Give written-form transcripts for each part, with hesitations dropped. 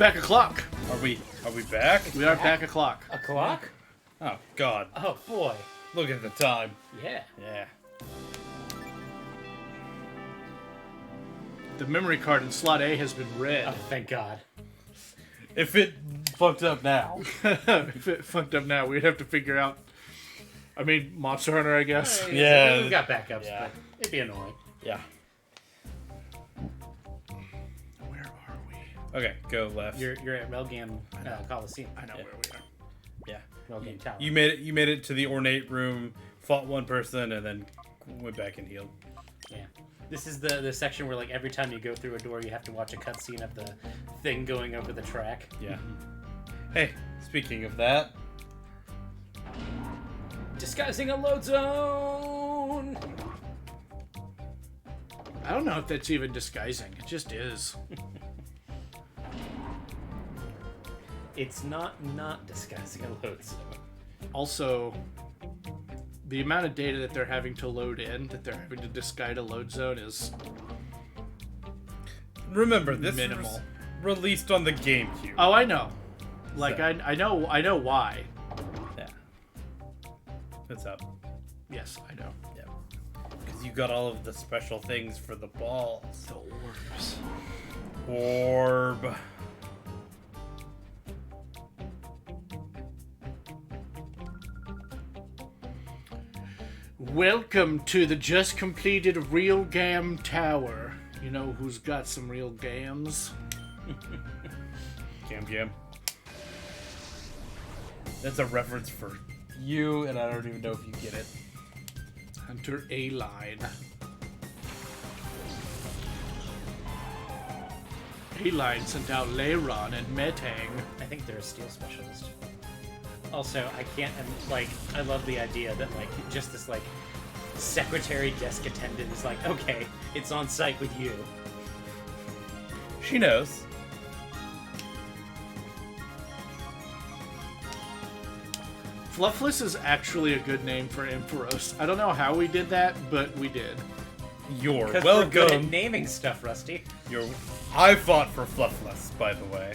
back o'clock. Are we back? We are back o'clock. A clock? Oh God! Oh boy. Look at the time. Yeah. Yeah. The memory card in slot A has been read. Oh, thank God. If it fucked up now. If it fucked up now, we'd have to figure out. I mean, Monster Hunter, I guess. Yeah. We've got backups, Yeah. but it'd be annoying. Yeah. Where are we? Okay, go left. You're at Relgam Colosseum. I know Yeah. where we are. Yeah. Relgam Tower. You made it to the ornate room, fought one person, and then went back and healed. Yeah. This is the section where, like, every time you go through a door, you have to watch a cutscene of the thing going over the track. Yeah. Hey, speaking of that, Disguising a load zone! I don't know if that's even disguising. It just is. It's not disguising a load zone. Also, the amount of data that they're having to load in, that they're having to disguise a load zone is remember this minimal. was released on the GameCube. Oh, I know. Like, So- I know why. Yeah. What's up? Yes, I know. Yeah. Because you got all of the special things for the balls. The orbs. Orb. Welcome to the just completed Real Gam Tower. You know who's got some real gams? Gam. That's a reference for you, and I don't even know if you get it. Hunter A-Line. A-Line sent out Leiron and Metang. I think they're a steel specialist. Also, I can't, like, I love the idea that, like, just this, like, secretary desk attendant is like, okay, it's on site with you. She knows. Fluffless is actually a good name for Ampharos. I don't know how we did that, but we did. You're Because we're good at welcome. naming stuff, Rusty. I fought for Fluffless, by the way.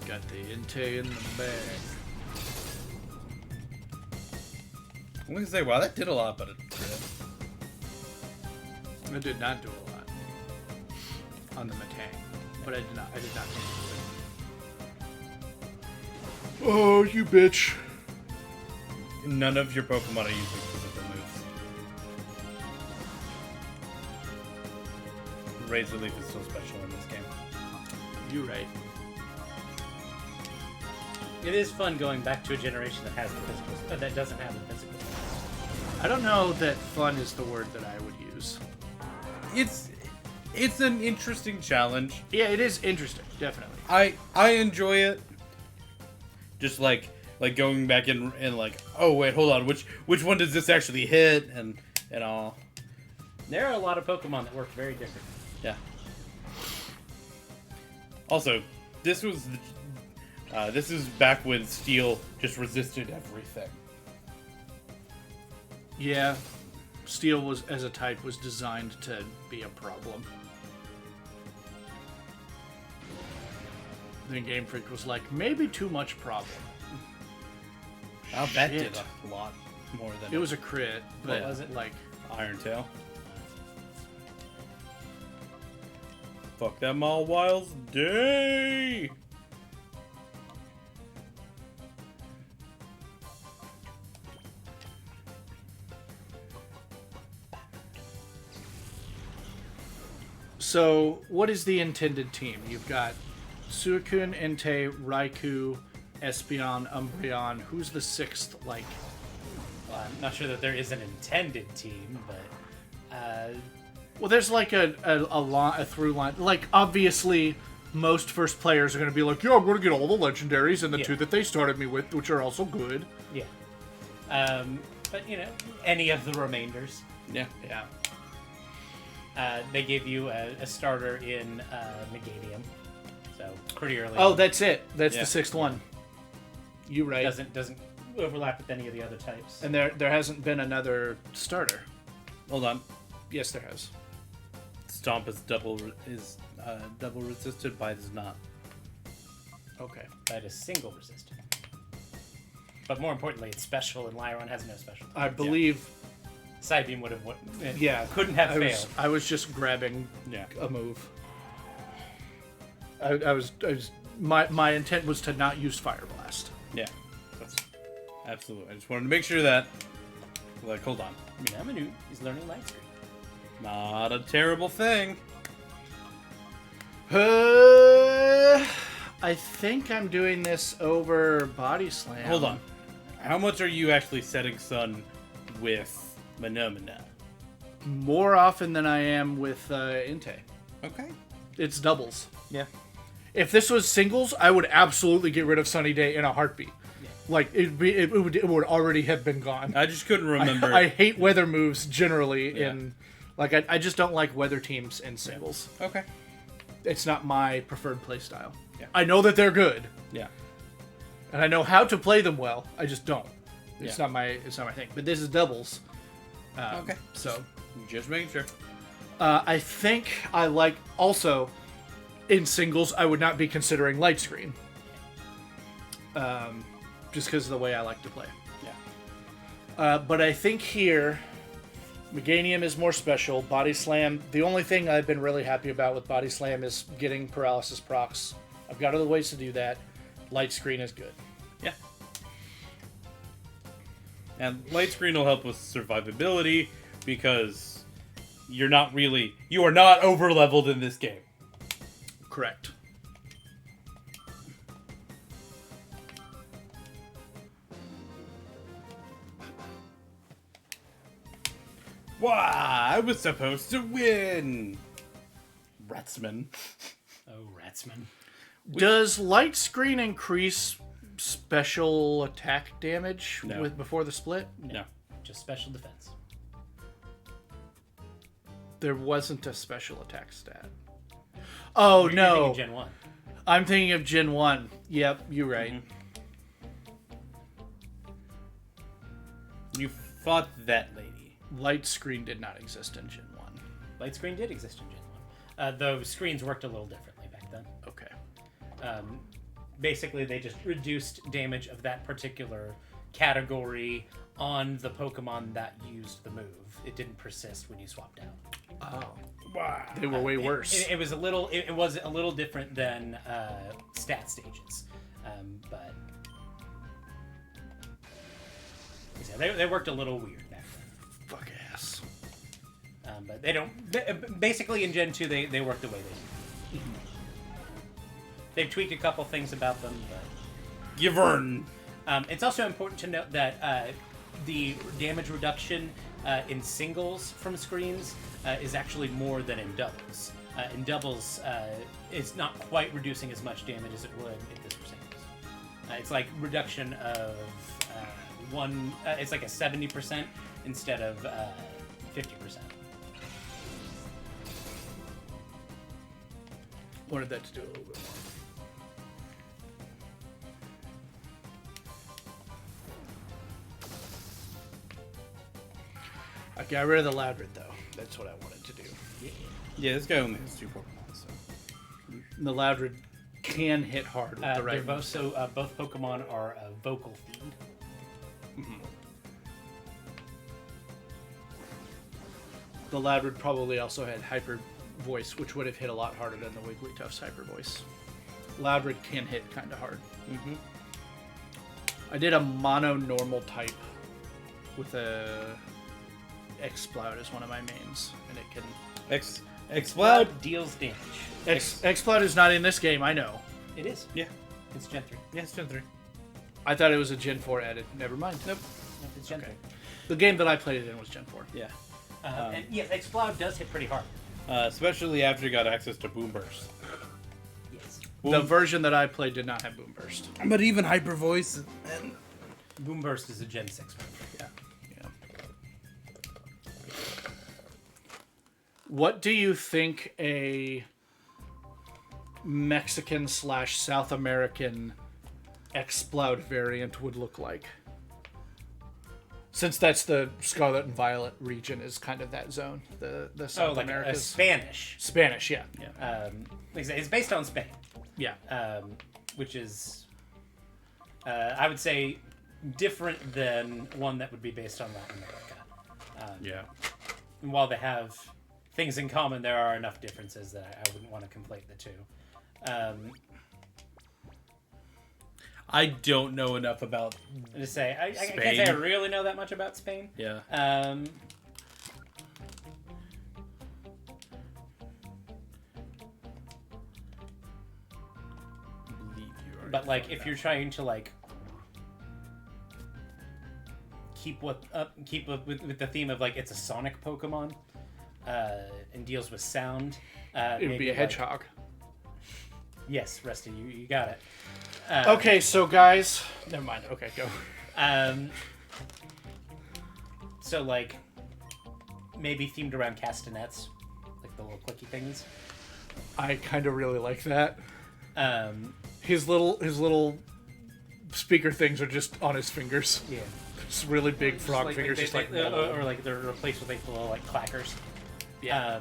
Got the Inte in the bag. I'm gonna say, wow, that did a lot, but it did. I did not do a lot on the Metang, but I did not do it. Oh, you bitch. None of your Pokemon are using physical moves. Razor Leaf is still special in this game. You're right. It is fun going back to a generation that has the physical, that doesn't have the physical. I don't know that fun is the word that I would use. It's an interesting challenge. Yeah, it is interesting, definitely. I enjoy it. Just like going back and like, oh wait, hold on, which one does this actually hit and all. There are a lot of Pokemon that work very different. Yeah. Also, this is back when Steel just resisted everything. Yeah, Steel was, as a type, was designed to be a problem. Then Game Freak was like, maybe too much problem. Now that Shit. did a lot more than It was a crit, but was it? like, Iron Tail. Fuck that Mawwile's day! so what is the intended team? You've got Suicune, Entei, Raikou, Espeon, Umbreon. Who's the sixth? Like, Well, I'm not sure that there is an intended team, but well, there's like a through line. Like, obviously, most first players are going to be like, yeah, I'm going to get all the legendaries and the Yeah. two that they started me with, which are also good. yeah. But you know, any of the remainders. Yeah. Yeah. They gave you a starter in Megadium, so pretty early. Oh, that's it. That's Yeah. the sixth one. You right. doesn't overlap with any of the other types. And there hasn't been another starter. Hold on. Yes, there has. Stomp is double resisted. Bite is not. Okay. That is single resistant. But more importantly, it's special, and Lyron has no special. I believe. Sidebeam would have. Yeah. Couldn't have failed. I was just grabbing Yeah. a move. I was. My intent was to not use Fire Blast. Yeah. That's absolutely. I just wanted to make sure that. Like, hold on. Minamanu is learning light screen. Not a terrible thing. I think I'm doing this over Body Slam. Hold on. How much are you actually setting Sun with Menomina? More often than I am with Inte. Okay. It's doubles. Yeah. If this was singles, I would absolutely get rid of Sunny Day in a heartbeat. Yeah. Like it would already have been gone. I just couldn't remember. I hate weather moves generally Yeah. in like I just don't like weather teams in singles. Okay. It's not my preferred play style. Yeah. I know that they're good, Yeah. and I know how to play them well. I just don't. It's Yeah. not my thing. But this is doubles. Okay. So Just making sure. I think I like also in singles I would not be considering light screen. Just because of the way I like to play. Yeah. But I think here, Meganium is more special. Body Slam, the only thing I've been really happy about with Body Slam is getting paralysis procs. I've got other ways to do that. Light screen is good. Yeah. And light screen will help with survivability because you are not over leveled in this game. Correct. Why? I was supposed to win. Ratsman. Oh, Ratsman. Does light screen increase special attack damage No. before the split? No. Just special defense. There wasn't a special attack stat. Oh, You're no. thinking Gen 1. I'm thinking of Gen 1. Yep, you're right. You fought that lady. Light screen did not exist in Gen 1. Light screen did exist in Gen 1. Though screens worked a little differently back then. Okay. Basically, they just reduced damage of that particular category on the Pokemon that used the move. It didn't persist when you swapped out. Oh. Wow. They were way worse. It was a little. It was a little different than stat stages, but yeah, they worked a little weird back then. Fuck ass. But they don't. Basically, in Gen 2, they work the way they do. They've tweaked a couple things about them, but Givern. it's also important to note that the damage reduction in singles from screens is actually more than in doubles. In doubles, it's not quite reducing as much damage as it would if this were singles. It's like reduction of it's like a 70% instead of 50%. Wanted that to do a little bit more. I got rid of the Loudred, though. That's what I wanted to do. Yeah, this guy only has 2 Pokemon, so. The Loudred can hit hard with the They're right both, move. so both Pokemon are vocal themed. The Loudred probably also had Hyper Voice, which would have hit a lot harder than the Wigglytuff's Hyper Voice. Loudred can hit kind of hard. I did a mono normal type with a Exploud as one of my mains, and it can. Exploud. Deals damage. Exploud is not in this game, I know. It is. Yeah. It's Gen 3. Yeah, it's Gen 3. I thought it was a Gen 4 added. Never mind. Nope. No, it's Gen Okay. 3. The game that I played it in was Gen 4. Yeah. And yes, Exploud does hit pretty hard. Especially after you got access to Boom Burst. Yes. The version that I played did not have Boom Burst. But even Hyper Voice and Boom Burst is a Gen 6 move. Yeah. What do you think a Mexican / South American Exploud variant would look like? Since that's the Scarlet and Violet region is kind of that zone, the South Americas. Spanish. Spanish, yeah. Like I say, it's based on Spain. Yeah. Which is, I would say, different than one that would be based on Latin America. Yeah. And while they have things in common, there are enough differences that I wouldn't want to conflate the two. I don't know enough about. To say, I can't Spain. say I really know that much about Spain. Yeah. But like, if you're trying to like keep up with the theme of like it's a Sonic Pokemon and deals with sound, It would be a hedgehog. Yes, Rusty, you got it. Okay, so guys, never mind. Okay, go. So like maybe themed around castanets, like the little clicky things. I kind of really like that. Um, His little speaker things are just on his fingers. yeah. Just really big frog Like, fingers, just like. or like they're replaced with like little like clackers. Yeah.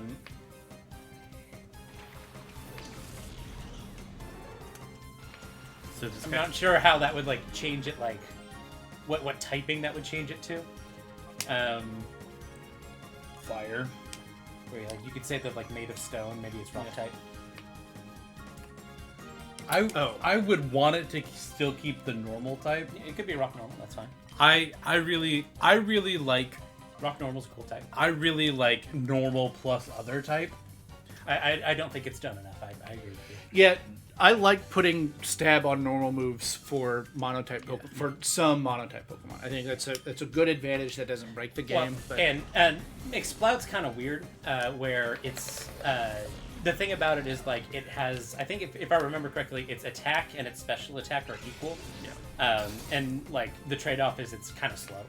So just I'm not sure how that would like change it. Like, what typing that would change it to. fire. Where like you could say they're like made of stone. Maybe it's rock type. I would want it to still keep the normal type. It could be rock normal. That's fine. I really like Rock normal's a cool type. I really like normal plus other type. I don't think it's done enough. I agree with you. Yeah, I like putting stab on normal moves for monotype Pokemon, for some monotype Pokemon. I think that's a good advantage that doesn't break the game. Well, but and Exploud's kind of weird, where it's the thing about it is like it has. I think if I remember correctly, its attack and its special attack are equal. Yeah. And like the trade-off is it's kind of slow.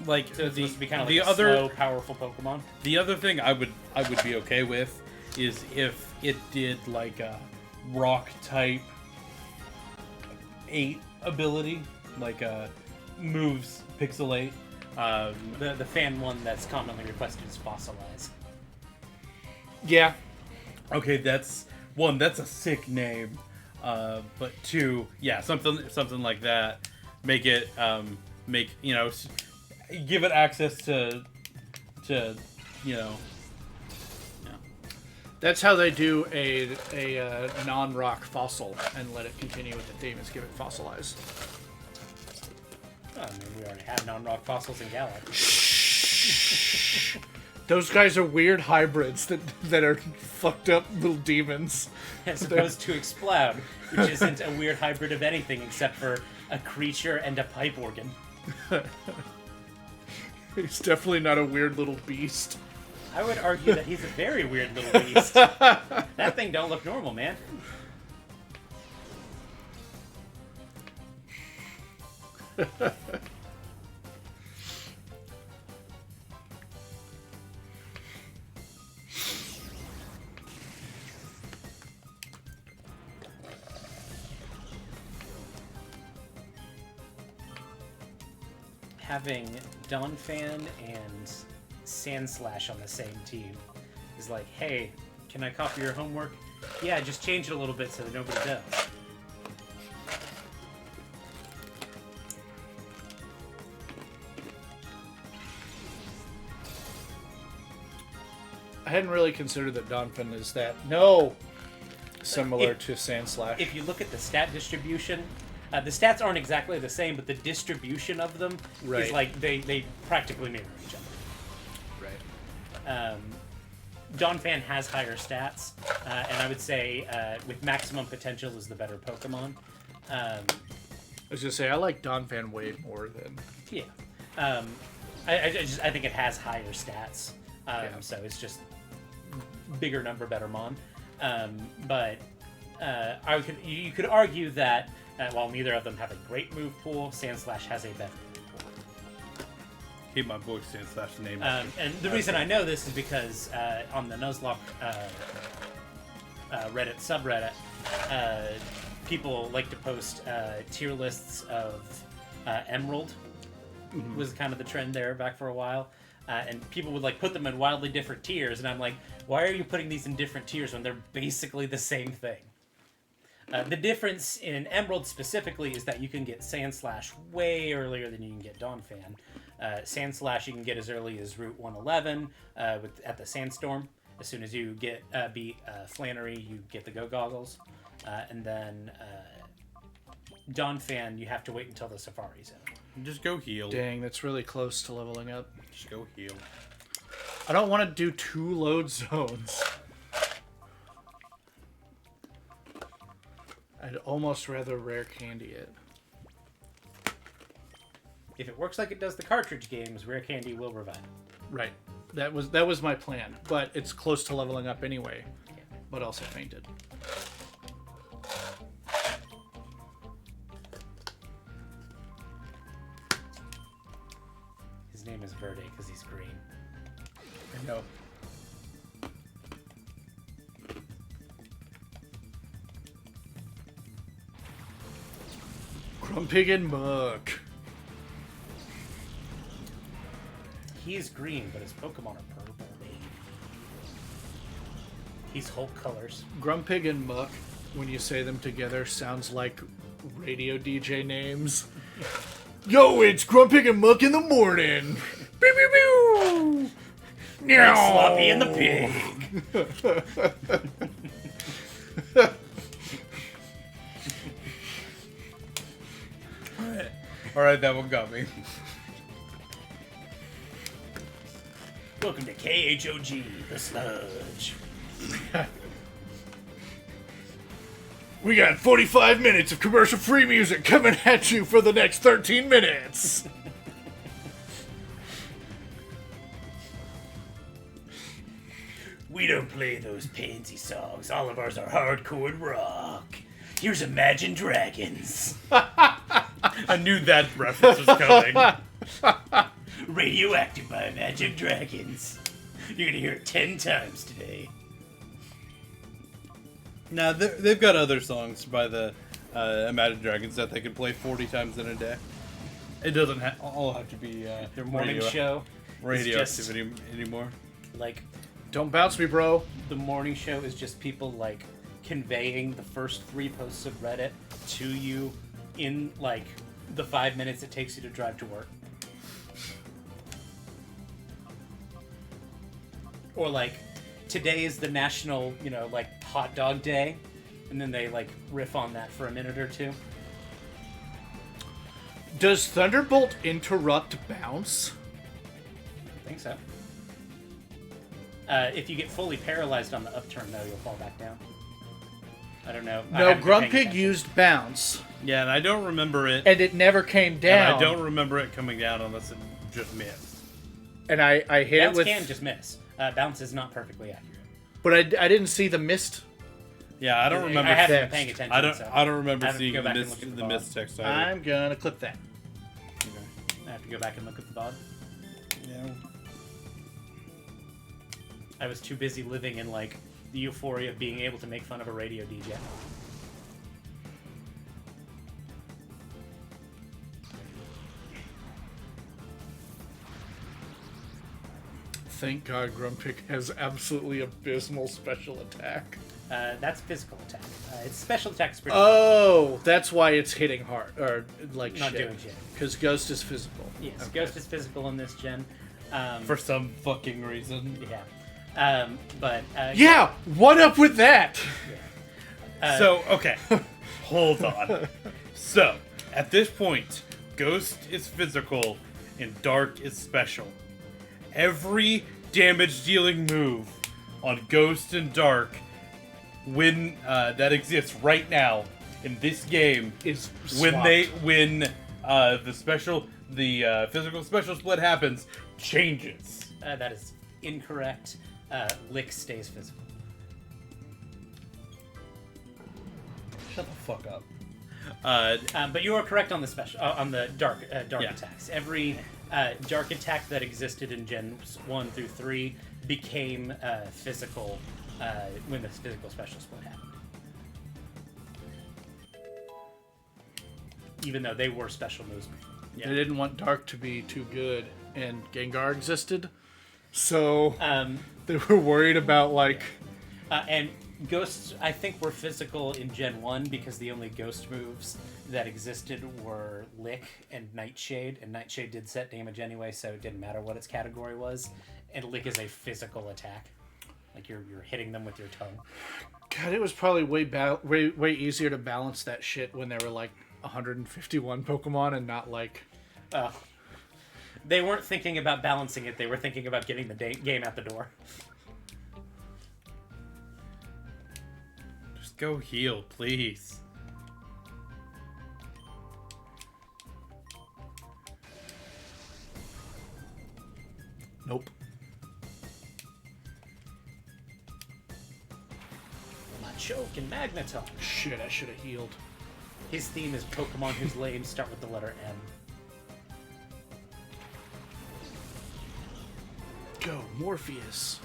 Like So it's supposed to be kind of the like other a slow, powerful Pokemon. the other thing I would be okay with is if it did like a rock type 8 ability, like moves pixelate. The fan one that's commonly requested is Fossilize. yeah, Okay, that's a sick name. But 2, yeah, something like that. Make it give it access to that's how they do a non-rock fossil and let it continue with the theme. Is give it fossilized. I mean, we already have non-rock fossils in Galar. Those guys are weird hybrids that are fucked up little demons. As opposed to Exploud, which isn't a weird hybrid of anything except for a creature and a pipe organ. He's definitely not a weird little beast. I would argue that he's a very weird little beast. That thing don't look normal, man. Having Donphan and Sandslash on the same team is like, hey, can I copy your homework? Yeah, just change it a little bit so that nobody does. I hadn't really considered that Donphan is that similar to Sandslash. If you look at the stat distribution, the stats aren't exactly the same, but the distribution of them Right. is like they practically mirror each other. Right. Donphan has higher stats, and I would say with maximum potential is the better Pokemon. I was gonna say I like Donphan way more than. Yeah, I think it has higher stats, so it's just bigger number, better mon. But you could argue that while neither of them have a great move pool, Sandslash has a better move pool. keep my voice Sandslash name. And the reason I know this is because on the Nuzlocke Reddit subreddit, people like to post tier lists of Emerald was kind of the trend there back for a while. And people would like put them in wildly different tiers, and I'm like, why are you putting these in different tiers when they're basically the same thing? The difference in Emerald specifically is that you can get Sandslash way earlier than you can get Dawnfan. Sandslash you can get as early as Route 111 at the Sandstorm. As soon as you get beat Flannery, you get the Go Goggles. And then Dawnfan, you have to wait until the Safari Zone. Just go heal. Dang, that's really close to leveling up. Just go heal. I don't want to do 2 load zones. I'd almost rather rare candy it. If it works like it does the cartridge games, Rare Candy will revive it. Right. That was my plan, but it's close to leveling up anyway. Yeah. But also fainted. His name is Verde because he's green. I know. Grumpig and Muck. He's green, but his Pokemon are purple, baby. He's Hulk colors. Grumpig and Muck, when you say them together, sounds like radio DJ names. Yo, it's Grumpig and Muck in the morning. Pew, pew, pew. Like Sloppy and the Pig. Alright, that one got me. Welcome to KHOG, the Sludge. We got 45 minutes of commercial-free music coming at you for the next 13 minutes. We don't play those pansy songs. All of ours are hardcore rock. Here's Imagine Dragons. I knew that reference was coming. Radioactive by Imagine Dragons. You're gonna hear it 10 times today. Now, they've got other songs by the Imagine Dragons that they can play 40 times in a day. It doesn't all have to be Their morning show is radioactivity anymore. like Don't bounce me, bro. the morning show is just people like conveying the first 3 posts of Reddit to you in like the 5 minutes it takes you to drive to work. Or like today is the national, like hot dog day, and then they like riff on that for a minute or two. Does Thunderbolt interrupt bounce? I think so. If you get fully paralyzed on the upturn, though, you'll fall back down. I don't know. No, Grumpig used bounce, Yeah, and I don't remember it. and it never came down. And I don't remember it coming down unless it just missed. And I hit Bounce it with, can just miss. Bounce is not perfectly accurate. but I didn't see the mist. Yeah, I don't remember. I haven't been text. paying attention. I don't. So I don't remember I have to seeing go the back and mist, look at the the mist text either. I'm gonna clip that. I have to go back and look at the VOD. Yeah. I was too busy living in like the euphoria of being able to make fun of a radio DJ. Thank God Grumpig has absolutely abysmal special attack. That's physical attack. Its special attack is pretty Oh, that's why it's hitting hard, or like not doing shit. Because Ghost is physical. Yes, Okay. Ghost is physical in this gen. For some fucking reason. Yeah. But Yeah, what up with that? So, okay. Hold on. So, at this point, Ghost is physical and Dark is special. Every damage dealing move on Ghost and Dark when that exists right now in this game Is when swapped. the physical special split happens changes. that is incorrect. Lick stays physical. Shut the fuck up. But you are correct on the special on the dark Yeah. attacks. Every dark attack that existed in Gens 1 through 3 became physical when the physical special split happened. Even though they were special moves before. Yeah. They didn't want Dark to be too good, and Gengar existed, so they were worried about like. And Ghosts, I think, were physical in Gen 1 because the only Ghost moves that existed were Lick and Nightshade, and Nightshade did set damage anyway, so it didn't matter what its category was. And Lick is a physical attack. Like, you're hitting them with your tongue. God, it was probably way easier to balance that shit when there were like 151 Pokemon and not like... They weren't thinking about balancing it, they were thinking about getting the game out the door. Just go heal, please. Nope. Choke and Magneton. Shit, I should have healed. His theme is Pokemon whose names start with the letter M. Go, Morpheus.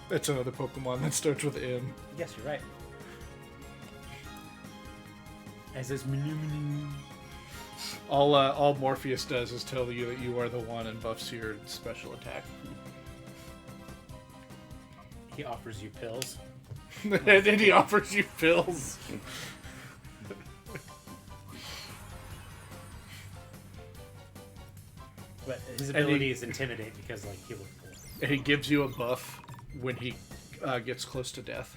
That's another Pokemon that starts with M. Yes, you're right. As is Mew. All Morpheus does is tell you that you are the one and buffs your special attack. He offers you pills. And then he offers you pills. But his ability is Intimidate because, like, he looks cool. And he gives you a buff when he gets close to death.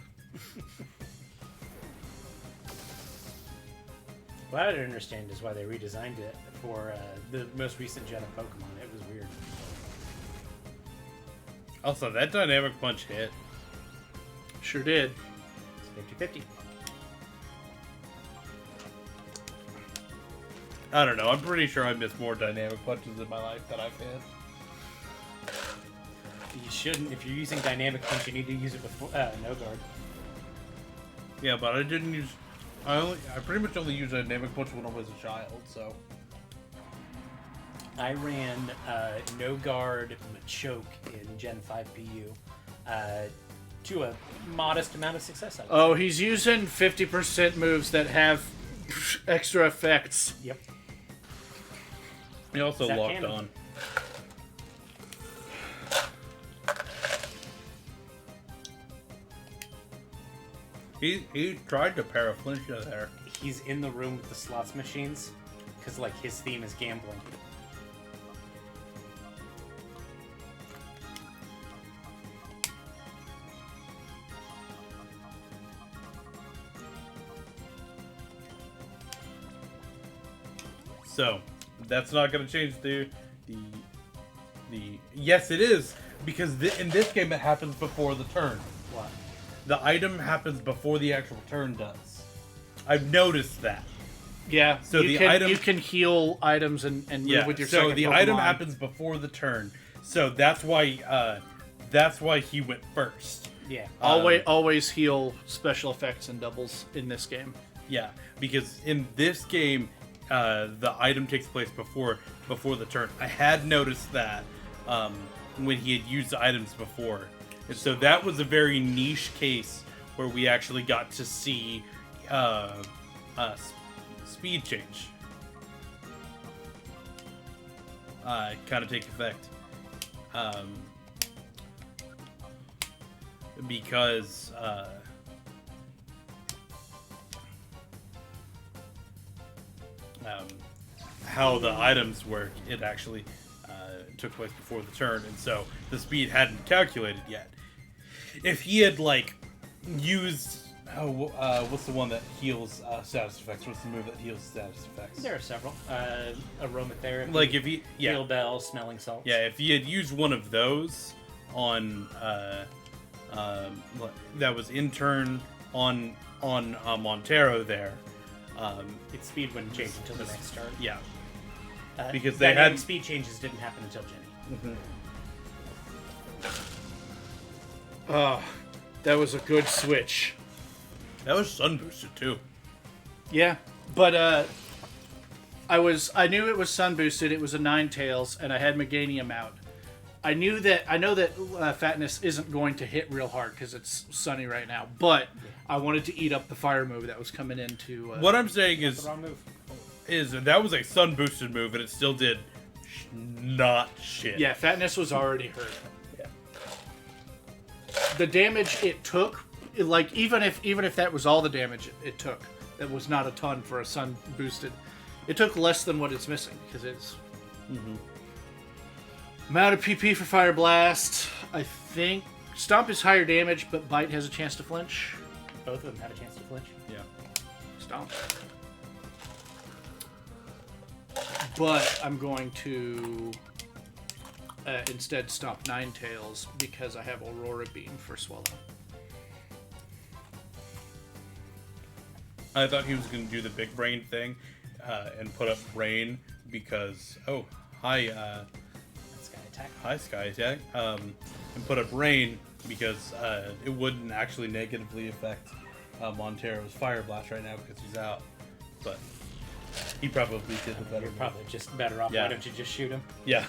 What I don't understand is why they redesigned it for the most recent gen of Pokemon. It was weird. Also, that Dynamic Punch hit. Sure did. It's 50-50. I don't know. I'm pretty sure I missed more Dynamic Punches in my life than I've hit. You shouldn't. If you're using Dynamic Punch, you need to use it before No Guard. Yeah, but I didn't use... I pretty much only used Dynamic Punch when I was a child, so... I ran No Guard Machoke in Gen 5 PU to a modest amount of success. Oh, he's using 50% moves that have extra effects. Yep. He also That locked cannon. on. He tried to para-flinch you there. He's in the room with the slots machines because, like, his theme is gambling. So, that's not going to change the yes, it is, because in this game it happens before the turn. What? The item happens before the actual turn does. I've noticed that. Yeah, So you can heal items and move with your so second the Pokemon. item happens before the turn. So that's why he went first. Yeah. Always heal special effects and doubles in this game. Yeah, because in this game, the item takes place before the turn. I had noticed that when he had used the items before, and so that was a very niche case where we actually got to see speed change kind of take effect, because how the items work, it actually took place before the turn, and so the speed hadn't calculated yet. If he had like used what's the one that heals status effects? What's the move that heals status effects? There are several. Aromatherapy. Like if he Heal Bell, Smelling Salts. Yeah, if he had used one of those on that was in turn on Montero there. Its speed wouldn't change until the next turn. Yeah, because they had speed changes didn't happen until Jenny. Oh, that was a good switch. that was sun boosted too. Yeah, but I knew it was sun boosted. It was a Ninetales, and I had Meganium out. I know that Fatness isn't going to hit real hard because it's sunny right now, but I wanted to eat up the fire move that was coming into. What I'm saying The is wrong move. that was a sun boosted move, and it still did not shit. Yeah, fatness was already hurt. Yeah. The damage it took, like even if that was all the damage it took, that was not a ton for a sun boosted. It took less than what it's missing because it's. Amount of PP for Fire Blast. I think Stomp is higher damage, but Bite has a chance to flinch. Both of them had a chance to flinch. Yeah. Stomp. But I'm going to instead Stomp Ninetales because I have Aurora Beam for Swallow. I thought he was going to do the big brain thing and put up Rain because hi Sky attack. Sky Attack and put up Rain because it wouldn't actually negatively affect Montero's Fire Blast right now because he's out, but he probably did the better. You're move. probably just better off. Yeah. Why don't you just shoot him? Yeah.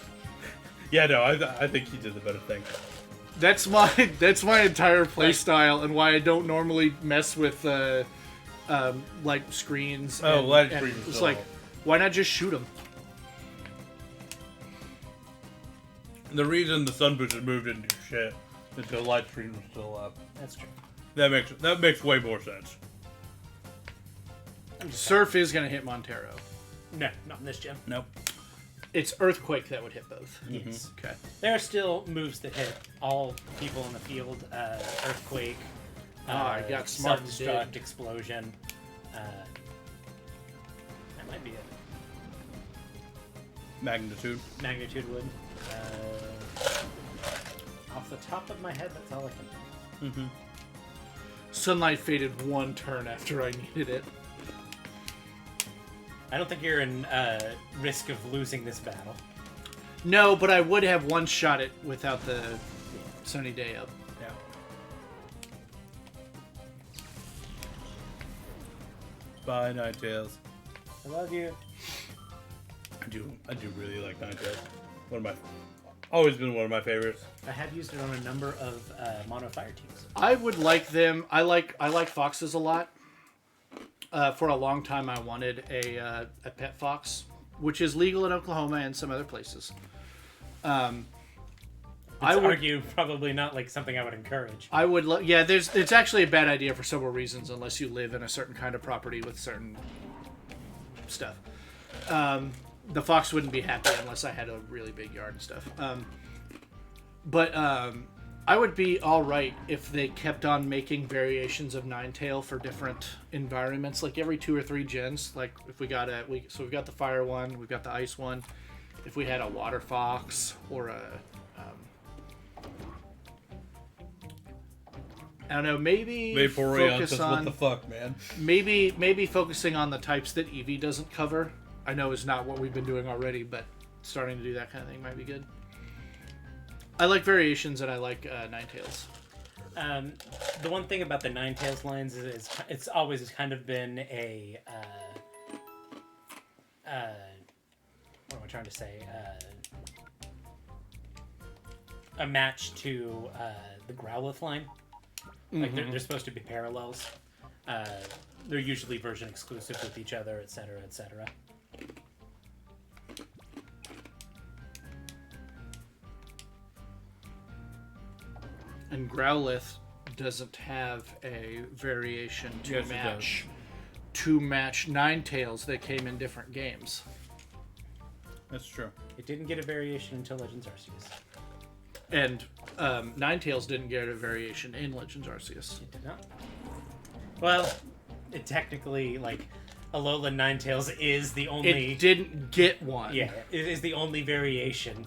No, I think he did the better thing. That's my entire play style and why I don't normally mess with light screens. Light and screens. It's like, why not just shoot them? The reason the sun boosted move didn't do shit is because light screen was still up. That's true. That makes way more sense. Surf is going to hit Montero. No, not in this gen. Nope. It's Earthquake that would hit both. Yes. Okay. There are still moves that hit all people in the field. Earthquake. I got smart and Self-destruct, did. explosion. That might be it. Magnitude. Magnitude would. Off the top of my head, that's all I can think. Sunlight faded one turn after I needed it. I don't think you're in risk of losing this battle. No, but I would have one shot it without the sunny day up. Yeah. Bye, Ninetales. I love you. I do really like Ninetales. Always been one of my favorites. I have used it on a number of mono fire teams. I would like them. I like foxes a lot. For a long time, I wanted a pet fox, which is legal in Oklahoma and some other places. I would argue probably not like something I would encourage. I would. It's actually a bad idea for several reasons, unless you live in a certain kind of property with certain stuff. The fox wouldn't be happy unless I had a really big yard and stuff. But I would be all right if they kept on making variations of Ninetail for different environments, like every 2 or 3 gens. Like if we've got the fire one, we've got the ice one. If we had a water fox or a I don't know, maybe Vaporeon focus says, on what the fuck, man? maybe focusing on the types that Eevee doesn't cover. I know is not what we've been doing already, but starting to do that kind of thing might be good. I like variations and I like Ninetales. The one thing about the Ninetales lines is it's always kind of been a what am I trying to say? A match to the Growlithe line. Like they're supposed to be parallels. They're usually version exclusive with each other, etc., etc. And Growlithe doesn't have a variation to match Ninetales that came in different games. That's true. It didn't get a variation until Legends Arceus. And Ninetales didn't get a variation in Legends Arceus. It did not. Well, it technically, like, Alolan Ninetales is the only... It didn't get one. Yeah, it is the only variation.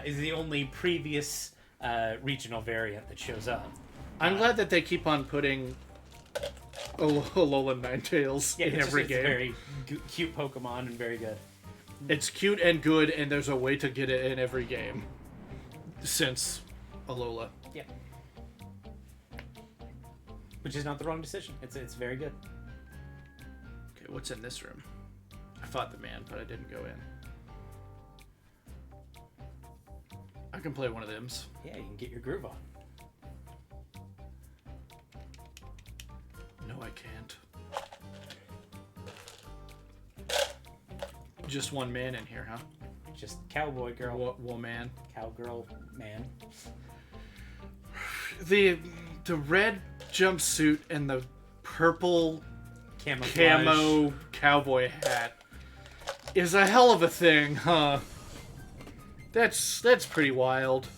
Is the only previous regional variant that shows up. I'm glad that they keep on putting Alolan Ninetales in every it's game. a very cute Pokemon and very good. It's cute and good, and there's a way to get it in every game since Alola. Yeah. Which is not the wrong decision. It's very good. Okay, what's in this room? I fought the man, but I didn't go in. I can play one of them's. Yeah, you can get your groove on. can't. Just one man in here, huh? Just cowboy girl, Woman. cowgirl, man. The red jumpsuit and the purple Camouflage. camo cowboy hat is a hell of a thing, huh? That's pretty wild.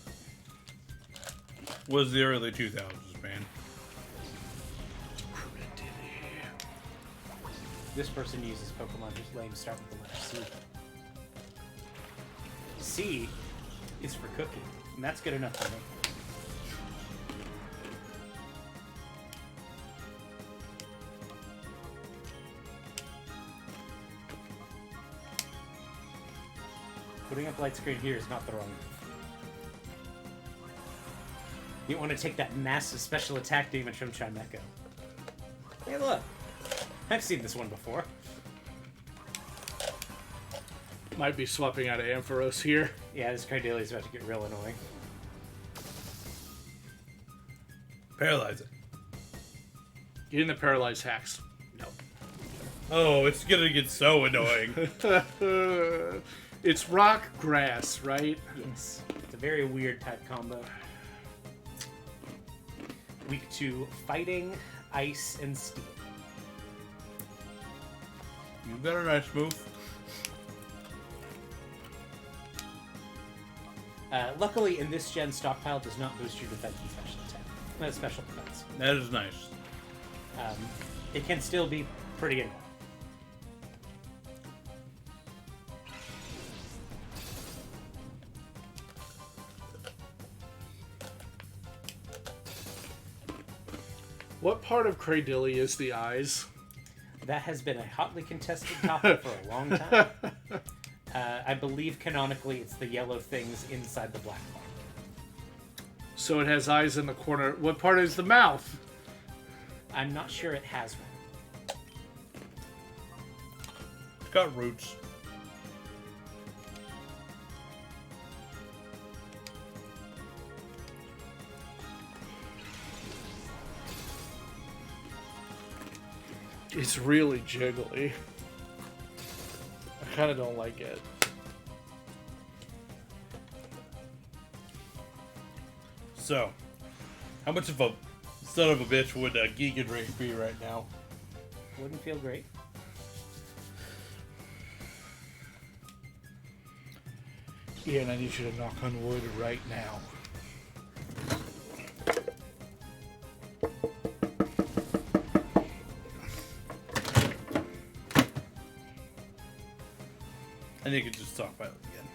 Was the early 2000s, man. This person uses Pokemon whose names start with the letter C. C is for cookie, and that's good enough for me. Putting up light screen here is not the wrong move. You want to take that massive special attack damage from Chimecho. Hey, look. I've seen this one before. Might be swapping out of Ampharos here. Yeah, this Cardelia's is about to get real annoying. Paralyze it. Getting the paralyzed hacks. No. Oh, it's gonna get so annoying. It's rock grass, right? Yes. It's a very weird type combo. Weak to fighting, ice, and steel. You got a nice move. Luckily, in this gen, Stockpile does not boost your defense and special attack. Special defense. That is nice. It can still be pretty annoying. What part of Cradilly is the eyes? That has been a hotly contested topic for a long time. I believe canonically it's the yellow things inside the black part. So it has eyes in the corner. What part is the mouth? I'm not sure it has one. It's got roots. It's really jiggly. I kind of don't like it. So, how much of a son of a bitch would Giga Drake be right now? Wouldn't feel great. Ian, I need you to knock on wood right now. I think you could just talk about it again.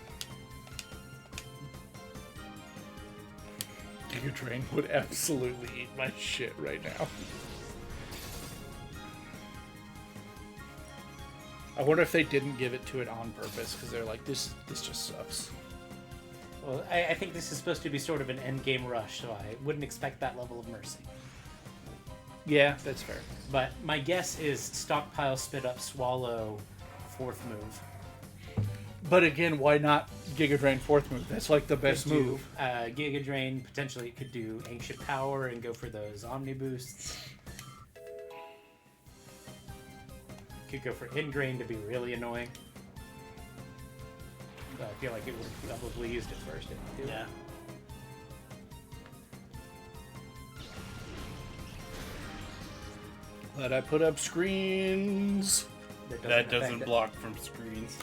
Giga Drain would absolutely eat my shit right now. I wonder if they didn't give it to it on purpose because they're like, this just sucks. Well, I think this is supposed to be sort of an endgame rush, so I wouldn't expect that level of mercy. Yeah, that's fair. But my guess is Stockpile, Spit Up, Swallow, fourth move. But again, why not Giga Drain fourth move? That's like the best Could do, move. Giga Drain, potentially it could do Ancient Power and go for those Omni Boosts. Could go for Ingrain to be really annoying. But I feel like it would have probably used it first. If it did. Yeah. But I put up screens. That doesn't affect it. block from screens.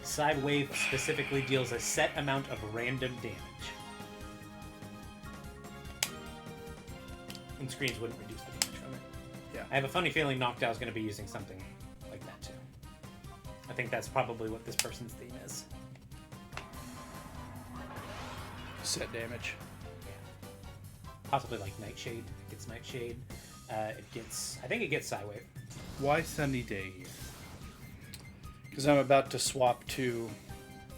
Side Wave specifically deals a set amount of random damage. And screens wouldn't reduce the damage from it. Yeah. I have a funny feeling Noctowl is going to be using something like that too. I think that's probably what this person's theme is. Set damage. Possibly like Nightshade. It gets Nightshade. I think it gets Psywave. Why Sunny Day here? Because I'm about to swap to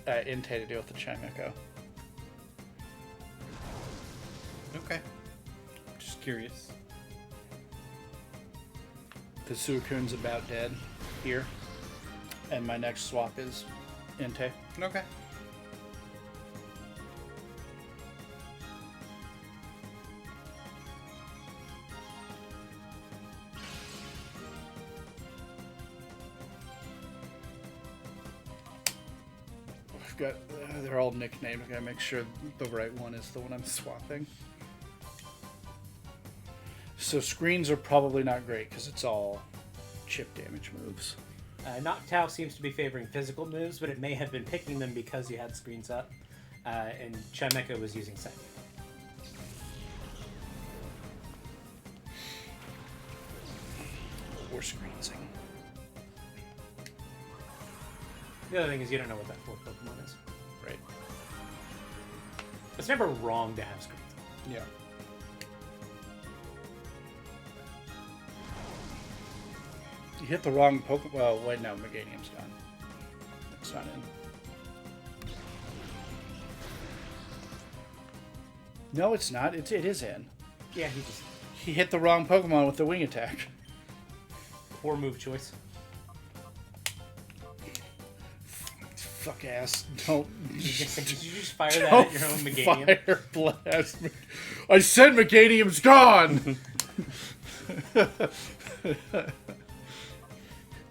Entei to deal with the Chimecho. Okay. Just curious. The Suicune's about dead here. And my next swap is Entei. Okay. got they're all nicknamed. I gotta make sure the right one is the one I'm swapping. So screens are probably not great because it's all chip damage moves. Noctowl seems to be favoring physical moves, but it may have been picking them because you had screens up, and Chimecho was using Psychic. Or screensing. The other thing is you don't know what that fourth Pokemon is. Right. It's never wrong to have screens. Yeah. You hit the wrong Pokemon. Well, wait, no, Meganium's gone. It's not in. No, it's not. It is in. Yeah, He hit the wrong Pokemon with the wing attack. poor move choice. Fuck ass. Don't. Did you just fire that at your own Meganium? Fire blast. I said Meganium's gone!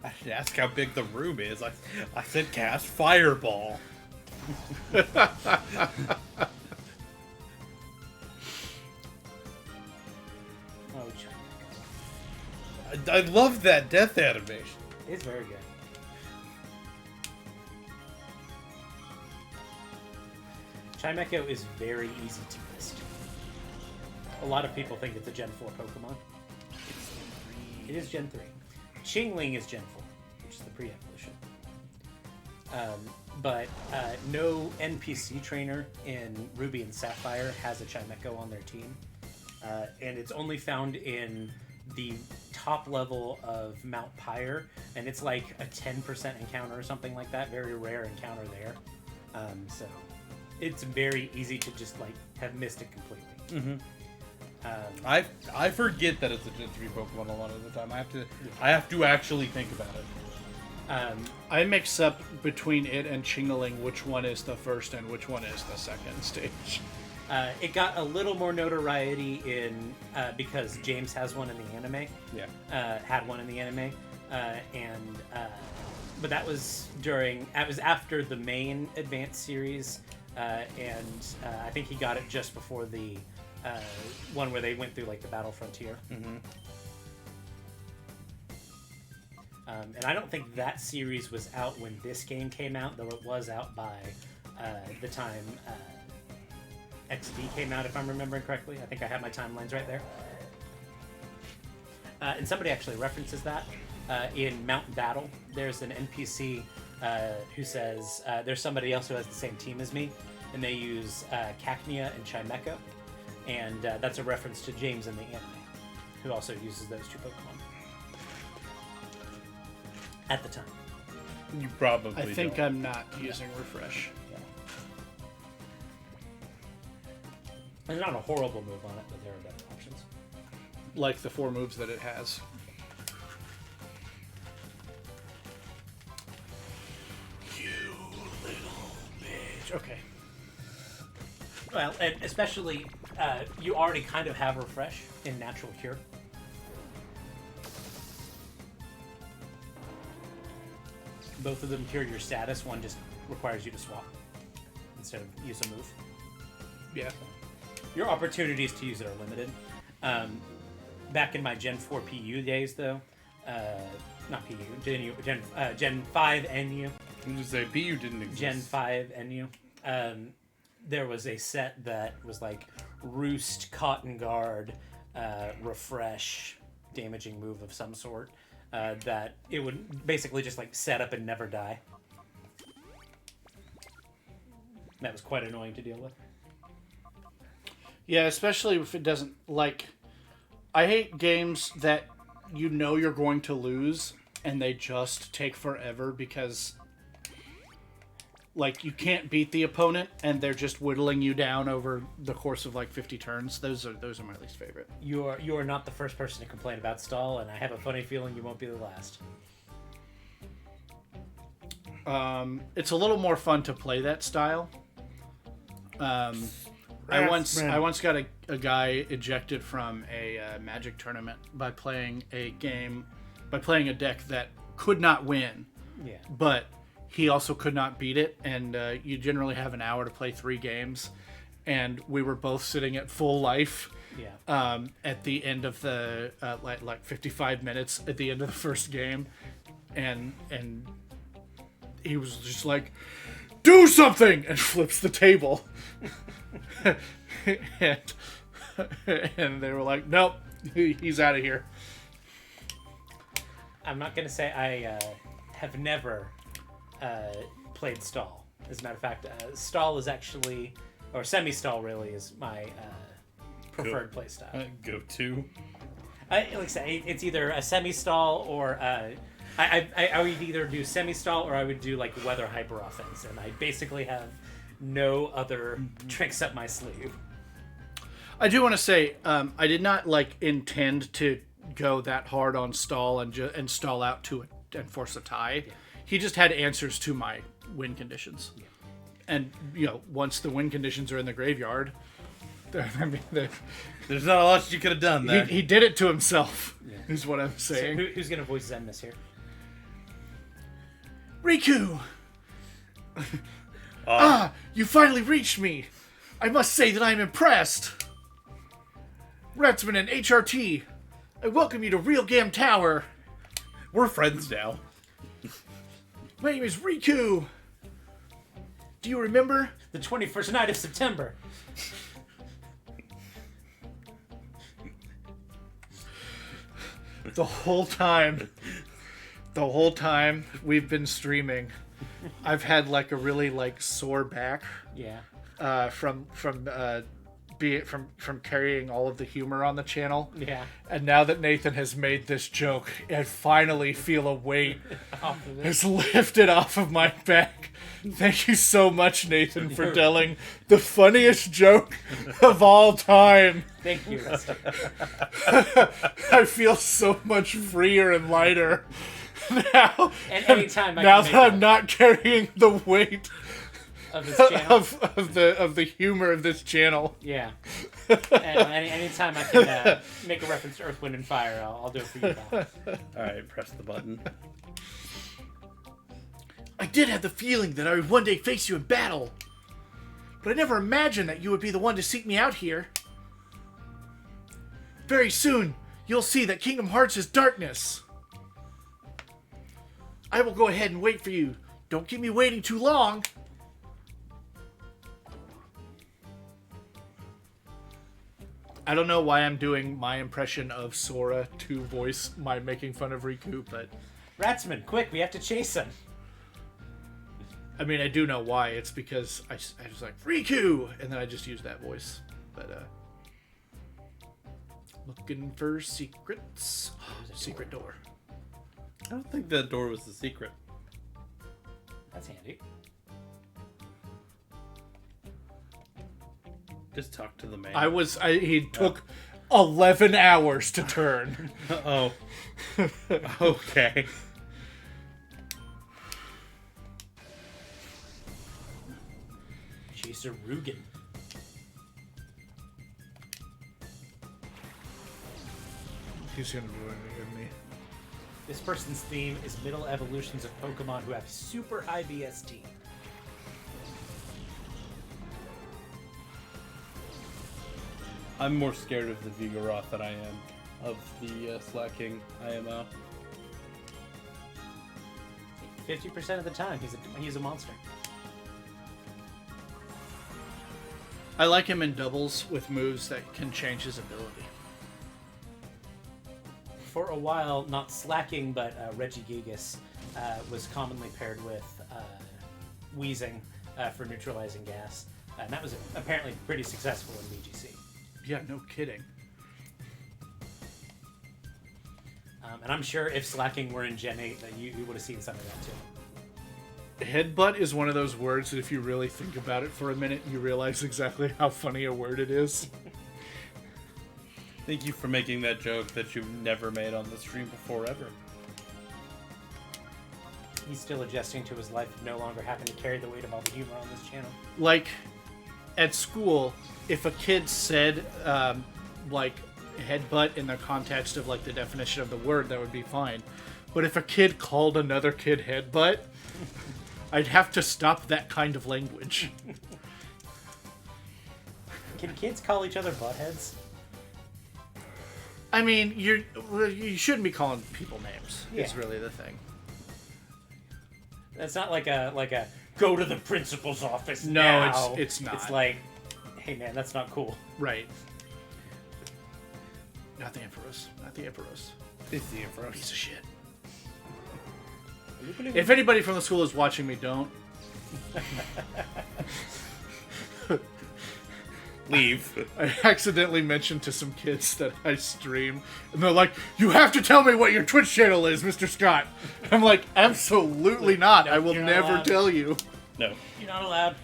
I should ask how big the room is. I said cast Fireball. Oh, Chimecho. I love that death animation. It's very good. Chimecho is very easy to list. A lot of people think it's a Gen 4 Pokemon. It is Gen 3. Chingling is Gen 4, which is the pre-evolution. But no NPC trainer in Ruby and Sapphire has a Chimecho on their team. And it's only found in the top level of Mount Pyre, and it's like a 10% encounter or something like that. Very rare encounter there. So it's very easy to just like have missed it completely. I forget that it's a Gen 3 Pokemon a lot of the time. I have to actually think about it. I mix up between it and Chingling which one is the first and which one is the second stage. It got a little more notoriety in because James has one in the anime. Yeah. Had one in the anime, but that was after the main Advanced series, and I think he got it just before the one where they went through like the Battle Frontier. Mm-hmm. And I don't think that series was out when this game came out, though it was out by the time XD came out, if I'm remembering correctly. I think I have my timelines right there. And somebody actually references that. In Mountain Battle, there's an NPC who says, there's somebody else who has the same team as me, and they use Cacnea and Chimecho. And that's a reference to James in the anime, who also uses those two Pokemon. At the time. You probably I think don't. I'm not using refresh. There's not a horrible move on it, but there are better options. Like the 4 moves that it has. You little bitch. Okay. Well, and especially, you already kind of have Refresh in Natural Cure. Both of them cure your status. One just requires you to swap instead of use a move. Yeah. Your opportunities to use it are limited. Back in my Gen 4 PU days, though, not PU, Gen 5 NU. I'm just say PU didn't exist. Gen 5 NU. There was a set that was like Roost, Cotton Guard, Refresh, damaging move of some sort. That it would basically just like set up and never die. That was quite annoying to deal with. Yeah, especially if it doesn't, like... I hate games that you know you're going to lose, and they just take forever because... Like, you can't beat the opponent, and they're just whittling you down over the course of, like, 50 turns. Those are my least favorite. You are not the first person to complain about stall, and I have a funny feeling you won't be the last. It's a little more fun to play that style. I once got a guy ejected from a Magic tournament by playing a deck that could not win. Yeah. But he also could not beat it, and you generally have an hour to play 3 games, and we were both sitting at full life. Yeah. At the end of the like 55 minutes at the end of the first game, and he was just like, "Do something!" and flips the table, and they were like, "Nope, he's out of here." I'm not gonna say I have never played stall. As a matter of fact, stall is actually, or semi-stall really, is my preferred playstyle. Go to. Like I say, it's either a semi-stall or I would either do semi-stall or I would do like weather hyper offense, and I basically have no other tricks up my sleeve. I do want to say I did not like intend to go that hard on stall and stall out to and force a tie. Yeah. He just had answers to my win conditions, and once the win conditions are in the graveyard. I mean, there's not a lot you could have done there. He did it to himself, is what I'm saying. So who's going to voice Zenmus here? Riku! You finally reached me! I must say that I'm impressed! Ratsman and HRT, I welcome you to Real Gam Tower! We're friends now. My name is Riku! Do you remember? The 21st night of September. The whole time we've been streaming, I've had like a really like sore back. Yeah. From carrying all of the humor on the channel. Yeah. And now that Nathan has made this joke, I finally feel a weight is lifted off of my back. Thank you so much, Nathan, for telling the funniest joke of all time. Thank you. I feel so much freer and lighter now. And anytime now that I'm not carrying the weight of this channel, of the humor of this channel. Yeah. And anytime I can make a reference to Earth, Wind, and Fire, I'll do it for you, pal. All right, press the button. I did have the feeling that I would one day face you in battle, but I never imagined that you would be the one to seek me out here. Very soon, you'll see that Kingdom Hearts is darkness. I will go ahead and wait for you. Don't keep me waiting too long. I don't know why I'm doing my impression of Sora to voice my making fun of Riku, but... Ratsman, quick, we have to chase him. I mean, I do know why. It's because I was like, Riku! And then I just used that voice. But, looking for secrets. Secret door. I don't think that door was the secret. That's handy. Just talk to the man. He took 11 hours to turn. Oh. Okay. Chaser Rugen. He's gonna do anything with me. This person's theme is middle evolutions of Pokemon who have super high VST. I'm more scared of the Vigoroth than I am of the slacking IMO. 50% of the time, he's a monster. I like him in doubles with moves that can change his ability. For a while, not slacking, but Regigigas was commonly paired with Wheezing for neutralizing gas. And that was apparently pretty successful in VGC. Yeah, no kidding. And I'm sure if slacking were in Gen 8, that you would have seen some of that too. Headbutt is one of those words that if you really think about it for a minute, you realize exactly how funny a word it is. Thank you for making that joke that you've never made on the stream before ever. He's still adjusting to his life of no longer having to carry the weight of all the humor on this channel. Like, at school, if a kid said, like, headbutt in the context of, like, the definition of the word, that would be fine. But if a kid called another kid headbutt, I'd have to stop that kind of language. Can kids call each other buttheads? I mean, you shouldn't be calling people names. Yeah. Is really the thing. That's not like a go to the principal's office No, now. it's not. It's like, hey man, that's not cool. Right. Not the Emperors. Not the Emperors. It's the Emperor. Piece of shit. If anybody from the school is watching me, don't. Leave. I accidentally mentioned to some kids that I stream, and they're like, "You have to tell me what your Twitch channel is, Mr. Scott." I'm like, "Absolutely not. No, I will you're not never allowed. tell you." No. You're not allowed.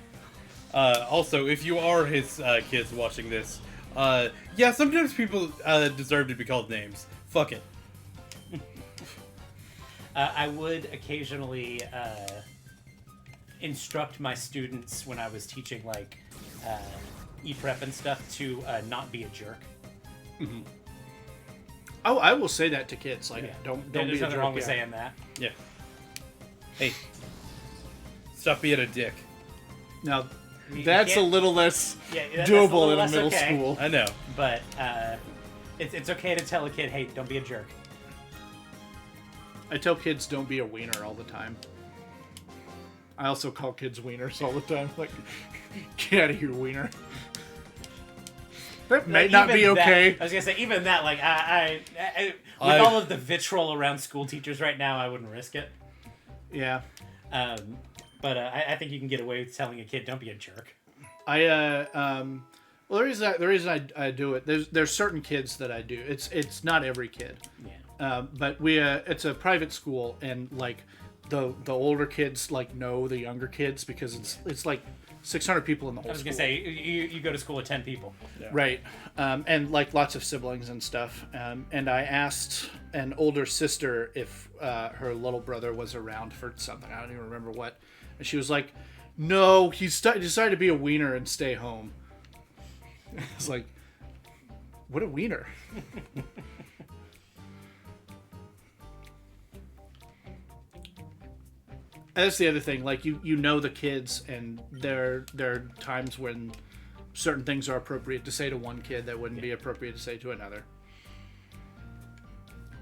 Also, if you are his kids watching this, yeah, sometimes people deserve to be called names. Fuck it. I would occasionally instruct my students when I was teaching like e-prep and stuff to not be a jerk. Oh, I will say that to kids. Like, Yeah. don't There's be a nothing jerk. wrong with Yeah. saying that. Yeah. Hey. Stop being a dick. Now, You that's a can't- little less Yeah, that's doable little in a less middle okay. school. I know. But it's okay to tell a kid, hey, don't be a jerk. I tell kids don't be a wiener all the time. I also call kids wieners all the time. Like, get out of here, wiener. That may Like, not even be okay. That, I was gonna say even that. Like with I- all of the vitriol around school teachers right now, I wouldn't risk it. Yeah. But I think you can get away with telling a kid, don't be a jerk. Well, the reason I do it, there's certain kids that I do. It's not every kid. Yeah. But it's a private school, and like the older kids like know the younger kids because it's like 600 people in the whole I was school. gonna say you go to school with 10 people. Right. And like lots of siblings and stuff. And I asked an older sister if her little brother was around for something. I don't even remember what. And she was like, no, he decided to be a wiener and stay home. I was like, what a wiener. And that's the other thing. Like, you know the kids, and there are times when certain things are appropriate to say to one kid that wouldn't be appropriate to say to another.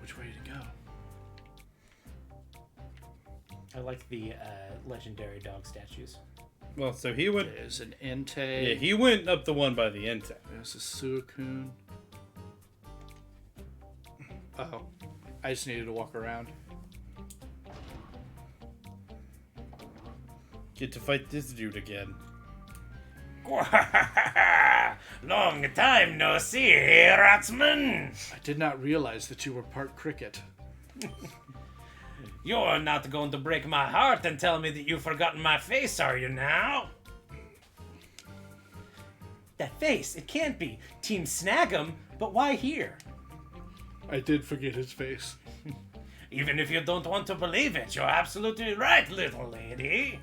Which way to go? I like the legendary dog statues. Well, so he went. There's an Entei. Yeah, he went up the one by the Entei. There's a Suicune. Oh, I just needed to walk around. Get to fight this dude again. Long time no see, Ratsman. I did not realize that you were part cricket. You're not going to break my heart and tell me that you've forgotten my face, are you now? That face, it can't be. Team Snag'em, but why here? I did forget his face. Even if you don't want to believe it, you're absolutely right, little lady.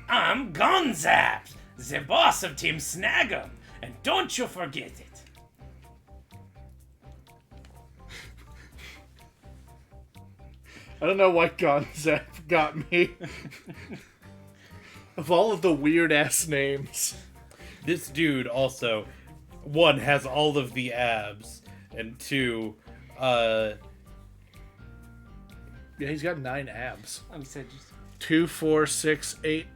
I'm Gonzap, the boss of Team Snag'em, and don't you forget it. I don't know why Gonzap got me. Of all of the weird ass names. This dude also, one, has all of the abs, and two, Yeah, he's got 9 abs. I'm said just 2, 4, 6, 8,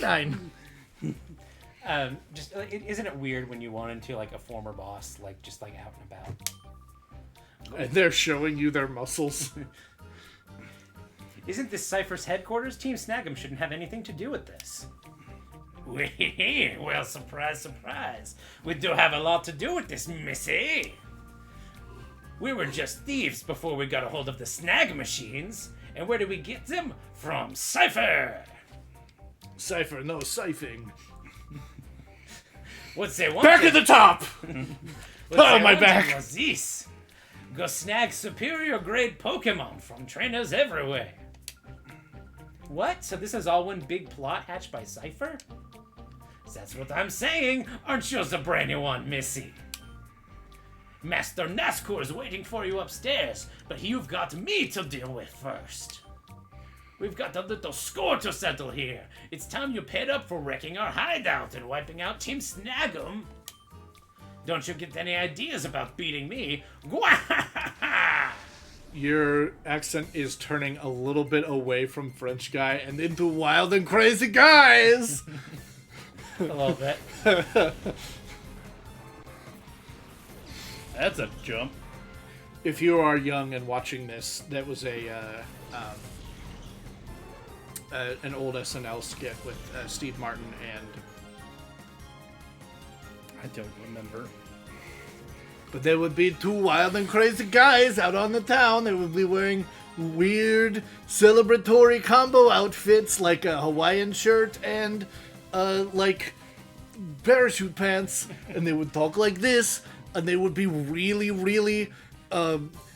9. isn't it weird when you run into like a former boss, like just like out and about? And they're showing you their muscles. Isn't this Cypher's headquarters? Team Snag'em shouldn't have anything to do with this. Well, surprise, surprise. We do have a lot to do with this, missy. We were just thieves before we got a hold of the snag machines. And where did we get them? From Cypher. Cypher, no siphoning. What's they want? Back at the top! Oh, my back. Was this? Go snag superior grade Pokemon from trainers everywhere. What? So this is all one big plot hatched by Cypher? That's what I'm saying. Aren't you the brainy one, missy? Master Nazgûl is waiting for you upstairs, but you've got me to deal with first. We've got a little score to settle here. It's time you paid up for wrecking our hideout and wiping out Team Snag'em. Don't you get any ideas about beating me? Your accent is turning a little bit away from French guy and into wild and crazy guys. A little bit. That's a jump. If you are young and watching this, that was an old SNL skit with Steve Martin and... I don't remember. But there would be two wild and crazy guys out on the town. They would be wearing weird celebratory combo outfits like a Hawaiian shirt and like parachute pants. And they would talk like this. And they would be really, really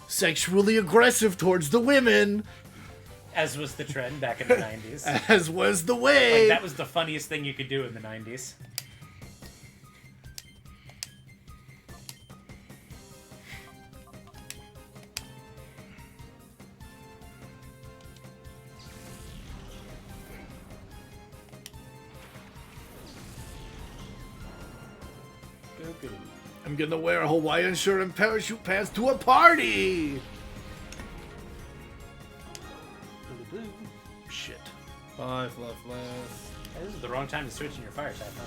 sexually aggressive towards the women. As was the trend back in the 90s. As was the way. Like, that was the funniest thing you could do in the 90s. I'm gonna wear a Hawaiian shirt and parachute pants to a party! Shit. 5 left. This is the wrong time to switch in your fire type, huh?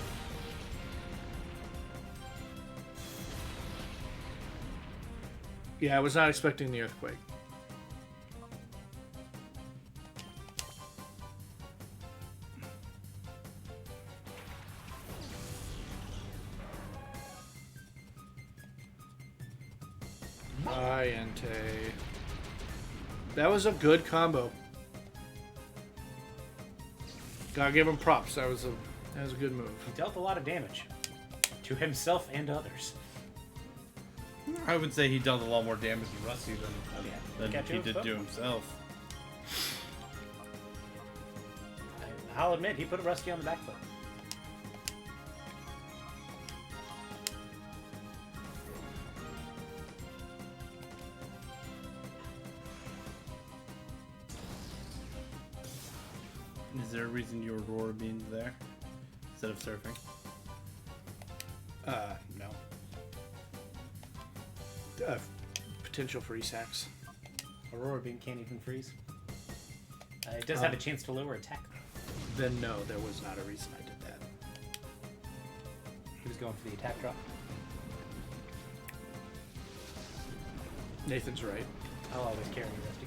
Yeah, I was not expecting the earthquake. Niente. That was a good combo. Gotta give him props. That was a good move. He dealt a lot of damage. To himself and others. I would say he dealt a lot more damage to Rusty than Catch he you did with to foot. himself. I'll admit, he put Rusty on the back foot. Is there a reason you Aurora beams there instead of surfing? No. Potential freeze hacks. Aurora Beam can't even freeze. It does have a chance to lower attack. Then no, there was not a reason I did that. He was going for the attack drop. Nathan's right. I'll always carry you, Rusty.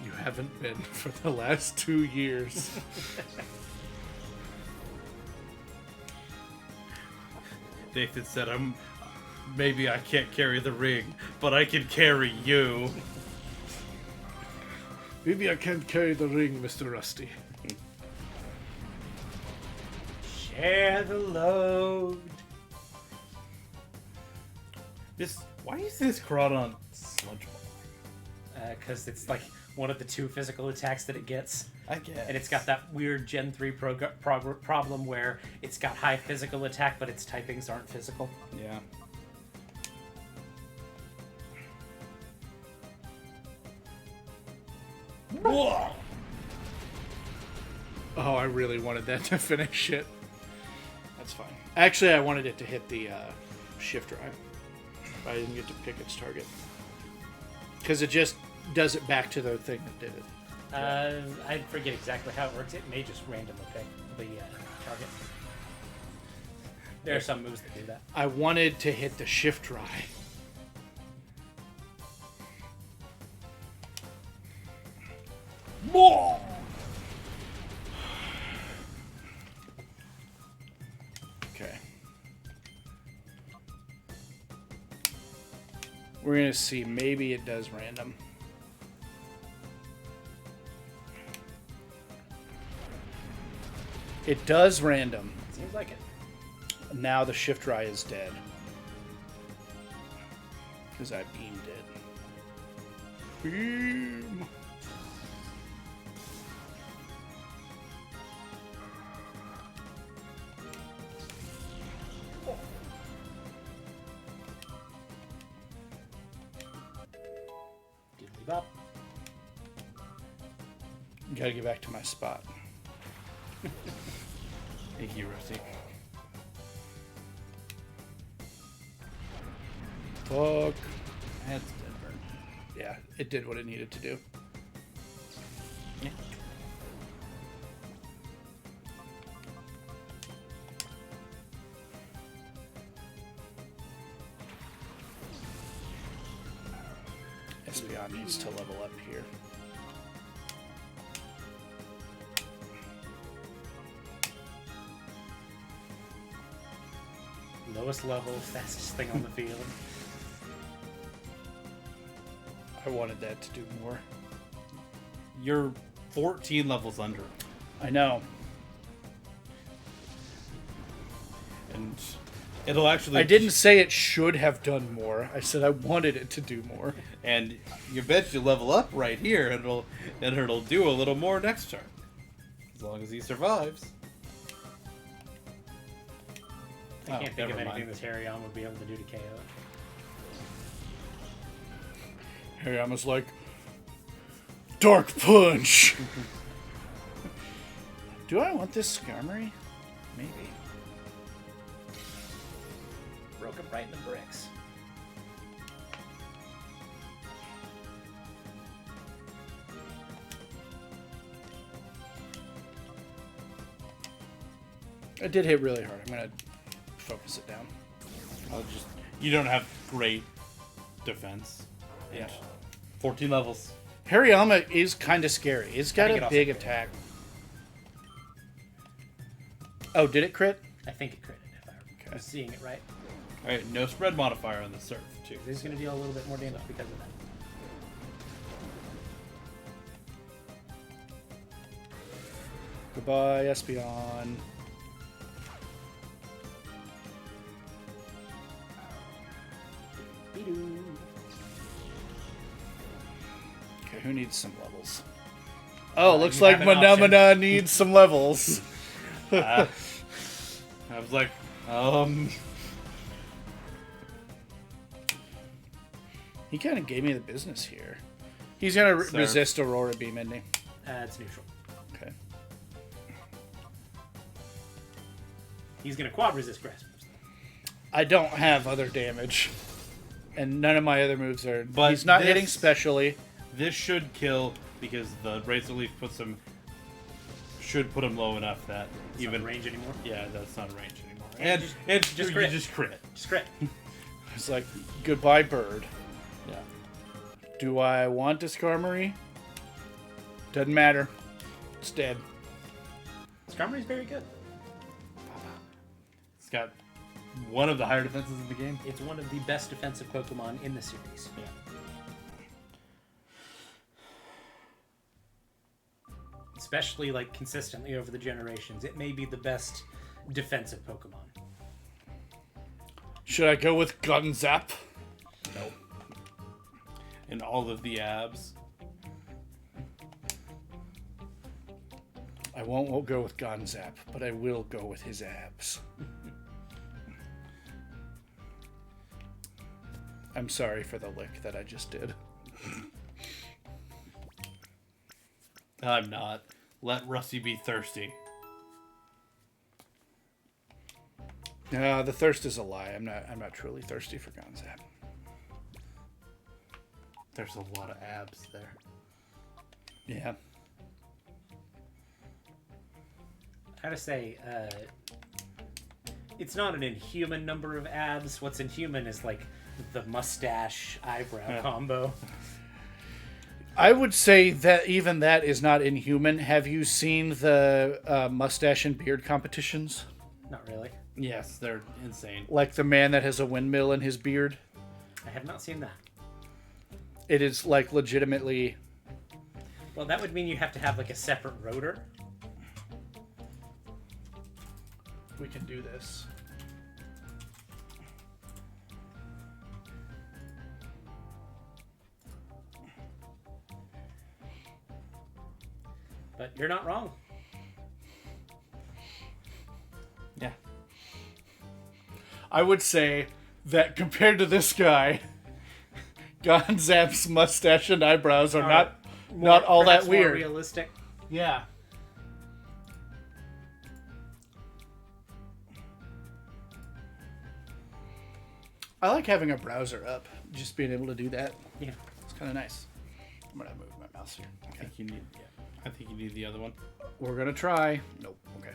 You haven't been for the last 2 years. Nathan said, maybe I can't carry the ring, but I can carry you. Maybe I can't carry the ring, Mr. Rusty. Share the load. Why is this Crawdon Sludge Ball? Because it's like one of the 2 physical attacks that it gets. I guess. And it's got that weird Gen 3 problem where it's got high physical attack, but its typings aren't physical. Yeah. Whoa! Oh, I really wanted that to finish it. That's fine. Actually, I wanted it to hit the shift drive. I didn't get to pick its target. Because it just does it back to the thing that did it. I forget exactly how it works. It may just randomly pick the target. There are some moves that do that. I wanted to hit the shift drive. More! Okay. We're gonna see. Maybe it does random. It does random. Seems like it. Now the shift dry is dead. Because I beamed it. Beam! Diddly bop. Gotta get back to my spot. Thank you, Rusty. Fuck. That's different. Yeah, it did what it needed to do. Yeah. Espeon needs to level up here. Lowest level, fastest thing on the field. I wanted that to do more. You're 14 levels under. I know. And it'll actually... I didn't say it should have done more. I said I wanted it to do more. And you bet you level up right here, and it'll do a little more next turn. As long as he survives. I can't think of never anything mind. that Harrion would be able to do to KO it. Hariyama's like, Dark Punch! Do I want this Skarmory? Maybe. Broke him right in the bricks. I did hit really hard. I'm gonna focus it down. You don't have great defense. Yeah. 14 levels. Hariyama is kind of scary. It's got I think a it also big crit. attack. Oh, did it crit? I think it critted, if I was seeing it right. Alright, no spread modifier on the surf, too. This is going to deal a little bit more damage because of that. Goodbye, Espeon. Be-doo. Okay, who needs some levels? Oh, looks you like have an option. Manamana needs some levels. I was like, He kind of gave me the business here. He's gonna Sir. resist Aurora Beam, isn't he? It's neutral. Okay. He's going to quad resist Grass moves. I don't have other damage, and none of my other moves are. But he's not this- hitting specially. this should kill because the Razor Leaf should put him low enough that It's even not range anymore. Yeah, that's not range anymore. And And just you crit. just crit. Just crit. It's like goodbye, bird. Yeah. Do I want a Skarmory? Doesn't matter. It's dead. Skarmory's very good. It's got one of the higher defenses in the game. It's one of the best defensive Pokemon in the series. Yeah. Especially like consistently over the generations. It may be the best defensive Pokemon. Should I go with Gun Zap? Nope. And all of the abs. I won't go with Gun Zap, but I will go with his abs. I'm sorry for the lick that I just did. I'm not. Let Rusty be thirsty. No, the thirst is a lie. I'm not truly thirsty for Gun Zap. There's a lot of abs there. Yeah. I gotta say, it's not an inhuman number of abs. What's inhuman is like the mustache eyebrow combo. I would say that even that is not inhuman. Have you seen the mustache and beard competitions? Not really. Yes, they're insane. Like the man that has a windmill in his beard? I have not seen that. It is like legitimately... Well, that would mean you have to have like a separate rotor. We can do this. But you're not wrong. Yeah. I would say that compared to this guy, Gonzap's mustache and eyebrows are not all that Perhaps more weird. realistic. Yeah. I like having a browser up. Just being able to do that. Yeah. It's kind of nice. I'm gonna move my mouse here. I think you need. Yeah. I think you need the other one. We're gonna try. Nope. Okay.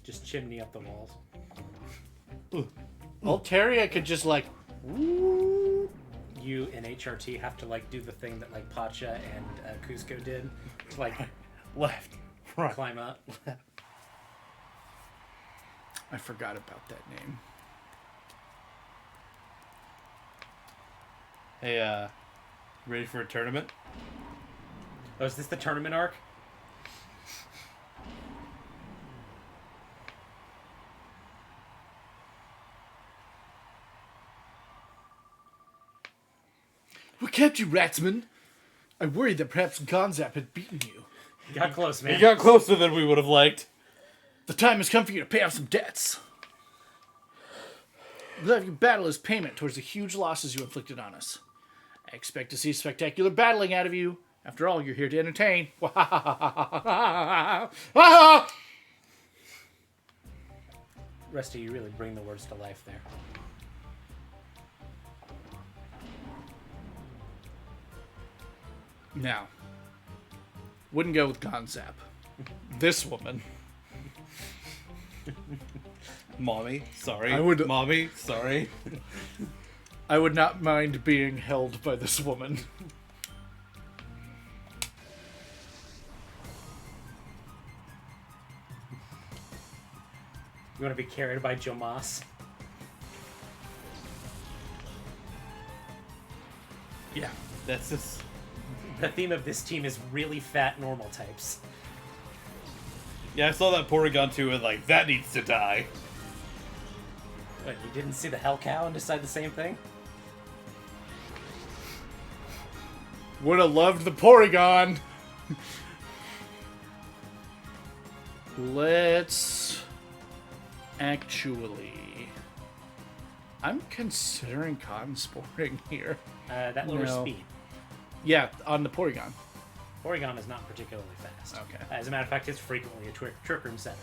Just chimney up the walls. Altaria could just like. Woo. You and HRT have to like do the thing that like Pacha and Cusco did, to, like Left. Right. climb up. I forgot about that name. Hey, ready for a tournament? Oh, is this the tournament arc? What kept you, Ratsman? I worried that perhaps Gonzap had beaten you. You got close, man. You got closer than we would have liked. The time has come for you to pay off some debts. We'll have you battle as payment towards the huge losses you inflicted on us. I expect to see spectacular battling out of you. After all, you're here to entertain. Rusty, you really bring the words to life there. Now, wouldn't go with Gonzap. This woman. Mommy, sorry. I would- Mommy, sorry. I would not mind being held by this woman. You want to be carried by Jomas? Yeah, that's just. The theme of this team is really fat normal types. Yeah, I saw that Porygon too, and like that needs to die. What, you didn't see the Hell Cow and decide the same thing? Would have loved the Porygon. Let's actually. I'm considering cotton sporting here. That lowers No. speed. Yeah, on the Porygon. Porygon is not particularly fast. Okay. As a matter of fact, it's frequently a trick room center.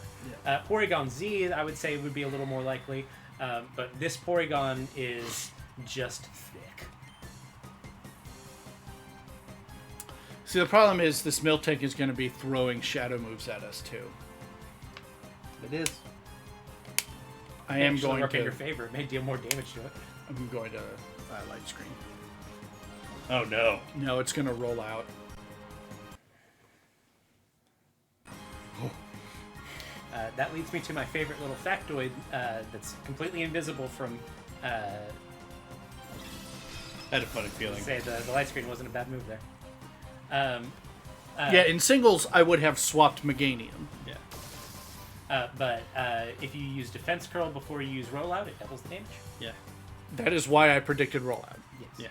Porygon Z, I would say, would be a little more likely, but this Porygon is just thick. See, the problem is this Miltank is going to be throwing shadow moves at us too. It is. I am Actually going work in to. your favor. It may deal more damage to it. I'm going to light screen. Oh no. No, it's going to roll out. That leads me to my favorite little factoid that's completely invisible from. I had a funny feeling. Say the light screen wasn't a bad move there. Yeah, in singles, I would have swapped Meganium. Yeah. But if you use Defense Curl before you use Rollout, it doubles the damage. Yeah. That is why I predicted rollout. Yes.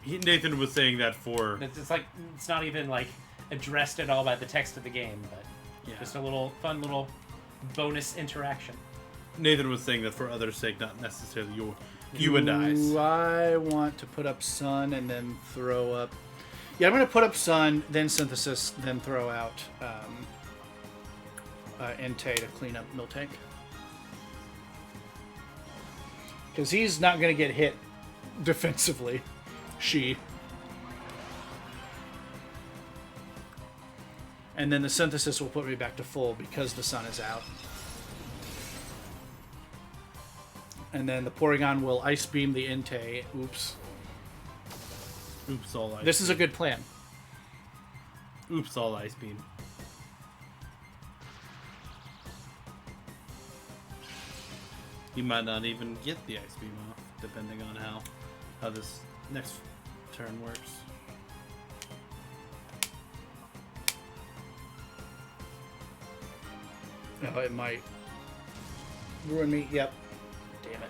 Yeah. Nathan was saying that for. It's like it's not even like addressed at all by the text of the game, but Yeah. just a little fun little bonus interaction. Nathan was saying that for others' sake, not necessarily you and I's. Do I want to put up Sun and then throw up. Yeah, I'm going to put up Sun, then Synthesis, then throw out Entei to clean up Miltank. Because he's not going to get hit defensively. She. And then the Synthesis will put me back to full because the Sun is out. And then the Porygon will Ice Beam the Entei. Oops. Oops, all ice. This is a good plan. Oops, all ice beam. He might not even get the ice beam off, depending on how this next turn works. No, it might ruin me. Yep. Damn it.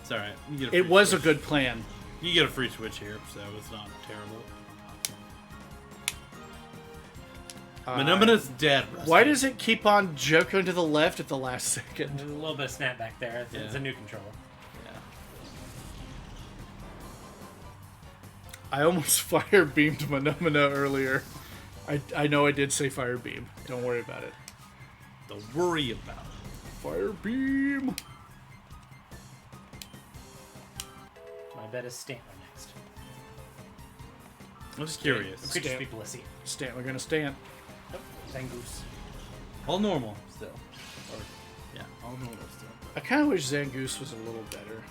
It's alright. It was a good plan. You get a free switch here, so it's not terrible. Menumina's dead. Rusty. Why does it keep on joking to the left at the last There's second? a little bit of snapback there. It's Yeah. a new controller. I almost fire beamed Manamana earlier. I know I did say fire beam. Don't worry about it. Don't worry about it. Fire beam. My bet is Stantler next. I'm just curious. It could just be Blissey. Stantler gonna stand. Nope. Zangoose. All normal still. Or, yeah, all normal still. I kind of wish Zangoose was a little better.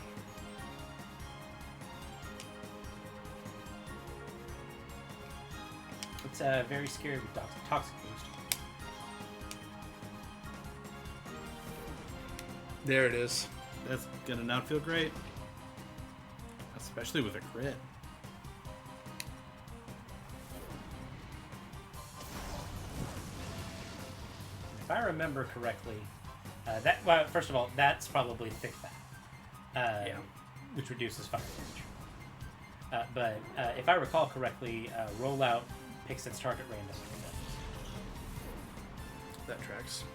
It's very scary with Toxic Boost. There it is. That's gonna not feel great. Especially with a crit. If I remember correctly, first of all, that's probably thick fat, which reduces fire damage. But if I recall correctly, rollout picks its target randomly. That tracks.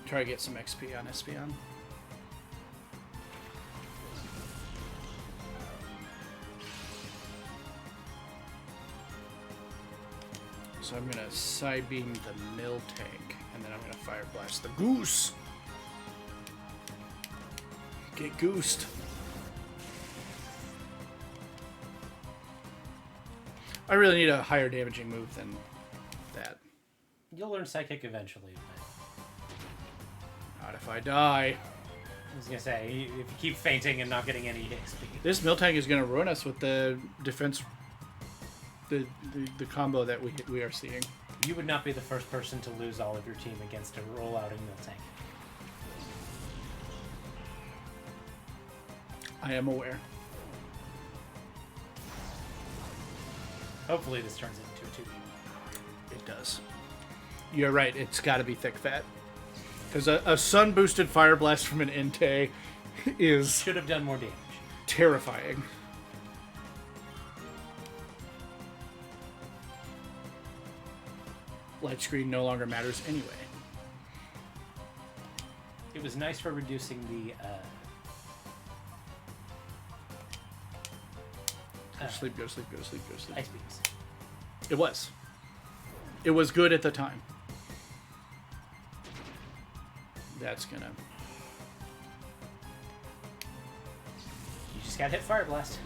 Try to get some XP on Espeon. So I'm gonna side beam the mill tank, and then I'm gonna fire blast the goose. Get goosed. I really need a higher damaging move than that. You'll learn Psychic eventually. But Not if I die. I was gonna say, if you keep fainting and not getting any XP. This mill tank is gonna ruin us with the defense, the combo that we are seeing. You would not be the first person to lose all of your team against a rollouting mill tank. I am aware. Hopefully this turns into a 2v1. It does. You're right. It's got to be thick fat. Because a sun boosted fire blast from an Entei is Should have done more damage. terrifying. Light screen no longer matters anyway. It was nice for reducing the Go to sleep, go to sleep, go to sleep, go to sleep. ice beams. It was. It was good at the time. That's gonna... You just got hit Fire Blast.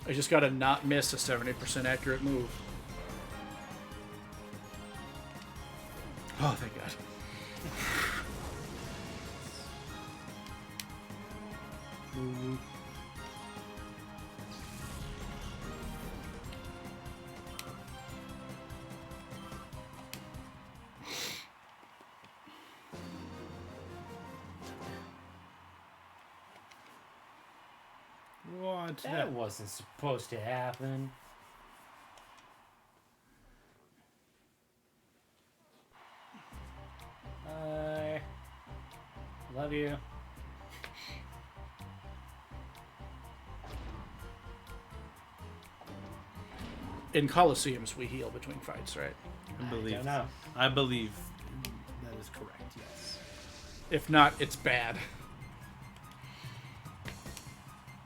I just gotta not miss a 70% accurate move. Oh, thank God. What? That wasn't supposed to happen. I love you. In Colosseums, we heal between fights, right? I believe. don't know. I believe that is correct. Yes. If not, it's bad.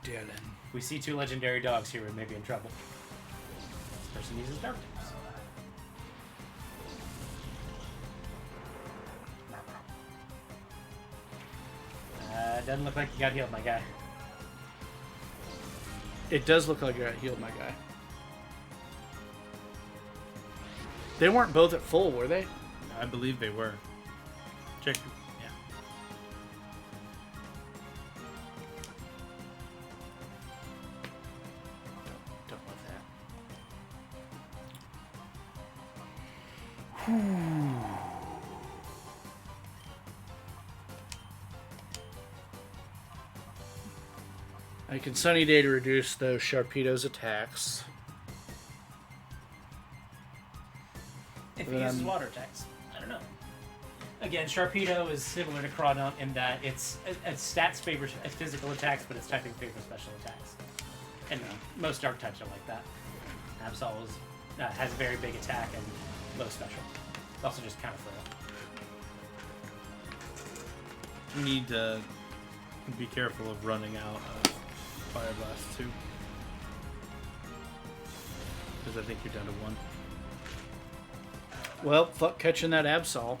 Dylan. If we see two legendary dogs here, we may be in trouble. This person uses dark types. Doesn't look like you got healed, my guy. It does look like I got healed, my guy. They weren't both at full, were they? I believe they were. Check. Yeah. Don't love that. I can Sunny Day to reduce those Sharpedo's attacks. If he But, uses water attacks, I don't know. Again, Sharpedo is similar to Crawdaunt in that its stats favor physical attacks, but its typing favors special attacks. And most dark types are like that. Absol has a very big attack and low special. It's also just kind of frail. We need to Be careful of running out of Fire Blast too. Because I think you're down to 1. Well, fuck catching that Absol.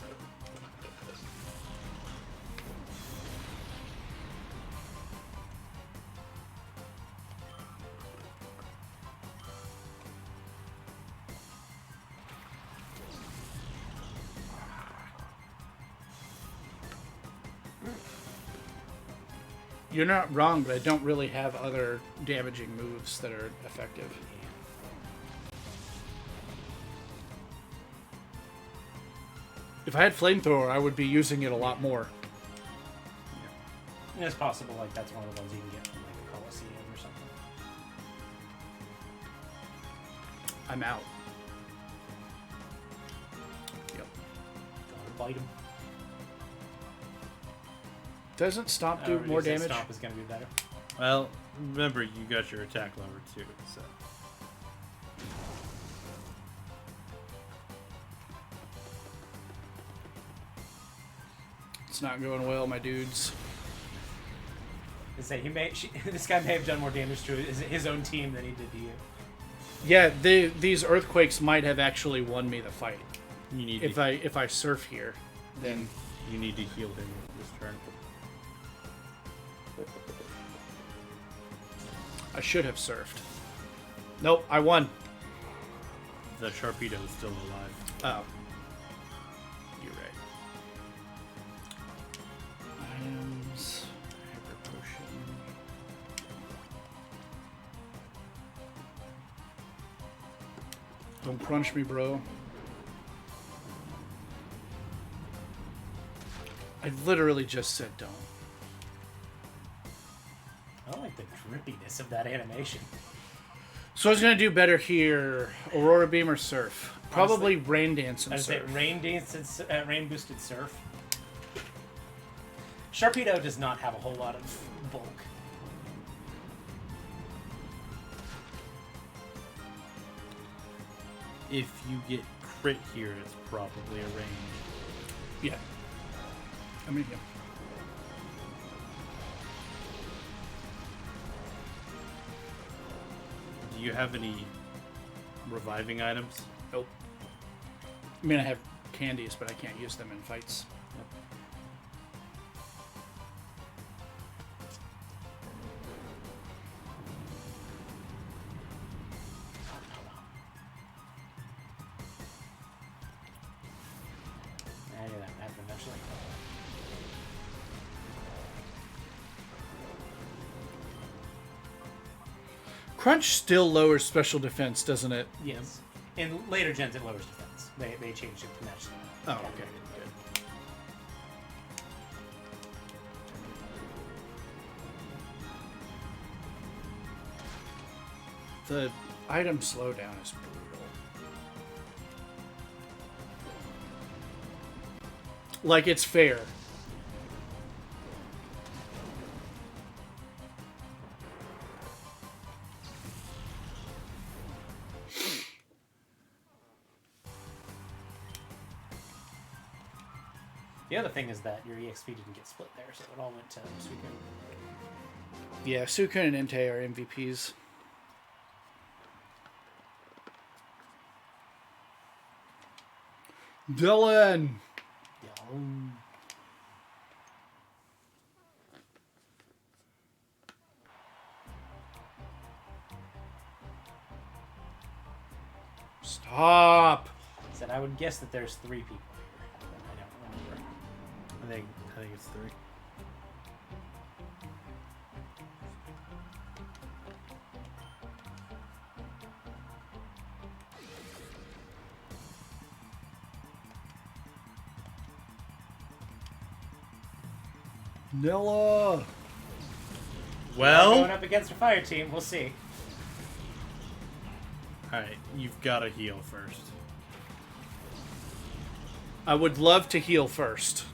You're not wrong, but I don't really have other damaging moves that are effective. If I had Flamethrower, I would be using it a lot more. And it's possible like that's one of the ones you can get from like a Colosseum or something. I'm out. Yep. Gotta bite him. Doesn't Stomp do more damage? Stomp is gonna be better. Well, remember you got your attack lower too, so. It's not going well, my dudes. I say this guy may have done more damage to his own team than he did to you. Yeah, these earthquakes might have actually won me the fight. You need if I surf here, then you need to heal him this turn. I should have surfed. Nope, I won. The Sharpedo is still alive. Oh. You're right. Items. Hyper Potion. Don't crunch me, bro. I literally just said don't. I like the drippiness of that animation. So I was gonna do better here. Aurora Beam or Surf? Probably Honestly, Rain Dance I and would say Surf. rain boosted surf. Sharpedo does not have a whole lot of bulk. If you get crit here, it's probably a range. Yeah. I mean, yeah. Do you have any reviving items? Nope. I mean, I have candies, but I can't use them in fights. I knew that would happen eventually. Crunch still lowers special defense, doesn't it? Yes. In later gens, it lowers defense. They changed it to match that. Oh, okay. Good. The item slowdown is brutal. Like, it's fair. The other thing is that your EXP didn't get split there, so it all went to Suikun. Yeah, Sukun and Entei are MVPs. Dylan! Yeah. Stop! Said I would guess that there's 3 people here, but I don't remember. I think it's 3. Nilla! Well, Going up against a fire team, we'll see. alright, you've got to heal first. I would love to heal first.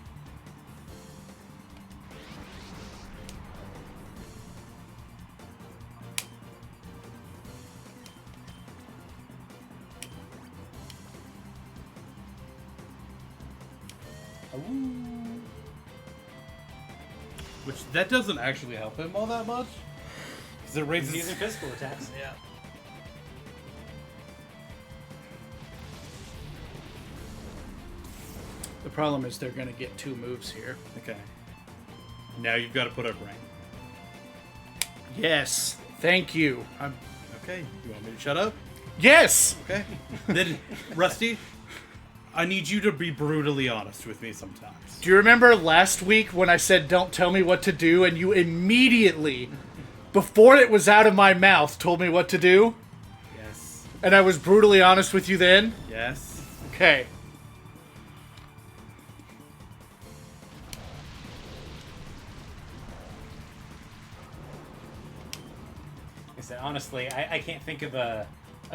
Which, that doesn't actually help him all that much. Because it raises... He's using physical attacks. Yeah. The problem is they're going to get 2 moves here. Okay. Now you've got to put up rank. Yes. Thank you. Okay, you want me to shut up? Yes! Okay. Then, Rusty, I need you to be brutally honest with me sometimes. Do you remember last week when I said don't tell me what to do and you immediately, before it was out of my mouth, told me what to do? Yes. And I was brutally honest with you then? Yes. Okay. I said, honestly, I can't think of a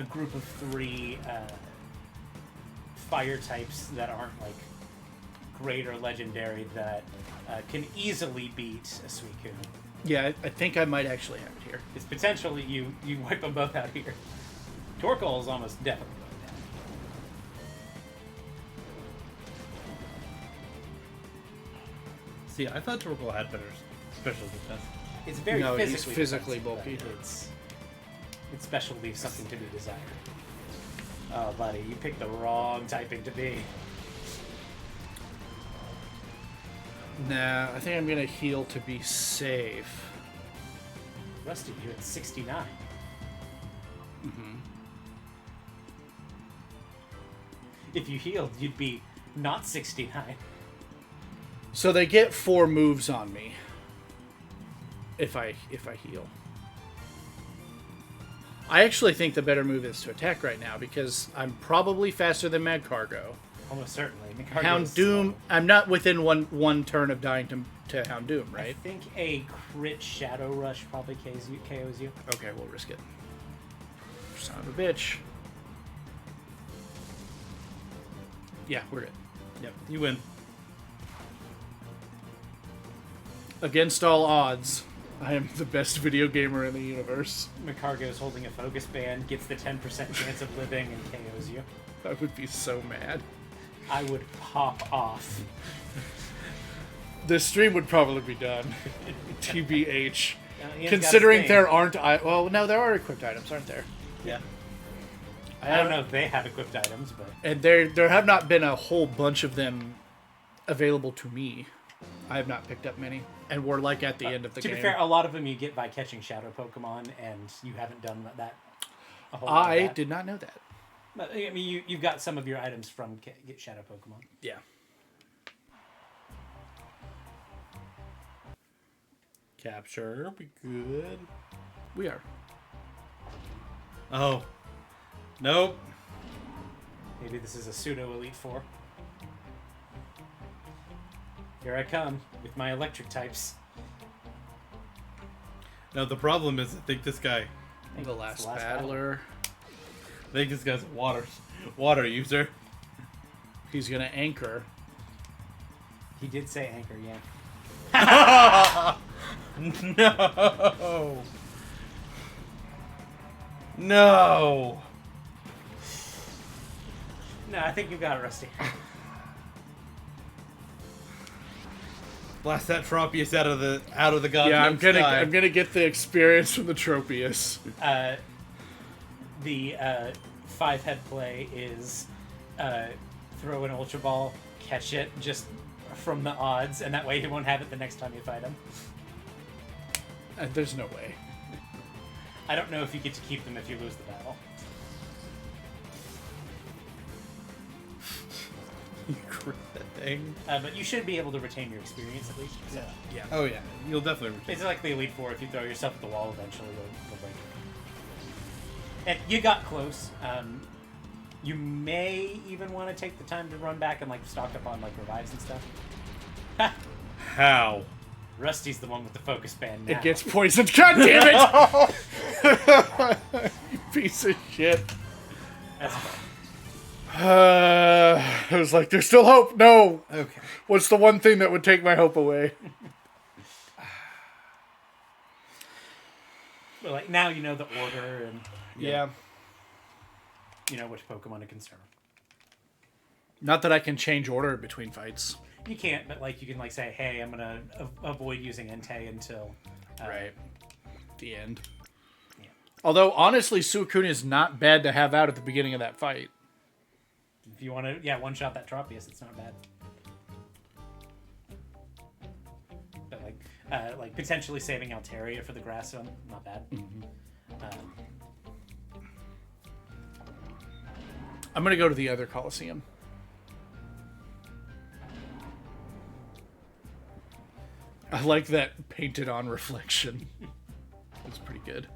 group of 3 fire types that aren't like great or legendary that can easily beat a Suicune. Yeah, I think I might actually have it here. It's potentially you wipe them both out here. Torkoal is almost definitely going down. See, I thought Torkoal had better special defense. It's very No, he's physically physically defensive, bulky. but its special leaves something to be desired. Oh, buddy, you picked the wrong typing to be. Nah, I think I'm going to heal to be safe. Rusty, you're at 69. Mm-hmm. If you healed, you'd be not 69. So they get 4 moves on me if I heal. I actually think the better move is to attack right now because I'm probably faster than Mad Cargo. Almost certainly. Houndoom, I'm not within one turn of dying to Houndoom, I right? think a crit Shadow Rush probably KOs you. Okay, we'll risk it. Son of a bitch. Yeah, we're good. Yep, you win. Against all odds, I am the best video gamer in the universe. Macargo's holding a focus band, gets the 10% chance of living, and KOs you. I would be so mad. I would pop off. This stream would probably be done. TBH. Ian's Considering got his there thing. aren't... well, no, there are equipped items, aren't there? Yeah. I don't know if they have equipped items, but... And there have not been a whole bunch of them available to me. I have not picked up many. And we're like at the end of the game. To be fair, a lot of them you get by catching shadow Pokemon, and you haven't done that a whole lot of I that. did not know that. But, I mean, you've got some of your items from get shadow Pokemon. Yeah. Capture, be good. We are. Oh. Nope. Maybe this is a pseudo Elite Four. Here I come with my electric types. No, the problem is, I think this guy... I think The it's last battler. I think this guy's a water user. He's going to anchor. He did say anchor, yeah. No! No! No, I think you got it, Rusty. Blast that Tropius out of the goddamn Yeah, I'm sky. gonna get the experience from the Tropius. The 5-head play is throw an Ultra Ball, catch it just from the odds, and that way you won't have it the next time you fight him. There's no way. I don't know if you get to keep them if you lose the battle. You crit that thing. But you should be able to retain your experience at least. So. Yeah. Oh yeah, you'll definitely retain. It's like the Elite Four. If you throw yourself at the wall, eventually you'll break it. And you got close. You may even want to take the time to run back and like stock up on like revives and stuff. Ha! How? Rusty's the one with the focus band now. It gets poisoned. God damn it! You piece of shit. That's fine. I was like, there's still hope. No. Okay. What's the one thing that would take my hope away? But like now you know the order and Yeah. you know which Pokemon to conserve. Not that I can change order between fights. You can't, but like you can like say, hey, I'm gonna avoid using Entei until Right. The end. Yeah. Although, honestly, Suicune is not bad to have out at the beginning of that fight. If you want to, one shot that Tropius, it's not bad. But like potentially saving Altaria for the grass zone, not bad. I'm going to go to the other Colosseum. I like that painted on reflection. It's pretty good.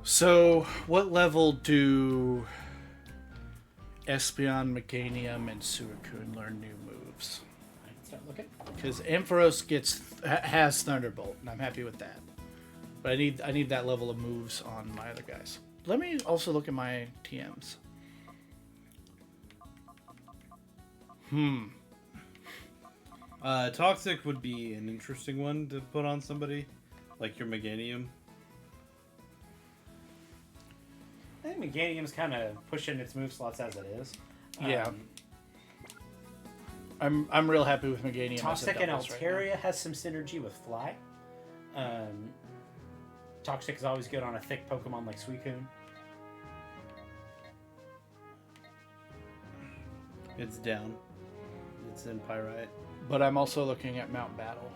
So, what level do Espeon, Meganium, and Suicune learn new moves? I can start looking. Because Ampharos has Thunderbolt, and I'm happy with that. But I need that level of moves on my other guys. Let me also look at my TMs. Toxic would be an interesting one to put on somebody, like your Meganium. I think Meganium's kind of pushing its move slots as it is. Yeah. I'm real happy with Meganium. Toxic and doubles right Altaria has some synergy with Fly. Toxic is always good on a thick Pokemon like Suicune. It's down. It's in Pyrite. But I'm also looking at Mount Battle.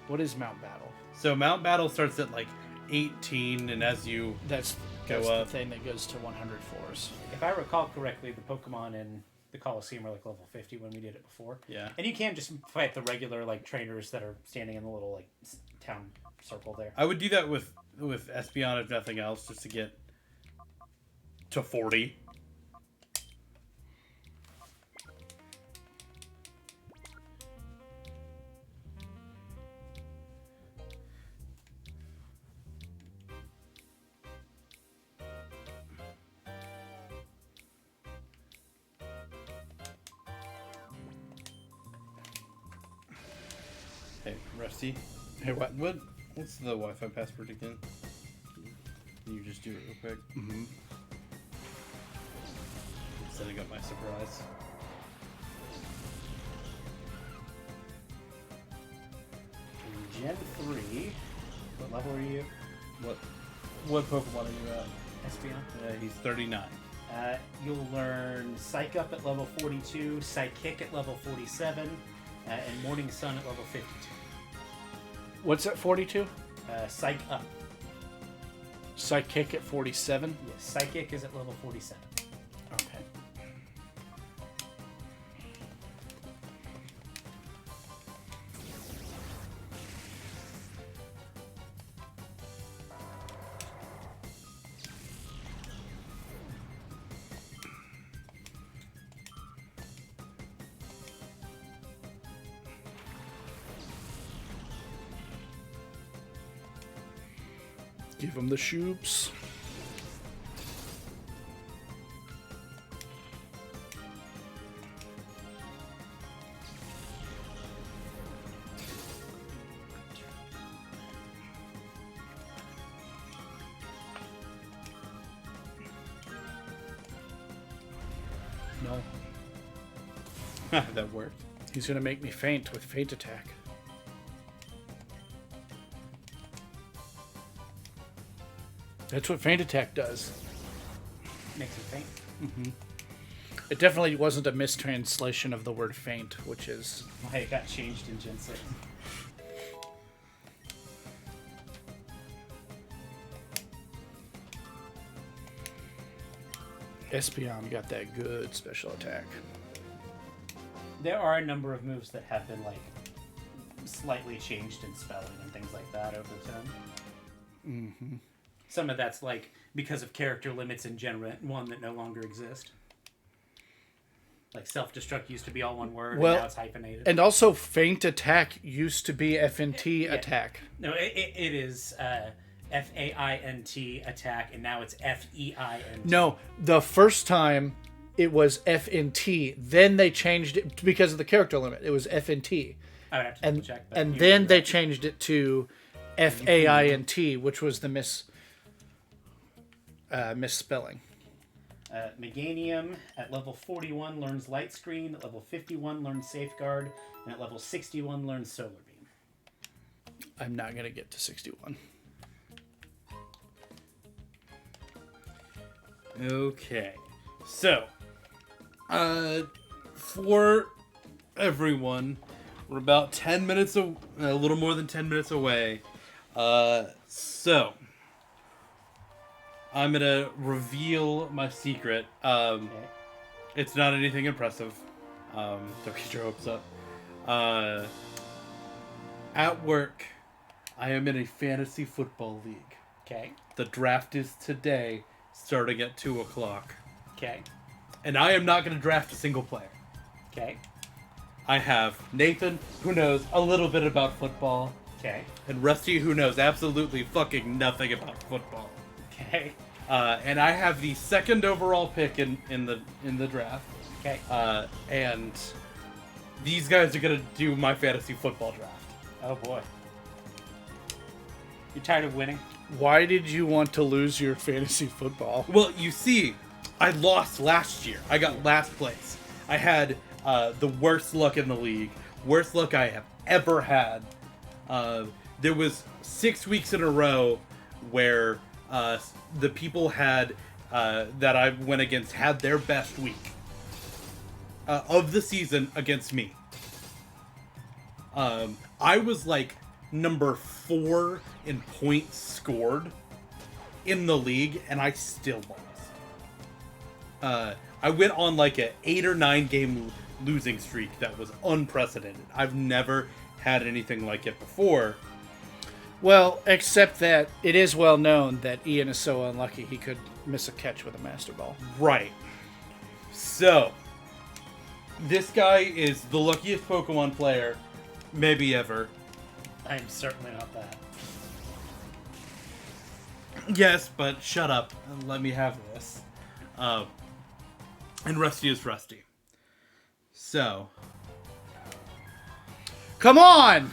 What is Mount Battle? So Mount Battle starts at like 18, and as you That's Go the up. thing that goes to 100 floors. If I recall correctly, the Pokemon in the Colosseum are like level 50 when we did it before. Yeah. And you can just fight the regular like trainers that are standing in the little like town circle there. I would do that with Espeon if nothing else, just to get to 40. Hey, Rusty. Hey, what? What's the Wi-Fi password again? Can you just do it real quick? Mm-hmm. Setting up my surprise. Gen 3. What level are you? What Pokemon are you at? Espeon? He's 39. You'll learn Psych Up at level 42, Psychic at level 47, and Morning Sun at level 52. What's at 42? Psych Up. Psychic at 47? Yes, Psychic is at level 47. Okay. Give him the shoops. No. That worked. He's gonna make me faint with Faint Attack. That's what Faint Attack does. Makes it faint. It definitely wasn't a mistranslation of the word faint, which is... Why it got changed in Gen 6. Espeon got that good special attack. There are a number of moves that have been like slightly changed in spelling and things like that over time. Mm-hmm. Some of that's like because of character limits in Gen 1 that no longer exist. Like self-destruct used to be all one word, Well, and now it's hyphenated. And also, feint attack used to be FNT attack. No, it is FAINT attack, and now it's FEINT. No, the first time it was FNT. Then they changed it because of the character limit. It was FNT. I would have to check. And then they changed it to FAINT, which was the misspelling. Meganium at level 41 learns Light Screen, at level 51 learns Safeguard, and at level 61 learns Solar Beam. I'm not going to get to 61. Okay. So, for everyone, we're about 10 minutes, a little more than 10 minutes away. So, I'm going to reveal my secret. It's not anything impressive. Don't get your hopes up. At work, I am in a fantasy football league. Okay. The draft is today, starting at 2 o'clock. Okay. And I am not going to draft a single player. Okay. I have Nathan, who knows a little bit about football. Okay. And Rusty, who knows absolutely fucking nothing about football. Okay. And I have the second overall pick in the draft. Okay. And these guys are gonna do my fantasy football draft. Oh boy. You tired of winning? Why did you want to lose your fantasy football? Well, you see, I lost last year. I got last place. I had the worst luck in the league. Worst luck I have ever had. There was 6 weeks in a row where the people had that I went against had their best week of the season against me. I was like number 4 in points scored in the league, and I still lost. I went on like an 8 or 9 game losing streak that was unprecedented. I've never had anything like it before. Well, except that it is well known that Ian is so unlucky he could miss a catch with a master ball. Right. So, this guy is the luckiest Pokemon player, maybe ever. I am certainly not that. Yes, but shut up and let me have this. And Rusty is Rusty. So. Come on!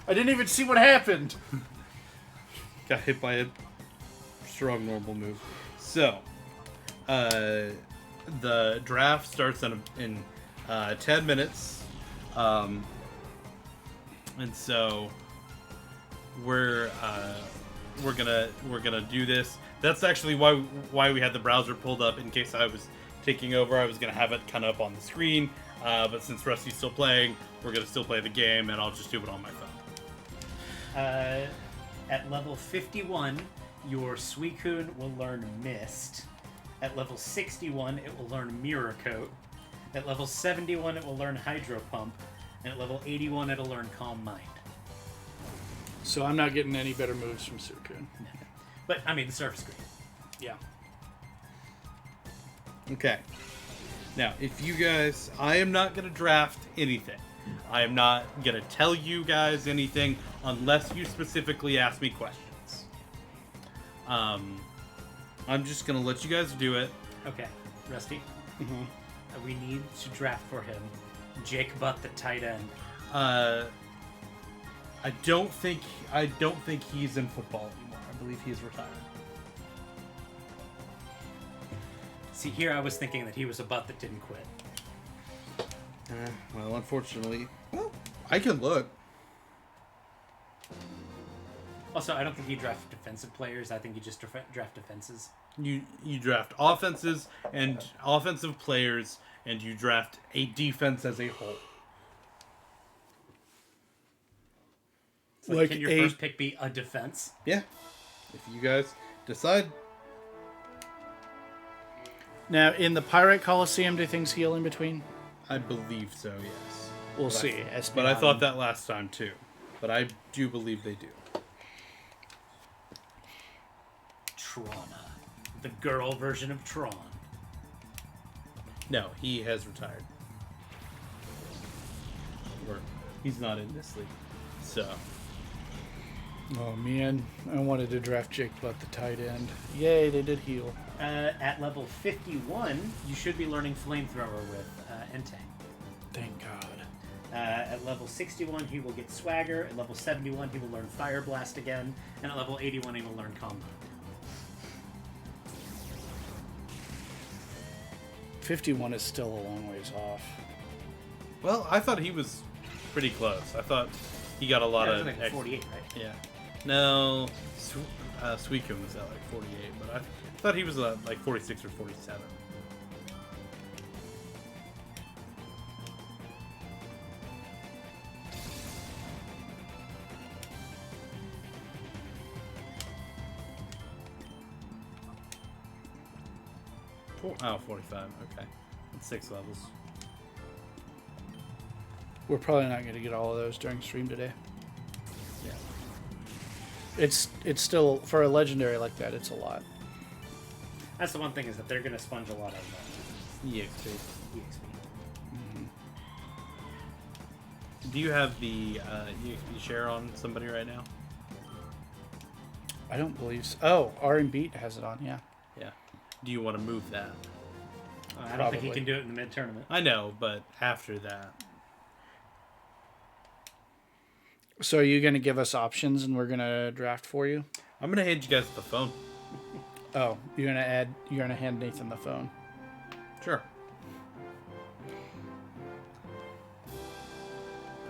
I didn't even see what happened. Got hit by a strong normal move. So, the draft starts in 10 minutes. And so we're gonna do this. That's actually why we had the browser pulled up, in case I was taking over. I was gonna have it kind of up on the screen, but since Rusty's still playing, we're gonna still play the game, and I'll just do it on my phone. At level 51, your Suicune will learn Mist. At level 61, it will learn Mirror Coat. At level 71, it will learn Hydro Pump. And at level 81, it'll learn Calm Mind. So I'm not getting any better moves from Suicune. But, I mean, the surface green. Yeah. Okay. Now, if you guys... I am not going to draft anything. I am not going to tell you guys anything unless you specifically ask me questions. I'm just going to let you guys do it. Okay, Rusty. Mm-hmm. We need to draft for him Jake Butt, the tight end. I don't think he's in football anymore. I believe he's retired. See, here I was thinking that he was a butt that didn't quit. Well, unfortunately, I can look. Also, I don't think you draft defensive players. I think you just draft defenses. You draft offenses and offensive players, and you draft a defense as a whole. So like can your first pick be a defense? Yeah. If you guys decide. Now, in the Pirate Colosseum, do things heal in between? I believe so, yes. We'll see. But I thought that last time, too. but I do believe they do. Trauna. The girl version of Tron. No, he has retired. Or he's not in this league. So. Oh man, I wanted to draft Jake Butt, the tight end. Yay, they did heal. At level 51, you should be learning Flamethrower with Entang. Thank God. At level 61, he will get Swagger. At level 71, he will learn Fire Blast again. And at level 81, he will learn Combo. 51 is still a long ways off. Well, I thought he was pretty close. I thought he got a lot of. Like 48, right? Yeah. No, Suicune was at like 48, but I thought he was like 46 or 47. Oh, 45. Okay. That's 6 levels. We're probably not going to get all of those during stream today. Yeah. It's still, for a legendary like that, it's a lot. That's the one thing, is that they're going to sponge a lot of EXP. EXP. Do you have the EXP share on somebody right now? I don't believe so. Oh, R and Beat has it on, yeah. Yeah. Do you want to move that? I don't think he Probably. can do it in the mid-tournament. I know, but after that. So are you going to give us options and we're going to draft for you? I'm going to hand you guys the phone. Oh, you're going to hand Nathan the phone. Sure.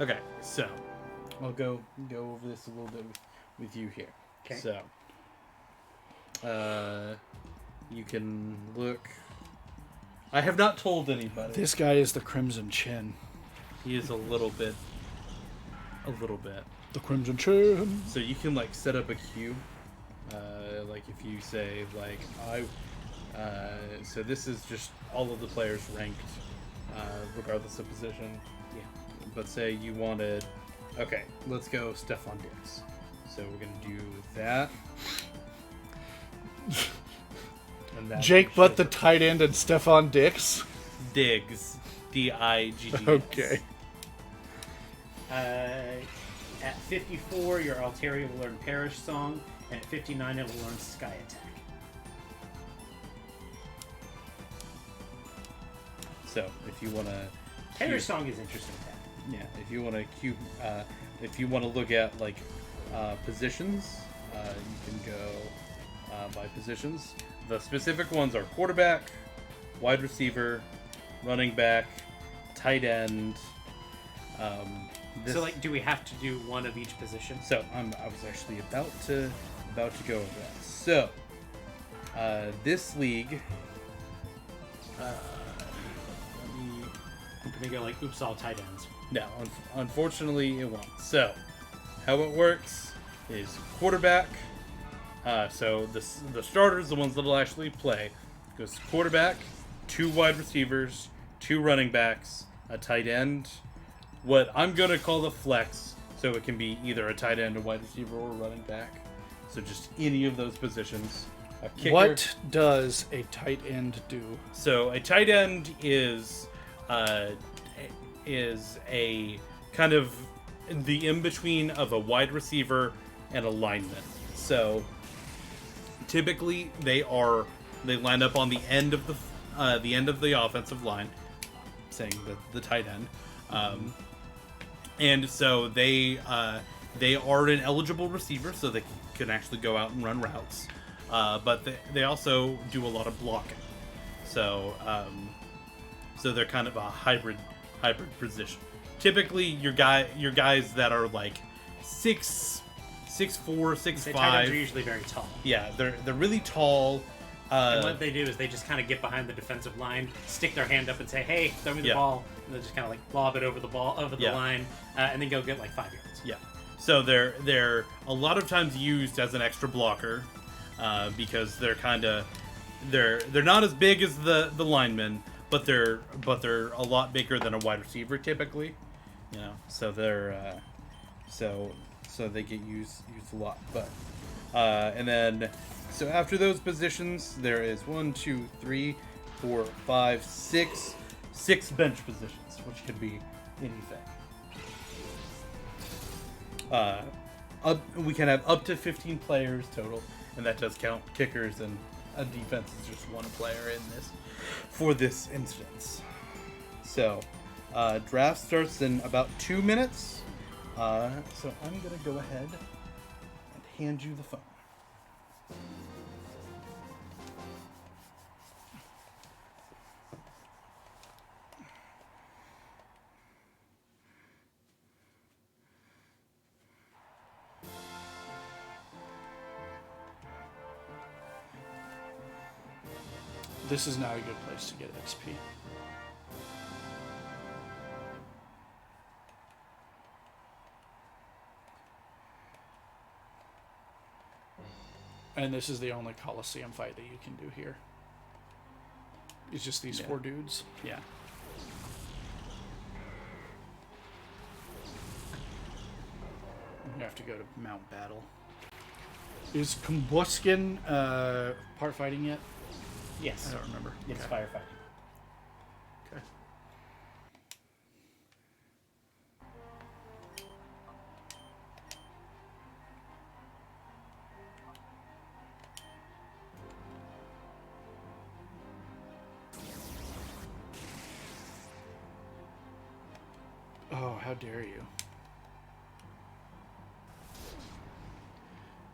Okay, so I'll go over this a little bit with you here. Okay. So, you can look. I have not told anybody. This guy is the Crimson Chin. He is a little bit. The Crimson Chin. So you can like set up a queue. Like if you say like so this is just all of the players ranked, regardless of position. Yeah. But say you wanted, okay, let's go Stephon Diggs. So we're gonna do that. And that Jake Butt, the shows up. tight end, and Stephon Diggs. Diggs, Diggs. Okay. At 54, your Altaria will learn Perish Song, and at 59, it will learn Sky Attack. So if you wanna, Perish Song is interesting to have. yeah, if you wanna queue, if you wanna look at like positions, you can go by positions. The specific ones are quarterback, wide receiver, running back, tight end. So, like, do we have to do one of each position? So I was actually about to go over that. So this league, let me. I'm gonna go like, oops, all tight ends. No, unfortunately it won't. So how it works is quarterback. So the starters, the ones that'll actually play, goes quarterback, 2 wide receivers, 2 running backs, a tight end. What I'm gonna call the flex, so it can be either a tight end, a wide receiver, or a running back. So just any of those positions. A kicker. What does a tight end do? So a tight end is a kind of the in between of a wide receiver and a lineman. So typically they line up on the end of the offensive line, saying the tight end, and so they are an eligible receiver, so they can actually go out and run routes, but they also do a lot of blocking. So they're kind of a hybrid position. Typically, your guys that are like 6'4", 6'5". Tight ends are usually very tall. Yeah, they're really tall. And what they do is they just kind of get behind the defensive line, stick their hand up, and say, "Hey, throw me the ball," and they just kind of like lob it over the line, and then go get like 5 yards. Yeah. So they're a lot of times used as an extra blocker, because they're not as big as the linemen, but they're a lot bigger than a wide receiver typically. You know, so they're so they get used a lot. But and then so after those positions, there is 1, 2, 3, 4, 5, 6 bench positions, which could be anything. We can have up to 15 players total, and that does count kickers, and a defense is just one player in this for this instance. So draft starts in about 2 minutes. So I'm gonna go ahead and hand you the phone. This is not a good place to get XP. And this is the only Colosseum fight that you can do here. It's just these 4 dudes. Yeah. You have to go to Mount Battle. Is Combuskin part fighting yet? Yes. I don't remember. It's Okay. firefighting. Okay. Oh, how dare you.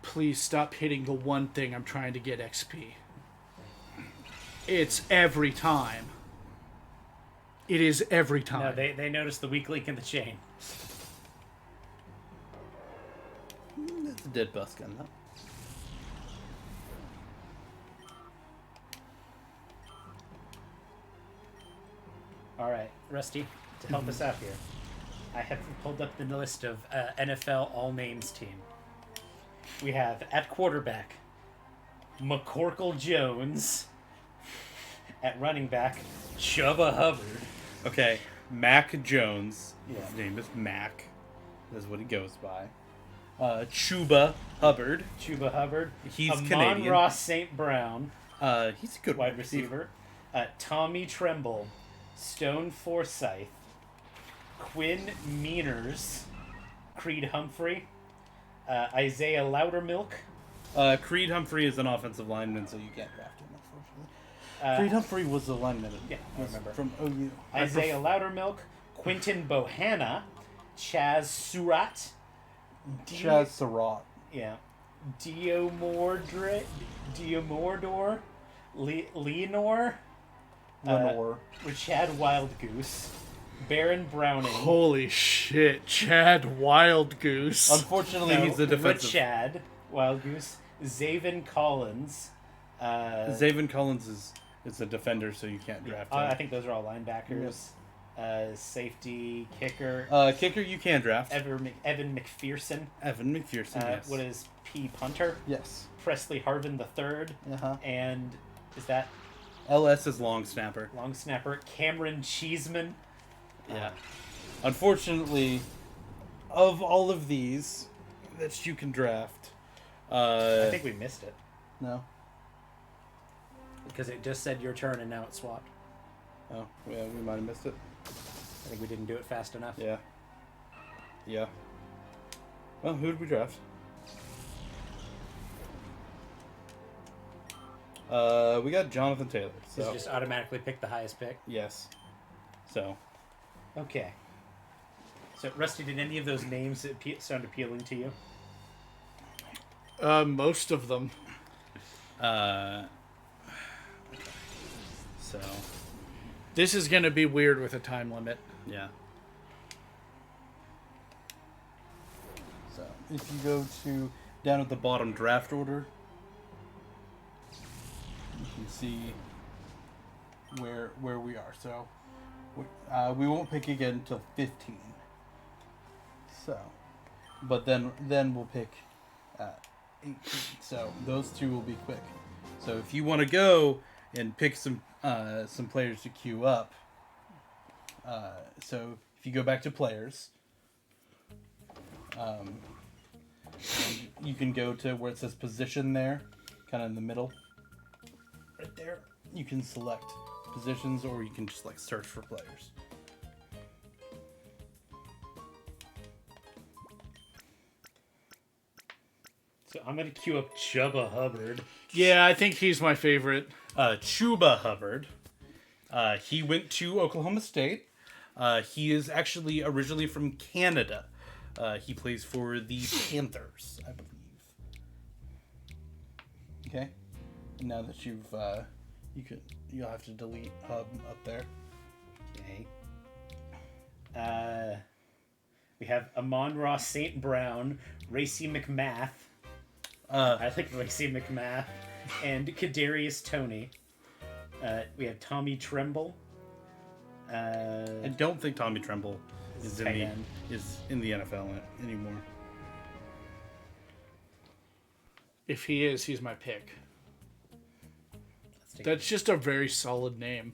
Please stop hitting the one thing I'm trying to get XP. It's every time. It is every time. No, they noticed the weak link in the chain. That's a dead bus gun, though. All right, Rusty, to help us out here, I have pulled up the list of NFL all names team. We have at quarterback, McCorkle Jones. At running back, Chuba Hubbard. Okay, Mac Jones. Yeah. His name is Mac. That's what he goes by. Chuba Hubbard. Chuba Hubbard. He's Amon Canadian. Ross St. Brown, He's a good wide receiver. Tommy Tremble, Stone Forsyth, Quinn Meaners, Creed Humphrey, Isaiah Loudermilk. Creed Humphrey is an offensive lineman, so you can't draft him, unfortunately. Creed Humphrey was a lineman. Yeah, I remember. From OU. Isaiah Loudermilk, Quinton Bohanna, Chaz Surratt, Chaz Surratt. yeah, Diomordor, Leonor, Lenore. Richard Wildgoose, Baron Browning. Holy shit, Chad Wildgoose. Unfortunately, he's a defensive. Richard Wildgoose, Zaven Collins. Zaven Collins is a defender, so you can't draft him. I think those are all linebackers. Safety, kicker. Kicker, you can draft. Evan McPherson. Evan McPherson, yes. What is P. Punter? Yes. Presley Harvin III. Uh-huh. And is that LS is long snapper. long snapper? Cameron Cheeseman. Yeah. Unfortunately, of all of these that you can draft, I think we missed it no. because it just said your turn and now it swapped. Oh, yeah, we might have missed it. I think we didn't do it fast enough. Yeah. Yeah. Well, who did we draft? We got Jonathan Taylor. Does So it just automatically pick the highest pick? yes. So Okay. So, Rusty, did any of those names sound appealing to you? Most of them. okay. So This is gonna be weird with a time limit. yeah. So if you go to down at the bottom draft order, you can see where we are. So we won't pick again until 15. So, but then we'll pick 18. So those two will be quick. So if you want to go and pick some players to queue up, so if you go back to players, And you can go to where it says position there, kind of in the middle. Right there. You can select positions, or you can just like search for players. So I'm gonna queue up Chuba Hubbard. Yeah, I think he's my favorite. Chuba Hubbard. He went to Oklahoma State. He is actually originally from Canada. He plays for the Panthers, I believe. Okay. Now that you'll have to delete Hub up there. Okay. We have Amon-Ra St. Brown, Racy McMath. I like Racy McMath. And Kadarius Toney. We have Tommy Tremble. I don't think Tommy Tremble is in the NFL anymore. If he is, he's my pick. Let's take That's just a very solid name.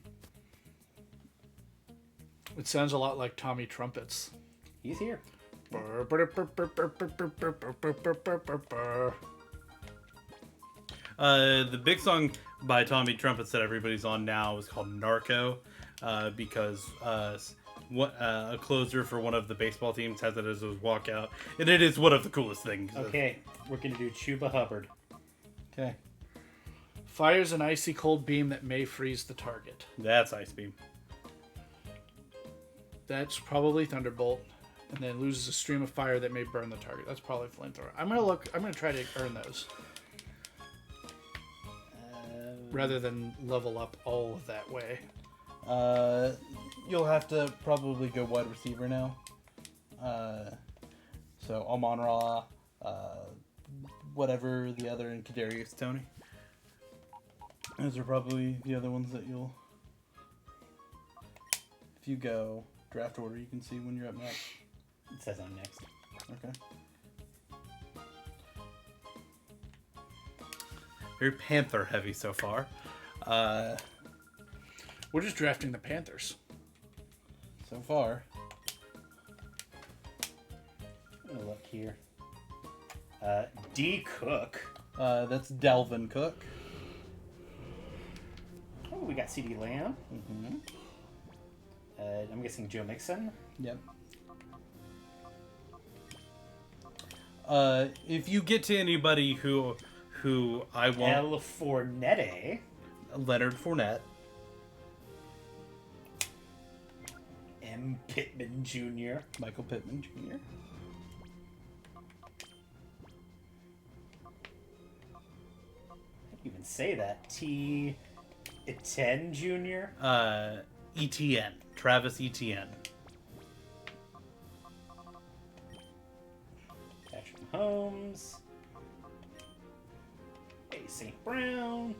It sounds a lot like Tommy Trumpets. He's here. The big song by Tommy Trumpets that everybody's on now is called Narco, because a closer for one of the baseball teams has it as his walkout, and it is one of the coolest things. Okay, we're gonna do Chuba Hubbard. Okay. Fires an icy cold beam that may freeze the target. That's Ice Beam. That's probably Thunderbolt. And then loses a stream of fire that may burn the target. That's probably Flamethrower. I'm gonna try to earn those. Rather than level up all of that way. You'll have to probably go wide receiver now. So Amon-Ra, whatever the other, and Kadarius Toney. Those are probably the other ones that you'll... If you go draft order, you can see when you're up next. It says I'm next. Okay. Very Panther heavy so far. We're just drafting the Panthers. So far. I'm gonna look here. D. Cook. That's Dalvin Cook. Oh, we got CD Lamb. Mm-hmm. I'm guessing Joe Mixon. Yep. If you get to anybody who I want... El Fournette. Leonard Fournette. M. Pittman Jr. Michael Pittman Jr. How do you even say that? T. Etienne Jr. ETN. Travis Etienne. Patrick Mahomes. Hey, St. Brown.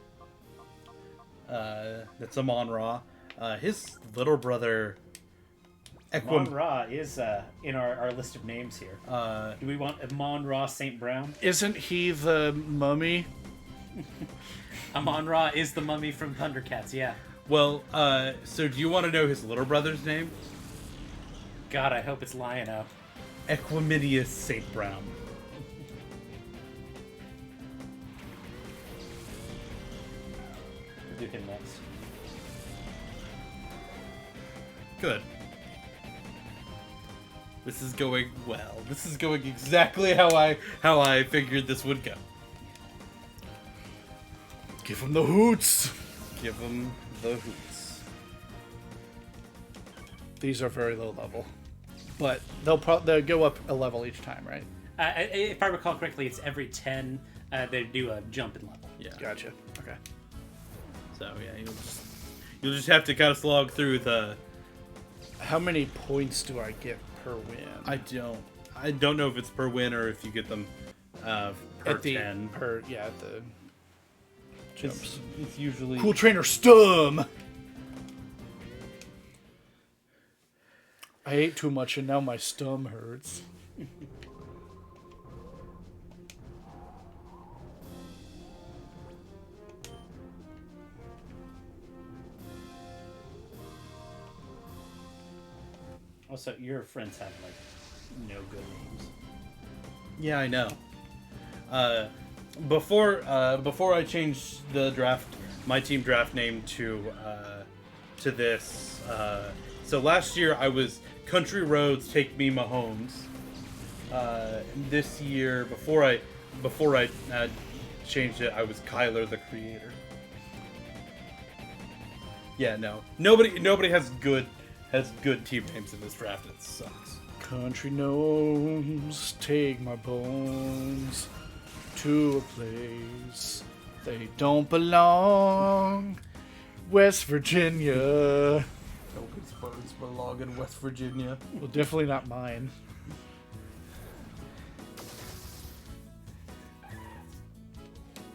That's Amon-Ra. His little brother... Amon-Ra is in our list of names here. Do we want Amon-Ra St. Brown? Isn't he the mummy? Amon-Ra is the mummy from Thundercats, yeah. Well, so do you want to know his little brother's name? God, I hope it's Lion-O. Equimedius St. Brown. We'll do him next. Good. This is going well. This is going exactly how I figured this would go. Give him the hoots. Give him the hoots. These are very low level, but they'll go up a level each time, right? If I recall correctly, it's every 10 they do a jump in level. Yeah. Gotcha. Okay. So yeah, you'll just have to kind of slog through the. How many points do I get per win? I don't know if it's per win or if you get them per at the 10. at the jumps. It's usually Cool Trainer Stum. I ate too much and now my stum hurts. Also, your friends have like no good names. Yeah, I know. Before I changed the draft, my team draft name to this. So last year I was Country Roads Take Me Mahomes. This year, before I changed it, I was Kyler the Creator. Yeah, no, nobody has good team names in this draft. It sucks. Country gnomes take my bones to a place they don't belong. West Virginia. Nobody's bones belong in West Virginia. Well, definitely not mine.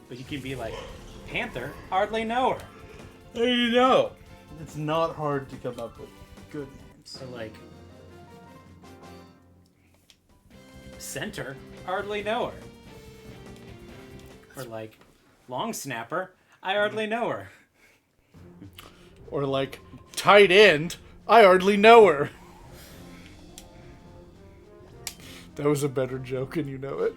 But you can be like, Panther, hardly know her. There you go. It's not hard to come up with good names. Or like, Center, hardly know her. Or like, Long Snapper, I hardly know her. Or like, tight end, I hardly know her. That was a better joke and you know it.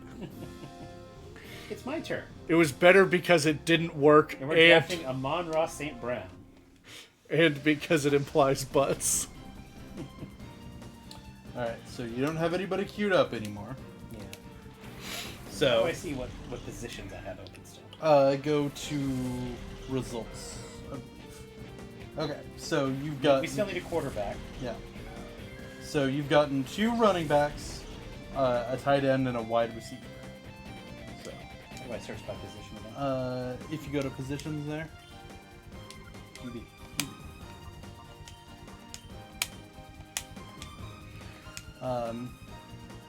It's my turn. It was better because it didn't work And we're drafting Amon-Ra St. Brown. and because it implies butts. Alright, so you don't have anybody queued up anymore. Yeah. So Oh, I see what positions I have open still. go to results. Okay, so you've got... We still need a quarterback. Yeah. So you've gotten 2 running backs, a tight end, and a wide receiver. So, How do I search by position again? if you go to positions there, QB.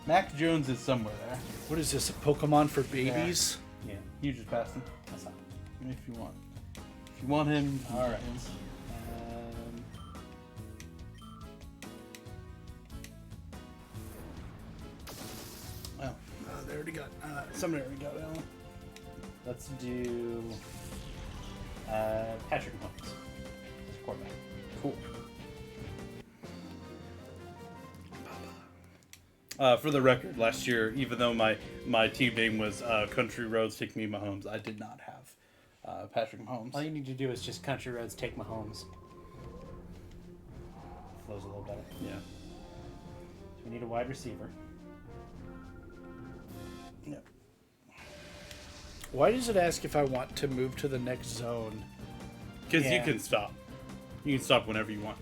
Mac Jones is somewhere there. What is this, a Pokemon for babies? Yeah, You just passed him that's not. if you want. If you want him, you All can. right. Oh, they already got. Somebody already got Alan. Let's do Patrick Mahomes as quarterback. Cool. For the record, last year, even though my team name was Country Roads Take Me Mahomes, I did not have Patrick Mahomes. All you need to do is just Country Roads take Mahomes. Flows a little better. Yeah. So we need a wide receiver. Yeah. Why does it ask if I want to move to the next zone? Because you Yeah. can stop. You can stop whenever you want.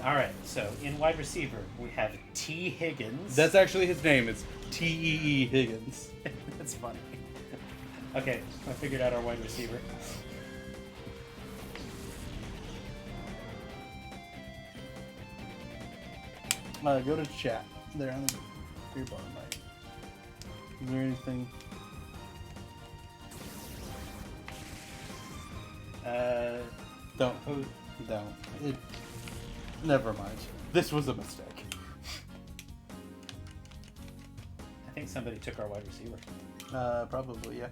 All right. So in wide receiver we have T. Higgins. That's actually his name. It's T-E-E Higgins. That's funny. Okay, I figured out our wide receiver. Go to chat. There on the your bottom right. Is there anything? Don't. Who? Don't. Never mind. This was a mistake. I think somebody took our wide receiver. Probably, yeah.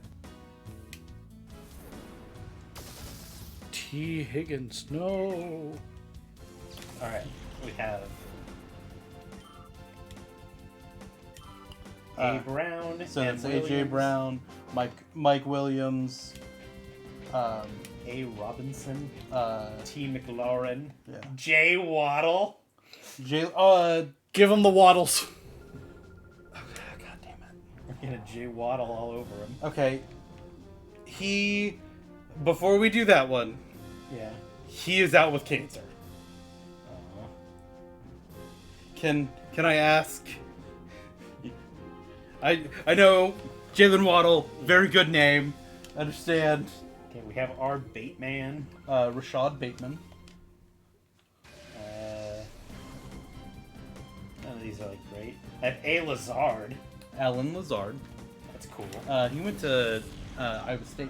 T. Higgins, no. All right, we have A. Brown. So and it's AJ Williams, Brown, Mike Williams, A. Robinson, T. McLaurin, yeah. J. Waddle. Give him the waddles. God damn it. We're gonna J. Waddle all over him. Okay. Before we do that one, Yeah. he is out with cancer. Uh, Can I ask? I know Jalen Waddle, very good name. Understand. okay, we have our Bateman. Rashad Bateman. None of these are like great. I have A. Lazard. Alan Lazard. That's cool. He went to Iowa State.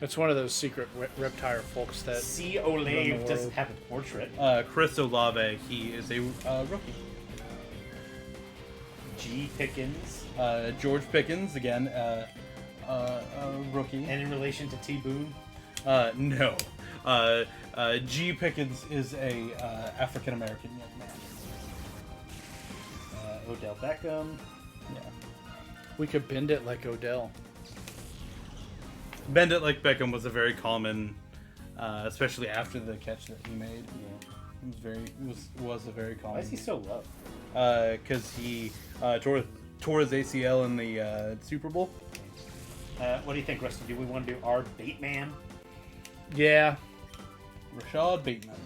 It's one of those secret reptile folks that... C. Run the Olave world. doesn't have a portrait. Chris Olave, he is a rookie. G. Pickens. George Pickens, again, a rookie. And in relation to T. Boone? No. G. Pickens is a African American young man. Odell Beckham. Yeah. We could bend it like Odell. Bend it like Beckham was a very common, especially after the catch that he made. Yeah. It was a very common. Why is he so low? Because he tore his ACL in the Super Bowl. What do you think, Rusty? Do we want to do our Bateman? Yeah. Rashad Bateman.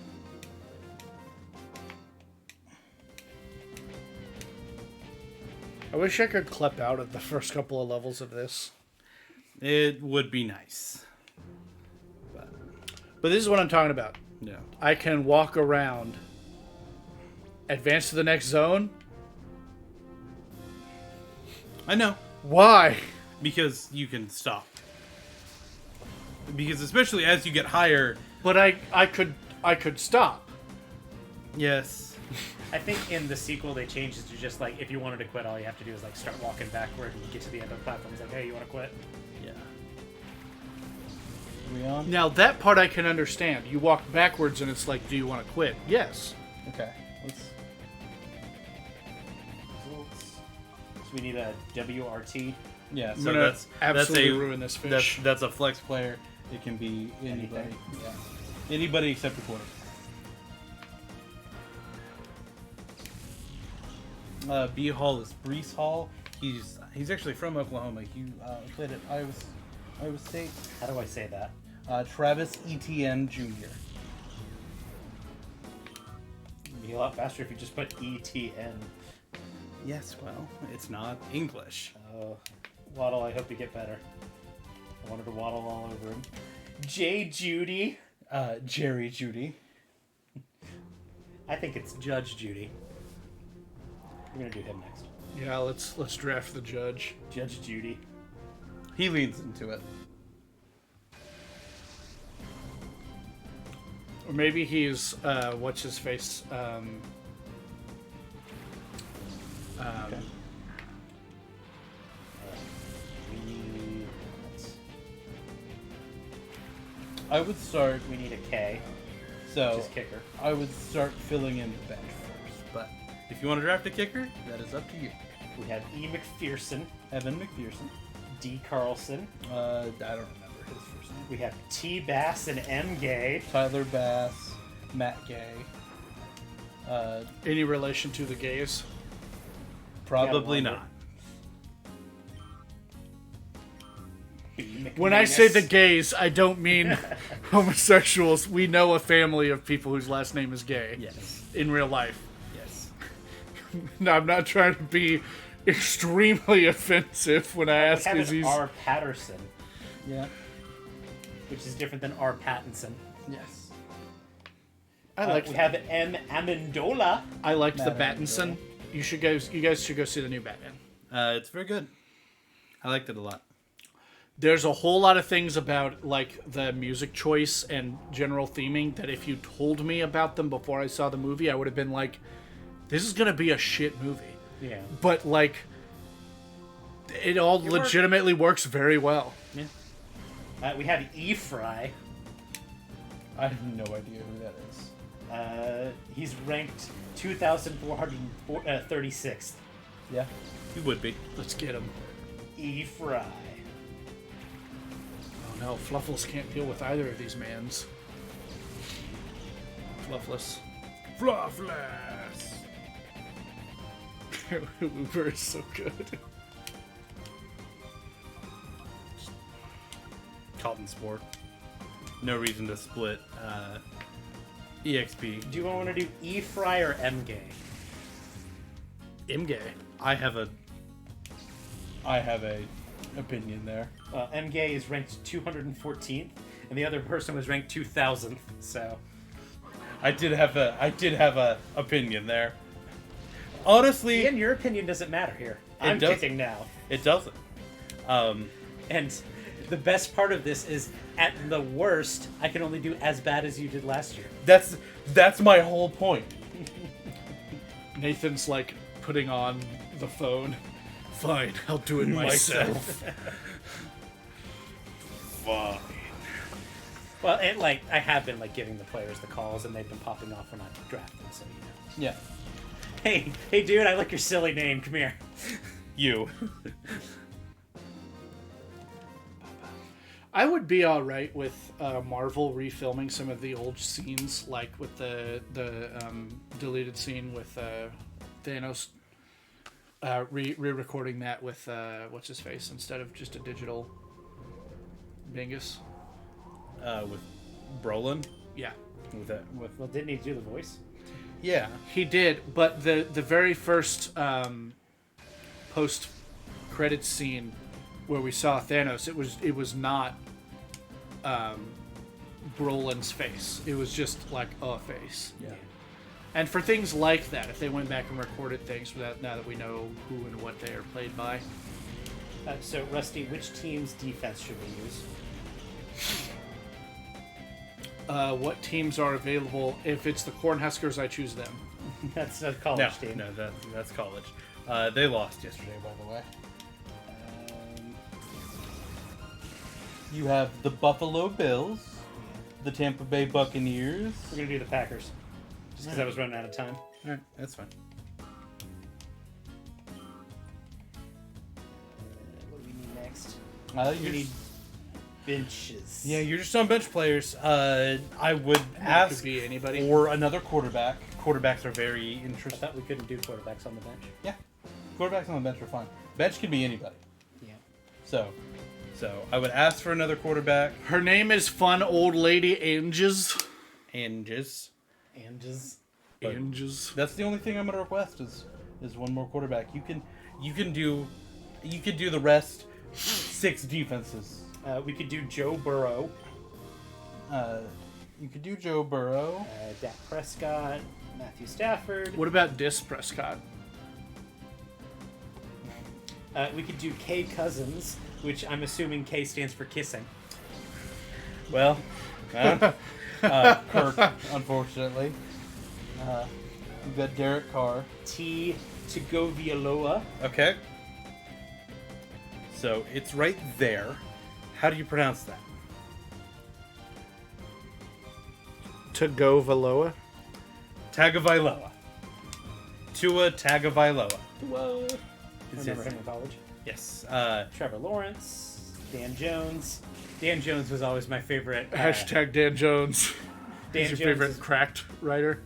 I wish I could clip out at the first couple of levels of this. It would be nice. But this is what I'm talking about. Yeah. I can walk around, advance to the next zone. I know. Why? Because you can stop. Because especially as you get higher. But I could stop. Yes. I think in the sequel they changed it to just like if you wanted to quit, all you have to do is like start walking backward and you get to the end of the platform. It's like, hey, you want to quit? Yeah. Are we on? Now that part I can understand. You walk backwards and it's like, do you want to quit? Yes. Okay. Let's. So we need a WRT. Yeah. I'm So gonna that's absolutely a ruin this fish. that's a flex player. It can be anybody. Anything. Yeah. Anybody except a quarter. B Hall is Brees Hall. He's actually from Oklahoma. He played at Iowa State. How do I say that? Travis Etienne Jr. It'd be a lot faster if you just put ETN. Yes, well, it's not English. Waddle, I hope you get better. I wanted to waddle all over him. J. Judy. Jerry Judy. I think it's Judge Judy. We're gonna do him next. Yeah, let's draft the judge. Judge Judy. He leads into it. Or maybe he's what's his face? Okay. We need. I would start. We need a K. So Just kicker. I would start filling in the bench first. But if you want to draft a kicker, that is up to you. We have E. McPherson, Evan McPherson. D. Carlson. I don't remember his first name. We have T. Bass and M. Gay. Tyler Bass, Matt Gay. Any relation to the gays? Probably wonder. not. B. When I say McManus. the gays, I don't mean homosexuals. We know a family of people whose last name is gay. Yes. In real life. Yes. No, I'm not trying to be extremely offensive when I ask We have is an he's R. Patterson, Yeah. which is different than R. Pattinson. Yes. I liked We have M. Amendola. I liked the Matt Battinson. You guys should go see the new Batman. It's very good. I liked it a lot. There's a whole lot of things about like the music choice and general theming that if you told me about them before I saw the movie, I would have been like, this is gonna be a shit movie. Yeah. But like, it all legitimately works very well. We have E. Fry. I have no idea who that is. He's ranked 2,436th. Yeah. He would be. Let's get him. E. Fry. Oh no, Fluffles can't deal with either of these mans. Fluffless. Fluffless. Uber is so good. Cotton Sport. No reason to split EXP. Do you want to do E. Fry or M. Gay? M gay. I have a opinion there. M. Gay is ranked 214th, and the other person was ranked 2,000th. So I did have a opinion there. Honestly, Ian, your opinion doesn't matter here. I'm does. kicking now. it doesn't. And the best part of this is, at the worst, I can only do as bad as you did last year. That's my whole point. Nathan's like putting on the phone. Fine, I'll do it myself. Fine. Well, and like I have been like giving the players the calls, and they've been popping off when I draft them. So you know. Yeah. Hey, dude, I like your silly name. Come here. You. I would be all right with Marvel refilming some of the old scenes, like with the deleted scene with Thanos. Re-recording that with what's his face instead of just a digital Bingus. With Brolin. Yeah, Well, didn't he do the voice? Yeah. he did. But the very first post credits scene where we saw Thanos, it was not Brolin's face. It was just like a face. Yeah. And for things like that, if they went back and recorded things for that, now that we know who and what they are played by. So, Rusty, which team's defense should we use? What teams are available? If it's the Cornhuskers, I choose them. That's a college team. No, that's college. They lost yesterday, by the way. You have the Buffalo Bills, the Tampa Bay Buccaneers. We're going to do the Packers. Just because I was running out of time. All right, that's fine. What do we need next? You We need benches. Yeah, you're just on bench players. I would ask could be anybody. for another quarterback. Quarterbacks are very I interesting. thought we couldn't do quarterbacks on the bench. Yeah, quarterbacks on the bench are fine. Bench can be anybody. Yeah. So I would ask for another quarterback. Her name is Fun Old Lady Anges. Anges. Anges. But- Anges. That's the only thing I'm gonna request is one more quarterback. You could do the rest 6 defenses. We could do Joe Burrow, You could do Joe Burrow. Dak Prescott, Matthew Stafford. What about Dis Prescott? We could do K Cousins, which I'm assuming K stands for kissing. Well, Kirk, unfortunately. You've got Derek Carr. T Tagovailoa. Okay. So it's right there. How do you pronounce that? Tagovailoa. Tagovailoa. Tua Tagovailoa. Whoa. It's Remember his him in college. Yes. Trevor Lawrence, Dan Jones. Dan Jones was always my favorite. Hashtag Dan Jones. Dan Who's your Jones favorite is- cracked writer?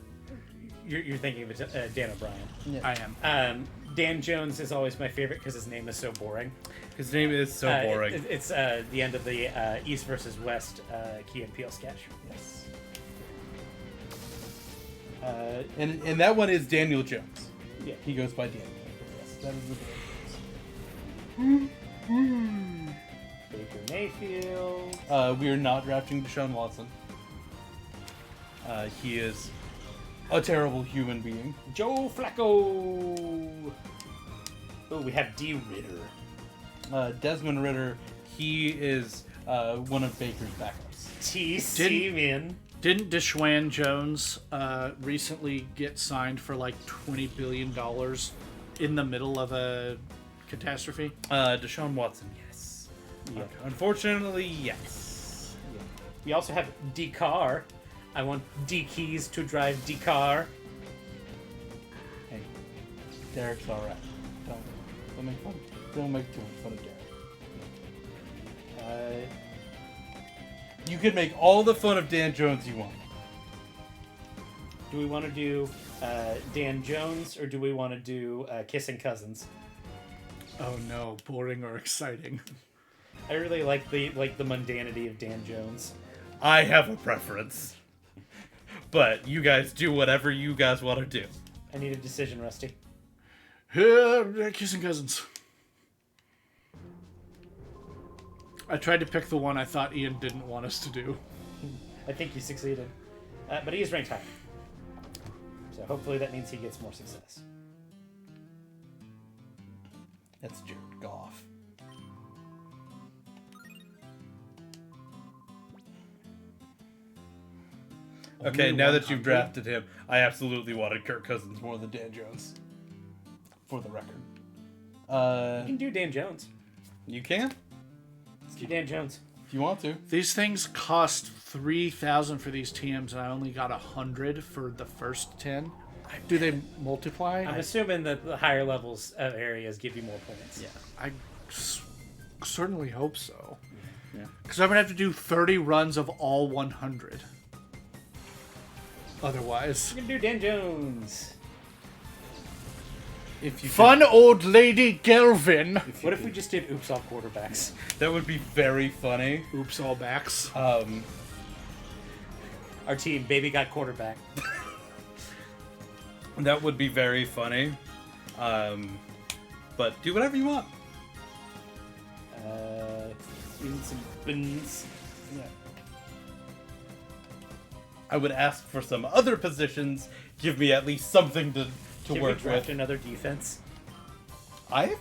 You're thinking of Dan O'Brien. I am. Dan Jones is always my favorite because his name is so boring. His name is so boring. It's the end of the East versus West Key and Peele sketch. Yes. Uh, And that one is Daniel Jones. yeah. He goes by Daniel. Yes, that is the Daniel Baker Mayfield. Jones. We are not drafting Deshaun Watson. He is a terrible human being. Joe Flacco. Oh, we have D. Ritter. Desmond Ritter, he is one of Baker's backups. T. Didn't- Seaman. Didn't Deshaun Jones recently get signed for like $20 billion in the middle of a catastrophe? Deshaun Watson, yes. Yeah. Unfortunately, yes. We also have D. Carr. I want D. Keys to drive D. Carr. Hey, Derek's all right. Don't make fun. Don't make too much fun of Derek. You can make all the fun of Dan Jones you want. Do we want to do Dan Jones or do we want to do Kissing Cousins? Oh no, boring or exciting? I really like the mundanity of Dan Jones. I have a preference, but you guys do whatever you guys want to do. I need a decision, Rusty. Kissing Cousins. I tried to pick the one I thought Ian didn't want us to do. I think you succeeded. But he is ranked higher. So hopefully that means he gets more success. That's Jared Goff. Okay, Only now that you've 100? drafted him, I absolutely wanted Kirk Cousins more than Dan Jones. For the record. You can do Dan Jones. You can? Let's do Dan Jones. If you want to. These things cost $3,000 for these TMs, and I only got 100 for the first 10. Do they multiply? I'm assuming that the higher levels of areas give you more points. I certainly hope so. Because I'm going to have to do 30 runs of all 100. Otherwise. We're gonna do Dan Jones. If you Fun old lady Gelvin. What if we just did oops all quarterbacks? that would be very funny. Oops, all backs. Our team, baby got quarterback. That would be very funny. But do whatever you want. Students and bins. I would ask for some other positions. Give me at least something to Can we work draft with. another defense I've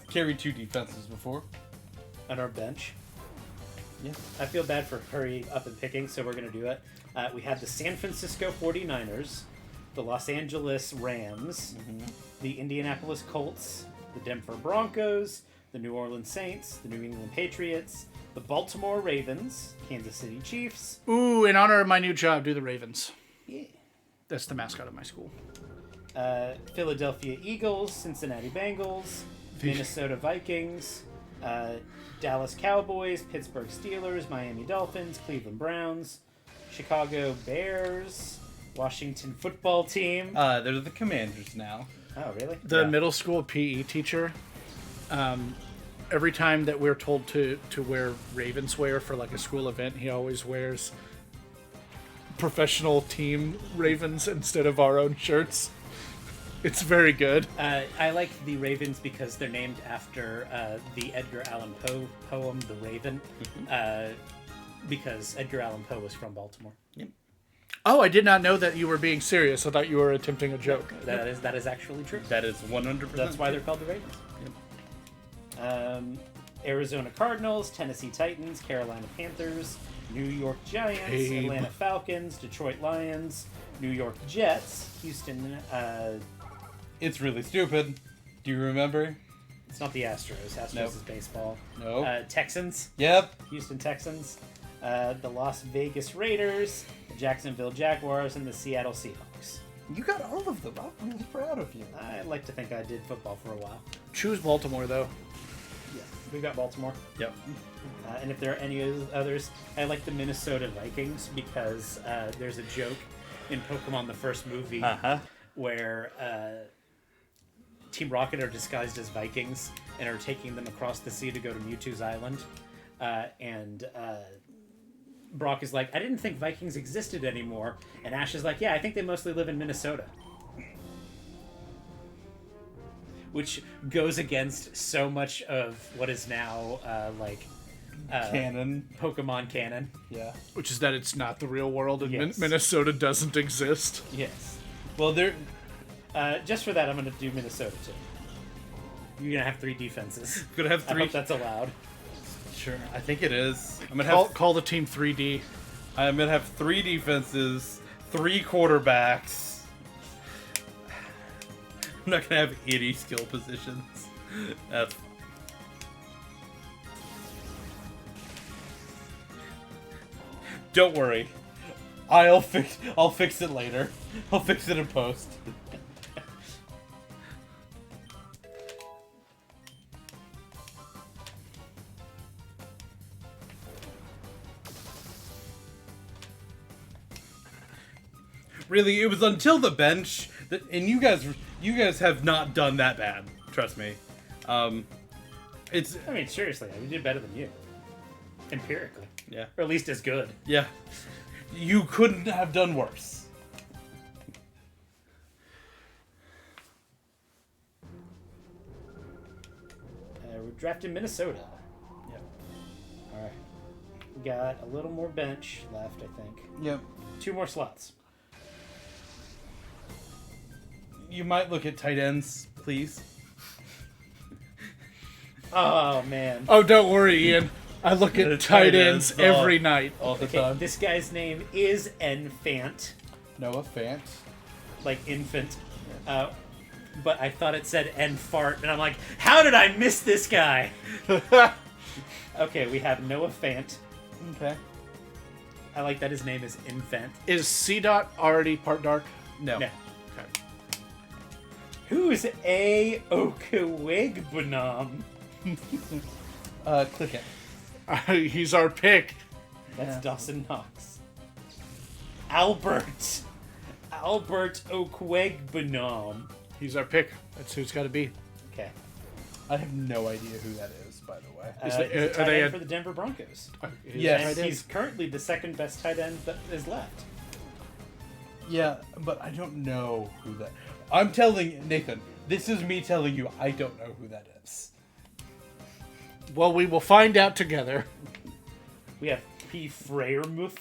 carried 2 defenses before. on our bench? Yeah. I feel bad for hurrying up and picking, so we're going to do it. We have the San Francisco 49ers, the Los Angeles Rams, the Indianapolis Colts, the Denver Broncos, the New Orleans Saints, the New England Patriots, the Baltimore Ravens, Kansas City Chiefs. Ooh, in honor of my new job, do the Ravens. Yeah. That's the mascot of my school. Philadelphia Eagles, Cincinnati Bengals, Minnesota Vikings, Dallas Cowboys, Pittsburgh Steelers, Miami Dolphins, Cleveland Browns, Chicago Bears, Washington Football Team. They're the Commanders now. Oh, really? The Yeah. middle school PE teacher, every time that we're told to wear Ravens wear for like a school event, he always wears professional team Ravens instead of our own shirts. It's very good. I like the Ravens because they're named after the Edgar Allan Poe poem, The Raven, because Edgar Allan Poe was from Baltimore. Oh, I did not know that you were being serious. I thought you were attempting a joke. That is actually true. That is 100%. That's why they're called the Ravens. Arizona Cardinals, Tennessee Titans, Carolina Panthers, New York Giants, Abe. Atlanta Falcons, Detroit Lions, New York Jets, Houston. It's really stupid. Do you remember? It's not the Astros. Astros Nope. is baseball. No. Texans, Yep. Houston Texans, the Las Vegas Raiders, the Jacksonville Jaguars, and the Seattle Seahawks. You got all of them. I'm really proud of you. I like to think I did football for a while. Choose Baltimore, though. Yeah, we've got Baltimore. Yep. And if there are any others, I like the Minnesota Vikings because there's a joke in Pokemon the first movie where Team Rocket are disguised as Vikings and are taking them across the sea to go to Mewtwo's Island. And Brock is like, I didn't think Vikings existed anymore. And Ash is like, yeah, I think they mostly live in Minnesota. Which goes against so much of what is now Canon. Pokemon canon. Yeah. Which is that it's not the real world and Yes. Minnesota doesn't exist. Yes. Well, they're... Just for that, I'm going to do Minnesota too. You're going to have 3 defenses. gonna have I 3. hope that's allowed. Sure, I think it is. I'm gonna Call the team 3D. I'm gonna have 3 defenses, 3 quarterbacks. I'm not gonna have any skill positions. That's fine. Don't worry. I'll fix it later. I'll fix it in post. Really, it was until the bench that, and you guys have not done that bad. Trust me. It's I mean, seriously, we did better than you. Empirically. yeah, Or at least as good. yeah. You couldn't have done worse. We're drafting Minnesota. Yep. Alright. We got a little more bench left, I think. Yep. 2 more slots. You might look at tight ends, please. Oh, man. Oh, don't worry, Ian. I look at tight ends every night. All the Okay, time. this guy's name is Enfant. Noah Fant. Like infant. But I thought it said Enfart, and I'm like, how did I miss this guy? Okay, we have Noah Fant. Okay. I like that his name is Infant. Is C. Dot already part dark? No. No. Who's A. Okawigbunam? Click it. He's our pick. That's Dawson Knox. Albert Okwegbenom. He's our pick. That's who it's got to be. Okay. I have no idea who that is, by the way. He's they- a are tight they end a- for the Denver Broncos. Yes. And he's currently the second best tight end that is left. Yeah, but I don't know who that. I'm telling Nathan. This is me telling you. I don't know who that is. Well, we will find out together. We have P. Freiermuth.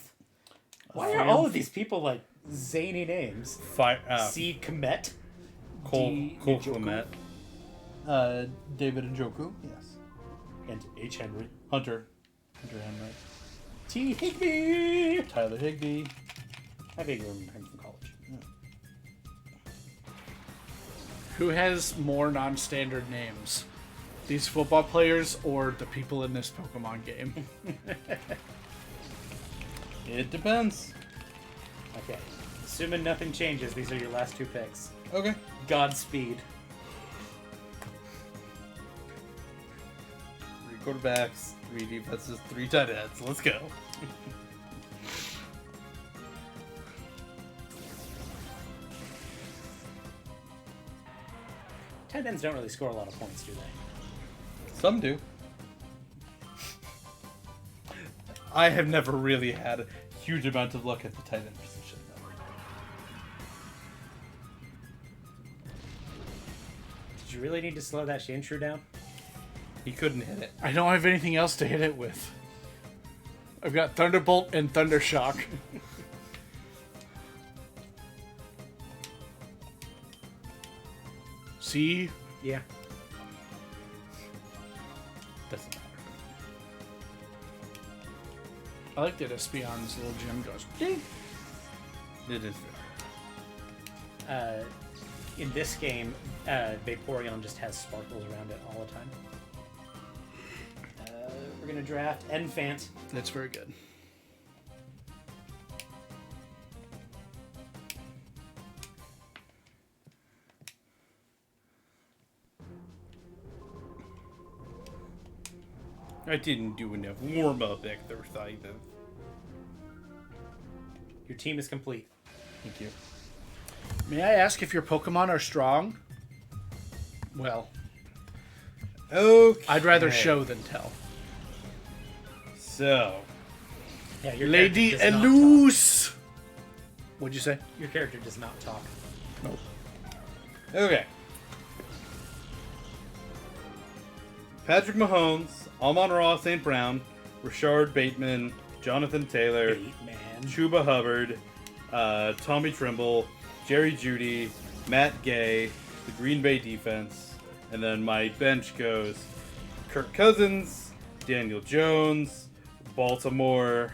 Why are all of these people like zany names? C. Komet. Cole D. Clement. David Njoku. Yes. And H. Henry. Hunter Henry. T. Higbee. Tyler Higbee. I think I remember him from college. Who has more non-standard names? These football players or the people in this Pokemon game? It depends. Okay. Assuming nothing changes, these are your last two picks. Okay. Godspeed. 3 quarterbacks, 3 defenses, 3 tight ends. Let's go. Tight ends don't really score a lot of points, do they? Some do. I have never really had a huge amount of luck at the tight end position, though. Did you really need to slow that Shanshu down? He couldn't hit it. I don't have anything else to hit it with. I've got Thunderbolt and Thundershock. See? Yeah. Doesn't matter. I like that Espeon's little gem goes ding. It is. In this game, Vaporeon just has sparkles around it all the time. We're gonna draft Enfant. That's very good. I didn't do enough warm-up exercises. Your team is complete. Thank you. May I ask if your Pokemon are strong? Well, Okay. I'd rather show than tell. So, Yeah, your Lady character does not Eluse! What'd you say? talk. Your character does not talk. Nope. okay. Patrick Mahomes, Amon-Ra St. Brown, Rashard Bateman, Jonathan Taylor, Bateman. Chuba Hubbard, Tommy Trimble, Jerry Jeudy, Matt Gay, the Green Bay defense, and then my bench goes Kirk Cousins, Daniel Jones, Baltimore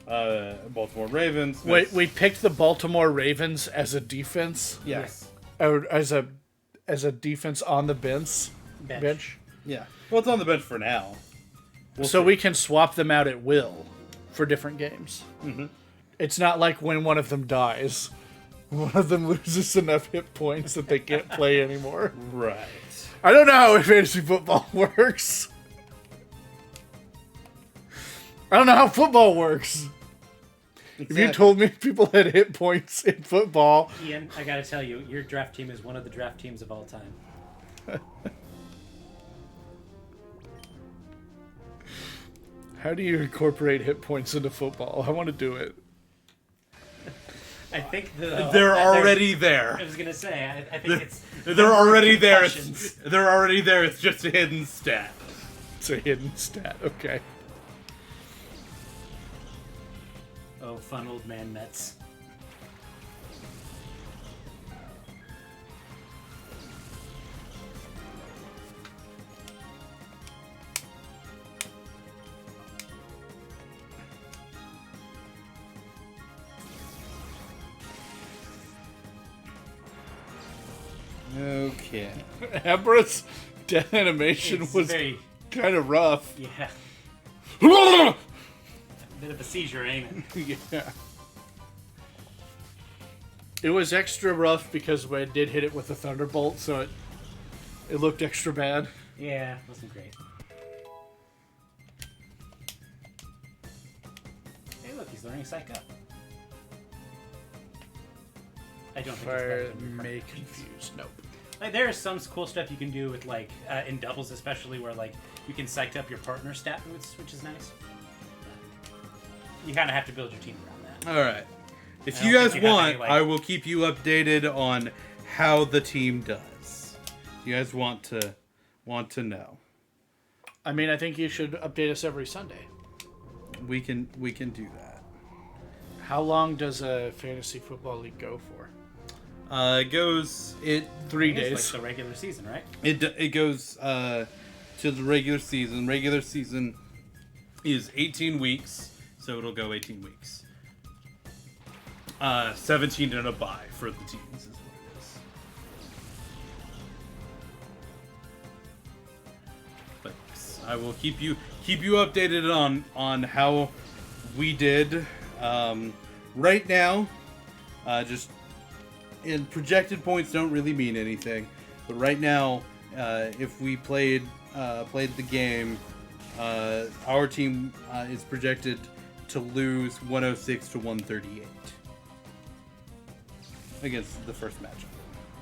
Ravens. Wait, we picked the Baltimore Ravens as a defense? Yes. Or as a defense on the bench? Bench. Yeah. Well, it's on the bench for now. So we can swap them out at will for different games. Mm-hmm. It's not like when one of them dies. One of them loses enough hit points that they can't play anymore. Right. I don't know how fantasy football works. I don't know how football works. If you told me people had hit points in football... Ian, I gotta tell you, your draft team is one of the draft teams of all time. How do you incorporate hit points into football? I want to do it. I think They're already there. I was gonna say, I think it's... They're already there. concussions. They're already there. It's just a hidden stat. It's a hidden stat. Okay. Oh, fun old man Mets. Okay. Amber's death animation It's was very... kind of rough. Yeah. Bit of a seizure, ain't it? Yeah. It was extra rough because I did hit it with a thunderbolt, so it looked extra bad. Yeah, wasn't great. He's learning Psych Up. I don't think it's Fire better than your may current confuse. Nope. Like, there is some cool stuff you can do with, like, in doubles especially, where, like, you can psych up your partner stat boosts, which is nice. You kind of have to build your team around that. All right. If I you don't guys think you have want, any, like- I will keep you updated on how the team does. You guys want to know? I mean, I think you should update us every Sunday. We can do that. How long does a fantasy football league go for? It goes 3 It's days. like the regular season, right? it goes to the regular season. Regular season is 18 weeks, so it'll go 18 weeks. 17 and a bye for the teams is what it is. But I will keep you updated on how we did. Right now, just in projected points don't really mean anything, but right now, if we played the game, our team is projected to lose 106 to 138 against the first matchup.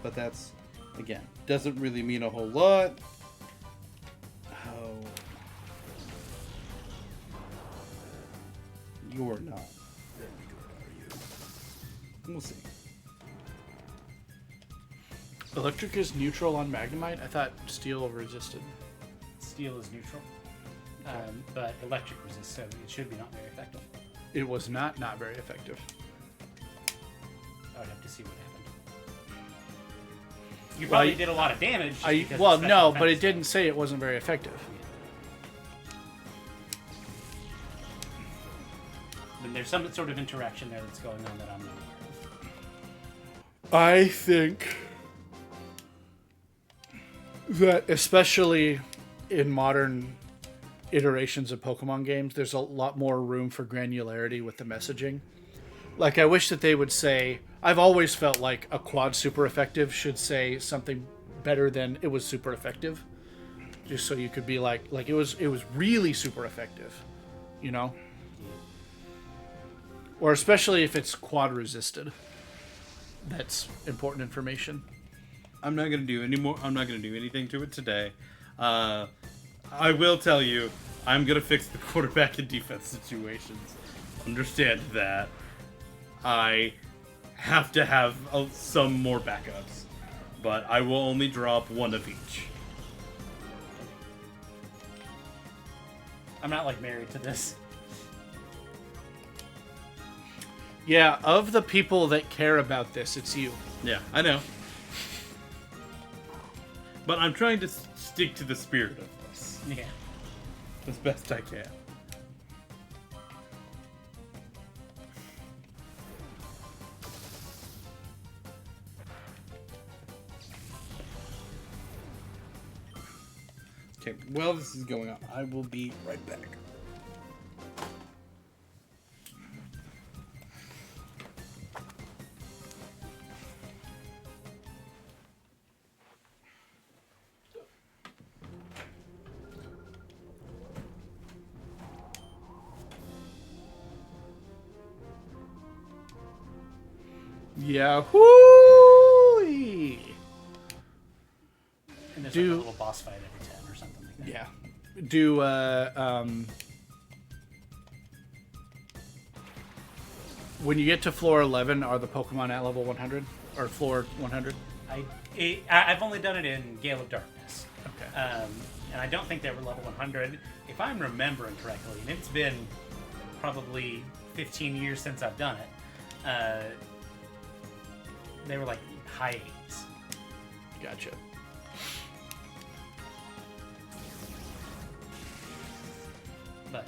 But that's, again, doesn't really mean a whole lot. Oh, you're not very good, are you? We'll see. Electric is neutral on Magnemite? I thought steel resisted. Steel is neutral, but electric resists, so it should be not very effective. It was not very effective. I would have to see what happened. You probably Well, did a lot of damage. just because Well, it's special no, but it defense. didn't say it wasn't very effective. Then there's some sort of interaction there that's going on that I'm not aware of. I think that especially in modern iterations of Pokemon games, there's a lot more room for granularity with the messaging. Like, I wish that they would say, I've always felt like a quad super effective should say something better than it was super effective. Just so you could be like it was really super effective, you know? Or especially if it's quad resisted. That's important information. I'm not gonna do anything to it today. I will tell you, I'm gonna fix the quarterback and defense situations. Understand that. I have to have some more backups, but I will only drop one of each. I'm not like married to this. Yeah, of the people that care about this, it's you. Yeah, I know. But I'm trying to stick to the spirit of this Yeah. as best I can. Okay, while this is going on, I will be right back. Yahoo! And there's Do- like a little boss fight every 10 or something like that. Yeah. Do when you get to floor 11, are the Pokemon at level 100 or floor 100? I've only done it in Gale of Darkness. Okay. And I don't think they were level 100, if I'm remembering correctly. And it's been probably 15 years since I've done it. They were like high 8s. Gotcha. But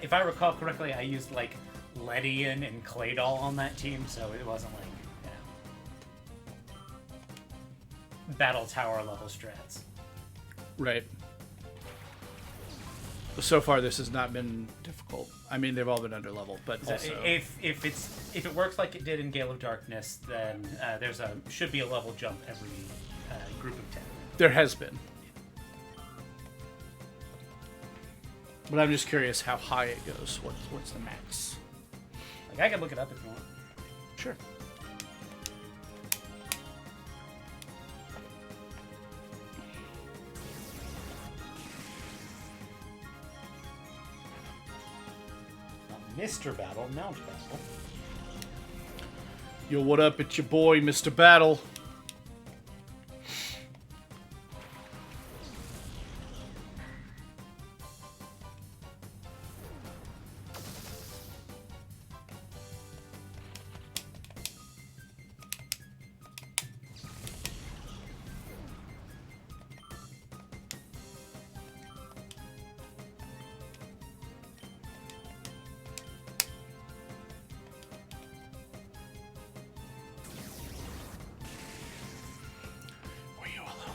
if I recall correctly, I used like Ledian and Claydol on that team, so it wasn't like, you know, Battle Tower level strats. Right. So far, this has not been difficult. I mean, they've all been under level, but So also if it works like it did in Gale of Darkness, then should be a level jump every group of 10. there has been. But I'm just curious how high it goes. What's the max? Like, I can look it up if you want. Sure. Mr. Battle, Mount Battle. Yo, what up? It's your boy, Mr. Battle.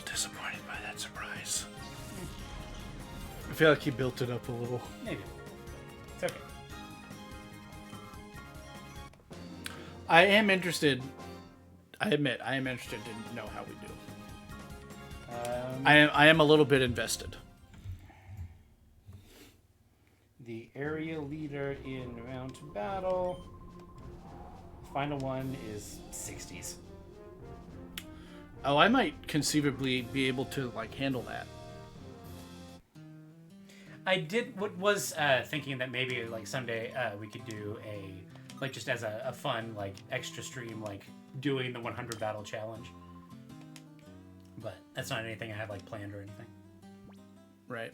Disappointed by that surprise. I feel like he built it up a little. Maybe. It's okay. I am interested. I admit, I am interested to know how we do. I am a little bit invested. The area leader in Mount Battle. Final one is 60s. Oh, I might conceivably be able to like handle that. I was thinking that maybe like someday we could do a like just as a fun like extra stream like doing the 100 battle challenge. But that's not anything I have like planned or anything. Right.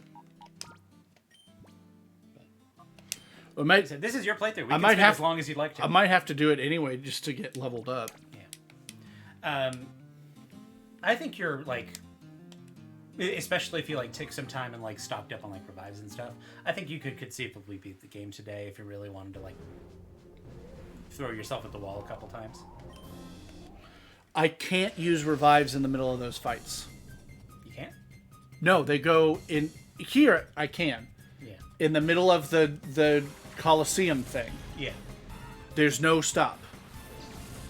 Well, might, So this is your playthrough. We I can might spend have as long as you'd like to. I might have to do it anyway just to get leveled up. Yeah. I think you're like, especially if you like took some time and like stocked up on like revives and stuff. I think you could conceivably beat the game today if you really wanted to like throw yourself at the wall a couple times. I can't use revives in the middle of those fights. You can't? No, they go in here. I can. Yeah. In the middle of the Colosseum thing. Yeah. There's no stop.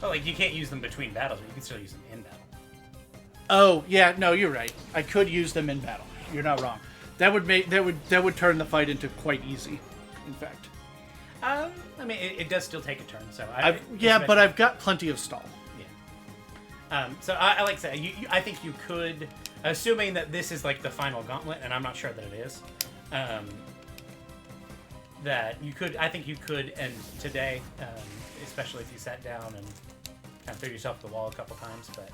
Well, like you can't use them between battles, but you can still use them in battle. Oh yeah, no, you're right. I could use them in battle. You're not wrong. That would turn the fight into quite easy. In fact. I mean, it does still take a turn, so but I've got plenty of stall. Yeah. So I like to say, I think you could, assuming that this is like the final gauntlet, and I'm not sure that it is. That you could, I think you could end today, especially if you sat down and kind of threw yourself at the wall a couple times. But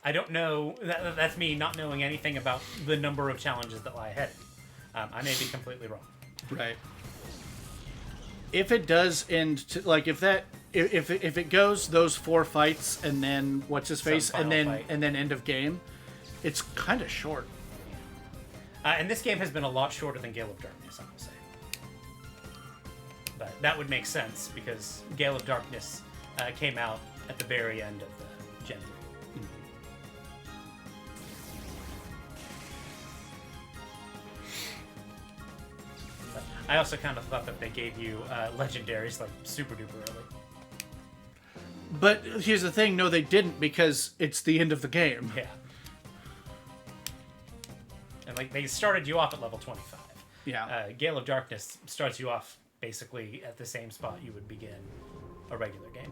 I don't know. That's me not knowing anything about the number of challenges that lie ahead. I may be completely wrong. Right. If it does end, like if it goes those 4 fights and then what's his face and then fight. and then end of game, it's kind of short. And this game has been a lot shorter than Gale of Darkness, I will say. But that would make sense because Gale of Darkness came out at the very end of the Gen 3. But I also kind of thought that they gave you legendaries like super duper early. But here's the thing, no they didn't because it's the end of the game. Yeah. And like they started you off at level 25. Yeah. Gale of Darkness starts you off basically at the same spot you would begin a regular game.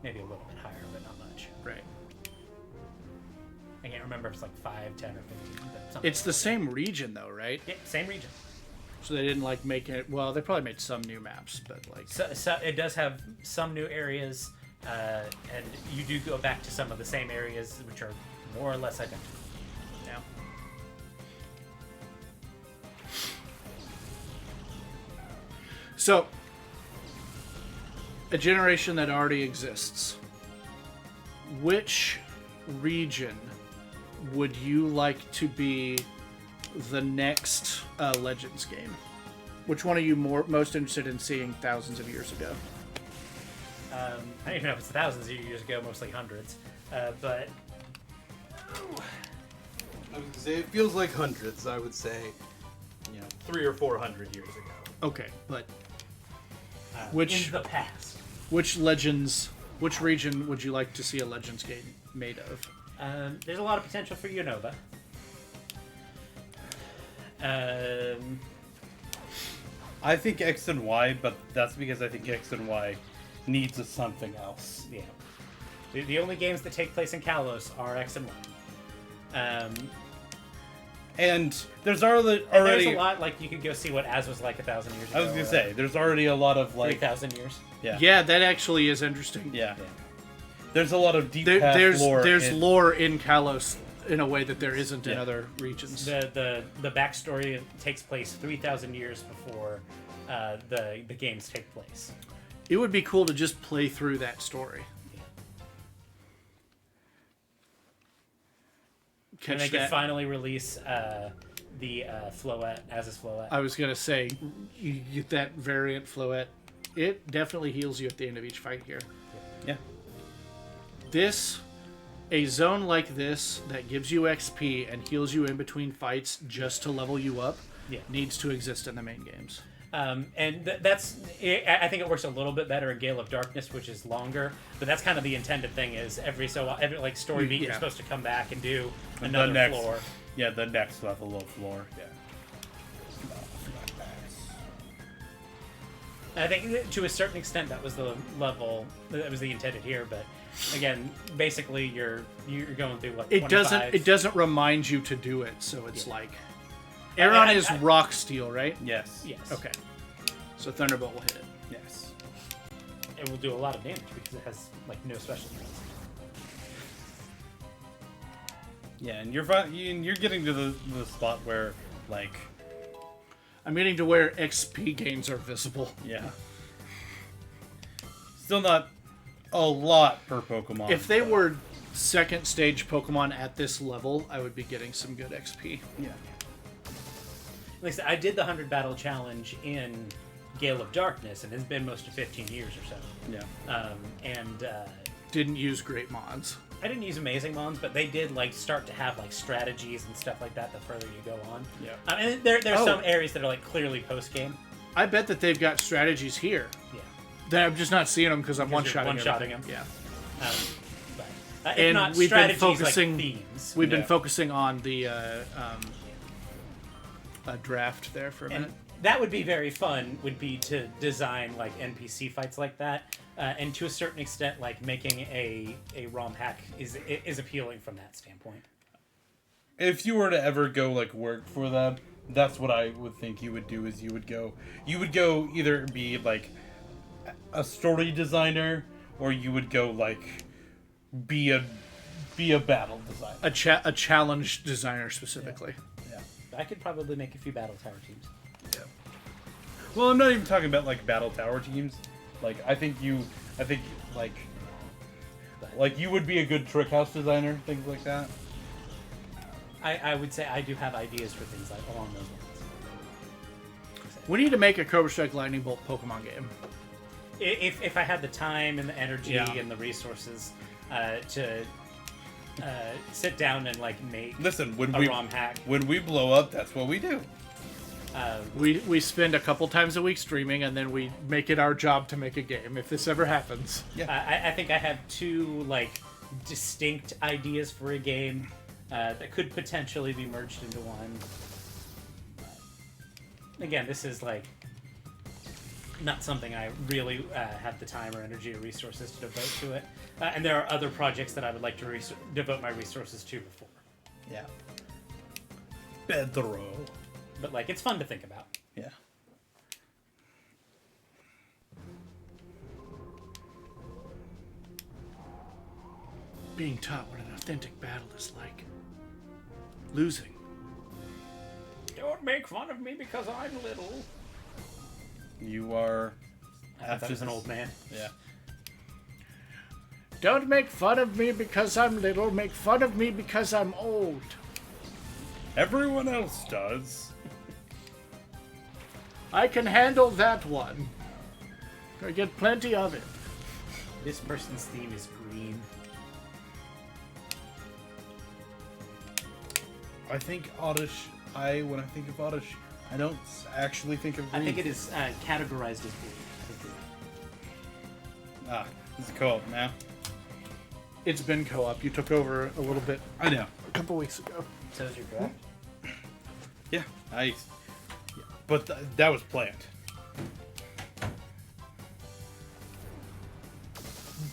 Maybe a little bit higher, but not much. Right. I can't remember if it's like 5, 10, or 15. But something It's the same region though, right? Yeah, same region. So they didn't like make it. Well, they probably made some new maps, but like. So it does have some new areas, and you do go back to some of the same areas, which are more or less identical. Yeah. So, a generation that already exists. Which region would you like to be the next Legends game? Which one are you most interested in seeing thousands of years ago? I don't even know if it's thousands of years ago, mostly hundreds. But I was gonna say it feels like hundreds. I would say, 300 or 400 years ago. Okay, but which in the past. which region would you like to see a Legends game made of? There's a lot of potential for Unova. I think X and Y, but that's because I think X and Y needs a something else. Yeah. The only games that take place in Kalos are X and Y. And there's already There's a lot, like, you could go see what Az was like 1,000 years ago. I was gonna say, there's already a lot of like 3,000 years. Yeah, that actually is interesting. Yeah. There's a lot of deep There's lore. lore in Kalos in a way that there isn't in other regions. The backstory takes place 3,000 years before the games take place. It would be cool to just play through that story. And they could finally release the Floette, Az's Floette. I was gonna say, you get that variant Floette. It definitely heals you at the end of each fight here. Yeah. A zone like this that gives you XP and heals you in between fights just to level you up needs to exist in the main games. And that's, I think it works a little bit better in Gale of Darkness, which is longer, but that's kind of the intended thing. Is every like story beat, you're supposed to come back and do another floor. Yeah, the next level of floor. Yeah. I think to a certain extent that was the level that was the intended here, but again, basically you're going through what 25. It doesn't remind you to do it, so it's like Aeron is rock steel, right? Yes. Yes. Okay. So Thunderbolt will hit it. Yes. It will do a lot of damage because it has like no special moves. Yeah, and you're getting to the spot where like I'm getting to where XP gains are visible. yeah. Still not a lot per Pokemon. If they were second stage Pokemon at this level, I would be getting some good XP. yeah. Like I said, I did the 100 battle challenge in Gale of Darkness, and it's been most of 15 years or so. Yeah. Didn't use great mods. I didn't use amazing mons, but they did like start to have like strategies and stuff like that the further you go on. Yeah. And there's some areas that are like clearly post game. I bet that they've got strategies here. Yeah. That I'm just not seeing them because I'm Because one-shotting you're everything. one-shotting Yeah. But, if And not we've been strategies, focusing. like themes. We've been Yeah. focusing on the draft there for a minute. And that would be very fun. Would be to design like NPC fights like that, and to a certain extent, like making a ROM hack is appealing from that standpoint. If you were to ever go like work for them, that's what I would think you would do. Is you would go either be like a story designer, or you would go like be a battle designer. A challenge designer specifically. Yeah. I could probably make a few battle tower teams. Well, I'm not even talking about like battle tower teams. Like I think like you would be a good trick house designer, things like that. I would say I do have ideas for things like along those lines. We need to make a Cobrastryke Lightningbolt Pokemon game. If I had the time and the energy Yeah. and the resources to sit down and like make Listen, when a we ROM hack. when we blow up, that's what we do. We spend a couple times a week streaming, and then we make it our job to make a game. If this ever happens, I think I have two like distinct ideas for a game that could potentially be merged into one. Again, this is like not something I really have the time or energy or resources to devote to it, and there are other projects that I would like to devote my resources to before. Yeah. Pedro. But like, it's fun to think about. Yeah. being taught what an authentic battle is like. Losing. Don't make fun of me because I'm little. You are. I thought that was an old man. Yeah. Don't make fun of me because I'm little. Make fun of me because I'm old. Everyone else does. I can handle that one. I get plenty of it. This person's theme is green. I think Oddish. When I think of Oddish, I don't actually think of green. I think it is categorized as green. Ah, this is co-op now. It's been co-op. You took over a little bit I know. a couple weeks ago. So is your draft? Yeah, but that was planned.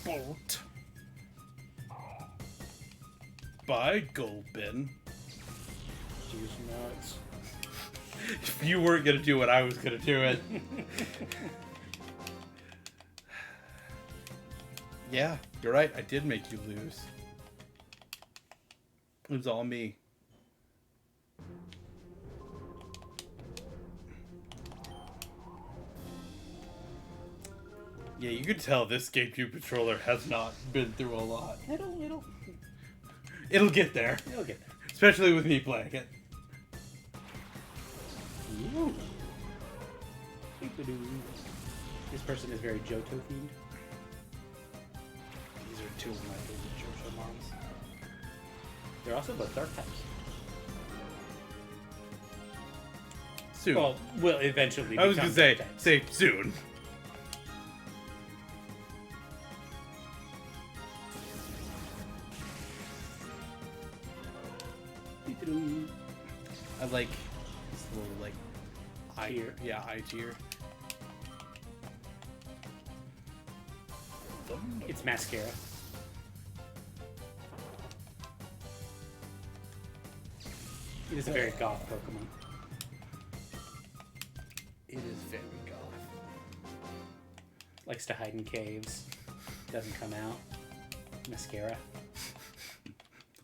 Bolt. Bye, Gulpin. Juice nuts. If you weren't gonna do it, I was gonna do it. Yeah, you're right. I did make you lose. It was all me. Yeah, you could tell this GameCube controller has not been through a lot. It'll get there, It'll get there. especially with me playing it. Ooh. This person is very Johto themed. These are two of my favorite Johto moms. They're also both dark types. Soon. Well, will eventually. I was gonna become say, dark types. say soon. I like this little like eye Tier. Yeah, eye tier. It's mascara. It is a very goth Pokemon. It is very goth. Likes to hide in caves. Doesn't come out. Mascara.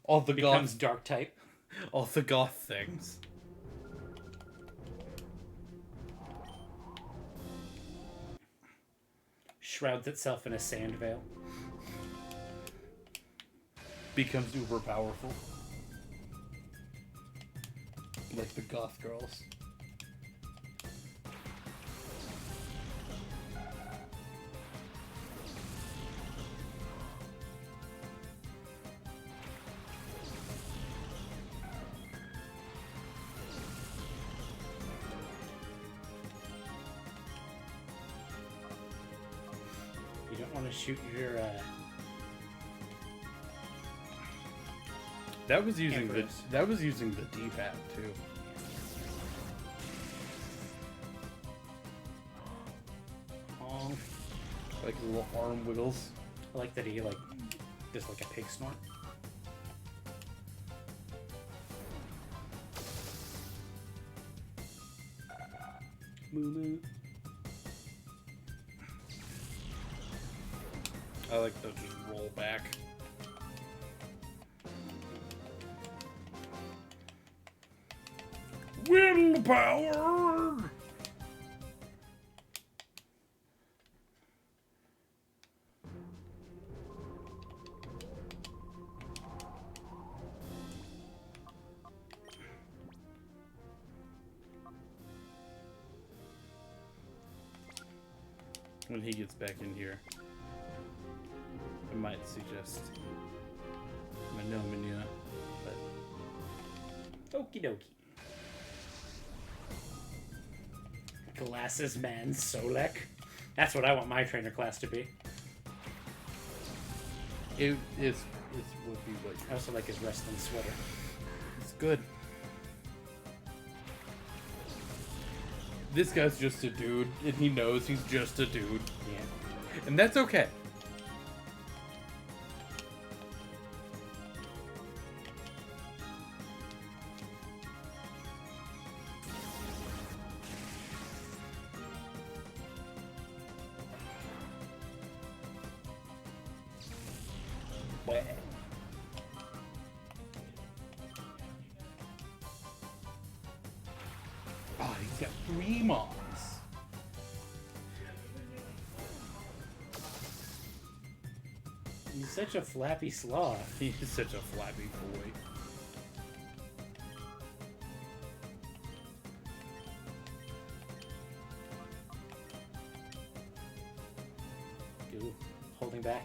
All the Becomes goth, dark type. all the goth things. Shrouds itself in a sand veil. Becomes uber powerful. Like the goth girls. You don't want to shoot your That was using Emperors. the D-pad too. Like little arm wiggles. I like that he like does like a pig snort. Moo moo. I like the just roll back. Willpower! When he gets back in here, I might suggest Manomania, but Okie dokie. Glasses man Solek. That's what I want my trainer class to be. it would be what I also like his wrestling sweater. it's good. This guy's just a dude, and he knows he's just a dude, Yeah. and that's okay. Oh, he's got 3 mons. He's such a flappy sloth. He is such a flappy boy. Ooh, holding back.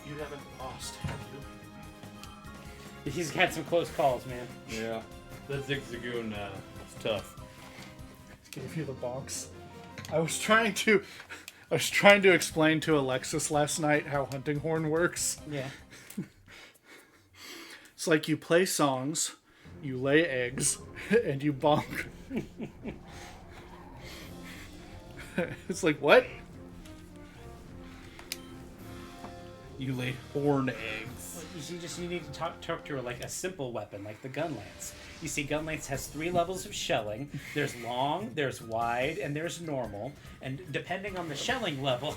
You haven't lost, have you? He's had some close calls, man. Yeah, that Zigzagoon is tough. Gave you the bonks. I was trying to explain to Alexis last night how hunting horn works. Yeah. It's like you play songs, you lay eggs, and you bonk. It's like, what? You lay horn eggs. You need to talk to her like a simple weapon, like the gun lance. You see, gun lance has 3 levels of shelling. There's long, there's wide, and there's normal. And depending on the shelling level,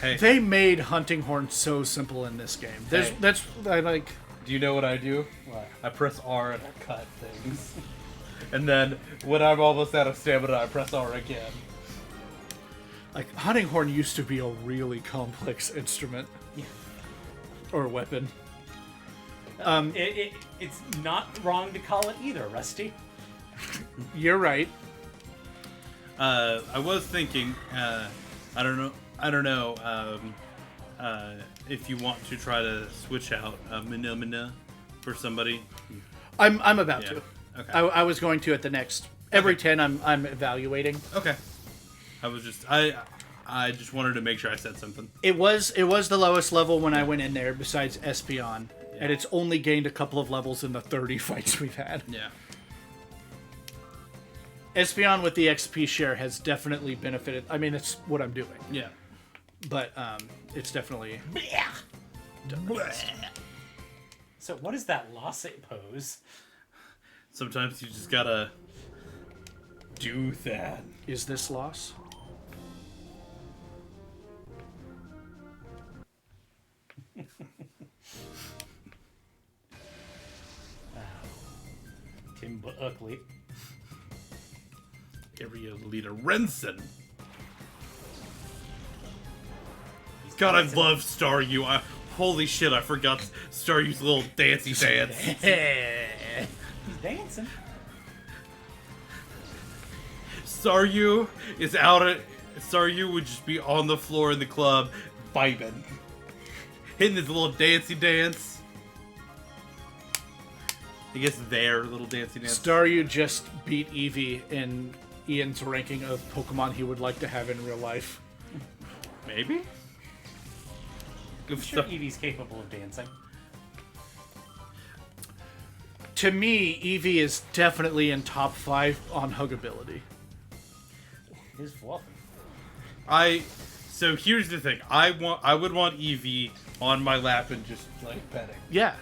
Hey, They made hunting horn so simple in this game. Hey. That's I like. do you know what I do? what? I press R and I cut things. And then when I'm almost out of stamina, I press R again. Like, hunting horn used to be a really complex instrument. Yeah. Or weapon. It's not wrong to call it either, Rusty. You're right. I was thinking, I don't know, if you want to try to switch out Mina for somebody. I'm about Yeah. to. Okay. I was going to at the next. Every 10 I'm evaluating. Okay. I just wanted to make sure I said something. It was the lowest level when I went in there besides Espion. And it's only gained a couple of levels in the 30 fights we've had. Yeah. Espion with the XP share has definitely benefited. I mean, it's what I'm doing. Yeah. But it's definitely... So what is that lawsuit pose? Sometimes you just gotta do that. Is this loss? Tim Buckley. Area leader Renson. God, I love Staryu. Holy shit, I forgot Staryu's little dancey dance. He's dancing. Staryu is out at... Staryu would just be on the floor in the club, vibing. Hitting his little dancey dance. I guess their little dancey dance. Staryu just beat Eevee in Ian's ranking of Pokemon he would like to have in real life. Maybe? I'm sure Eevee's capable of dancing. To me, Eevee is definitely in top 5 on huggability. He's fluffy. So here's the thing. I would want Eevee on my lap and just like petting. Yeah.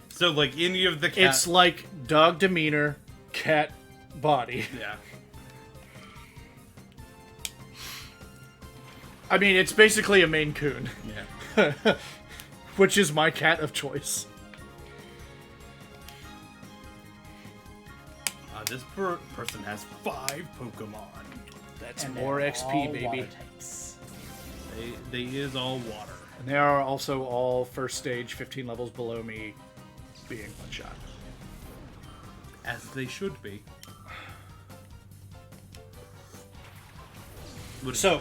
So like any of the cats. It's like dog demeanor, cat body. Yeah. I mean, it's basically a Maine Coon, Yeah. which is my cat of choice. This person has 5 Pokemon. That's And more they're XP, all baby. water types. They is all water. And they are also all first stage, 15 levels below me, being one shot. As they should be. So,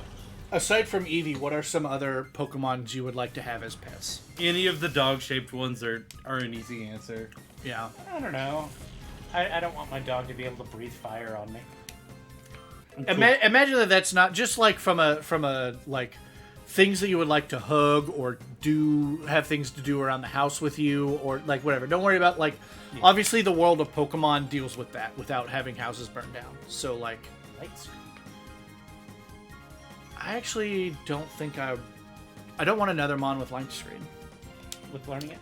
aside from Eevee, what are some other Pokemons you would like to have as pets? Any of the dog-shaped ones are an easy answer. Yeah. I don't know. I don't want my dog to be able to breathe fire on me. Imagine that that's not just like from a like things that you would like to hug or have things to do around the house with you or like whatever. Don't worry about like obviously the world of Pokemon deals with that without having houses burned down. So like Light screen. I actually don't think I don't want another Mon with light screen. With learning it?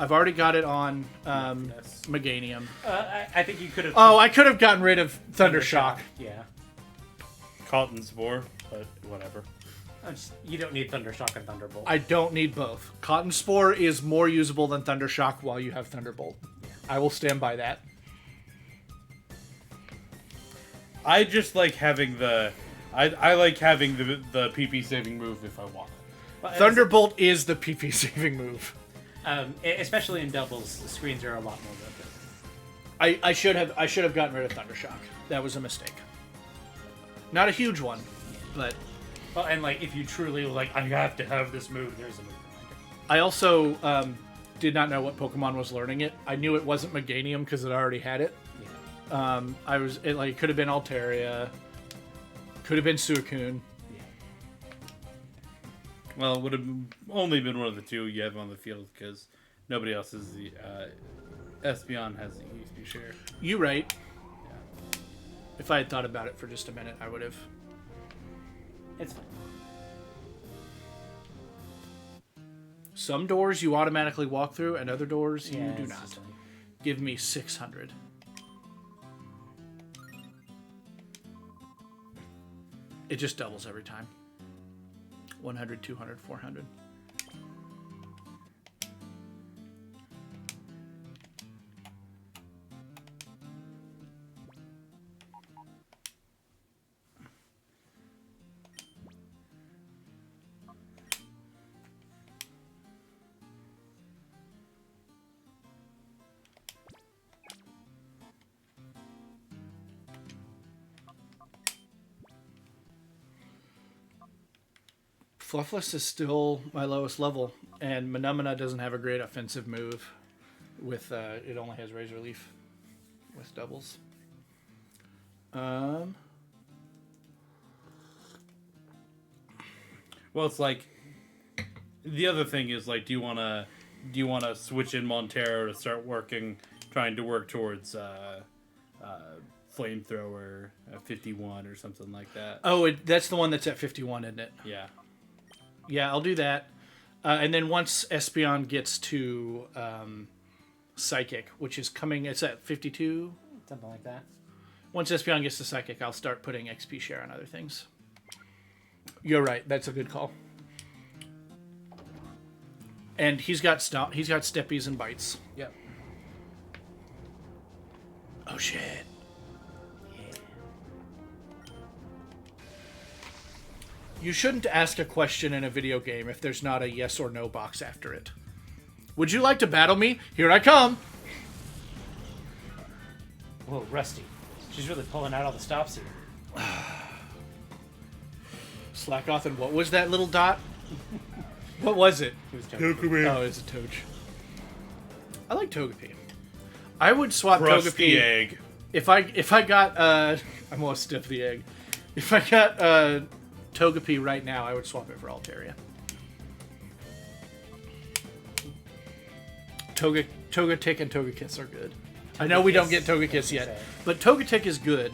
I've already got it on Yes. Meganium. I think you could have... Oh, I could have gotten rid of Thundershock. Yeah. Cotton Spore, but whatever. You don't need Thundershock and Thunderbolt. I don't need both. Cotton Spore is more usable than Thundershock while you have Thunderbolt. I will stand by that. I just like having the... I like having the PP saving move if I want it. But Thunderbolt is the PP saving move. especially in doubles, the screens are a lot more good. I should have gotten rid of Thundershock. That was a mistake. Not a huge one, but Well, and like if you truly like, I have to have this move. There's a move reminder. I also did not know what Pokemon was learning it. I knew it wasn't Meganium because it already had it. Yeah. It could have been Altaria, could have been Suicune. Well, it would have only been one of the two you have on the field because nobody else is the Espeon has the EXP share. You right. Yeah. If I had thought about it for just a minute, I would have. It's fine. Some doors you automatically walk through, and other doors you Yeah, do it's not. just fine. Give me 600. It just doubles every time. 100, 200, 400. Fluffless is still my lowest level, and Manumina doesn't have a great offensive move. With it only has Razor Leaf with doubles. Well, it's like the other thing is like, do you wanna switch in Montero to start trying to work towards flamethrower at 51 or something like that? Oh, that's the one that's at 51, isn't it? Yeah. Yeah, I'll do that. And then once Espeon gets to Psychic, which is coming, it's at 52. Something like that. Once Espeon gets to Psychic, I'll start putting XP share on other things. You're right. That's a good call. And he's got steppies and bites. Yep. Oh shit. You shouldn't ask a question in a video game if there's not a yes or no box after it. Would you like to battle me? Here I come. Whoa, Rusty. She's really pulling out all the stops here. Slack off, and what was that little dot? What was it? It was Togepi. Oh, it's a Toge. I like Togepi. I would swap Crush Togepi the egg. if I got I'm gonna stiff the egg. If I got Togepi right now, I would swap it for Altaria. Togetic and Togekiss are good. I know we don't get Togekiss yet, but Togetic is good.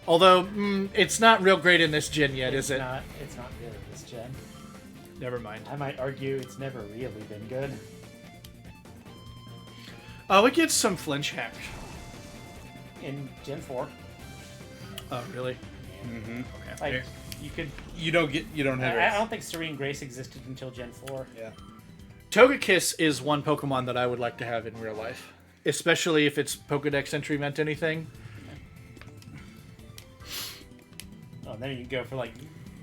Although it's not real great in this gen yet, is it? It's not good in this gen. Never mind. I might argue it's never really been good. Oh, it gets some flinch hack. In Gen 4. Oh, really? Mm-hmm. Okay. Like, you don't have I don't think Serene Grace existed until Gen 4. Yeah. Togekiss is one Pokemon that I would like to have in real life, especially if its Pokedex entry meant anything. Oh, then you can go for like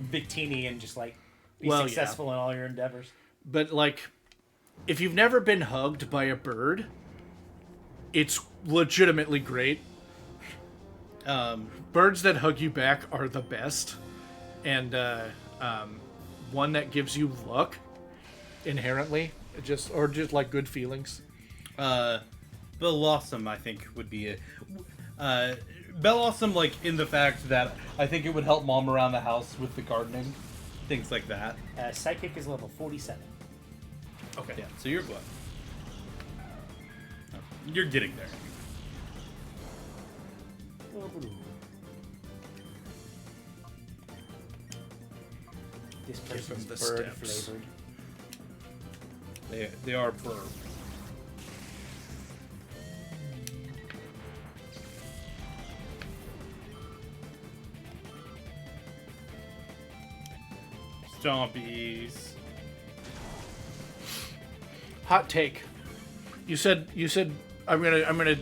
Victini and just like be Well, successful in all your endeavors. But like, if you've never been hugged by a bird, it's legitimately great. Birds that hug you back are the best, and one that gives you luck inherently, just like good feelings. Bellossom, I think, would be it. Bellossom, like, in the fact that I think it would help Mom around the house with the gardening, things like that. Psychic is level 47. Okay. Yeah, so you're good. You're getting there. This Give person's him the bird steps. flavored. They are blurb. Stompies. Hot take. You said I'm gonna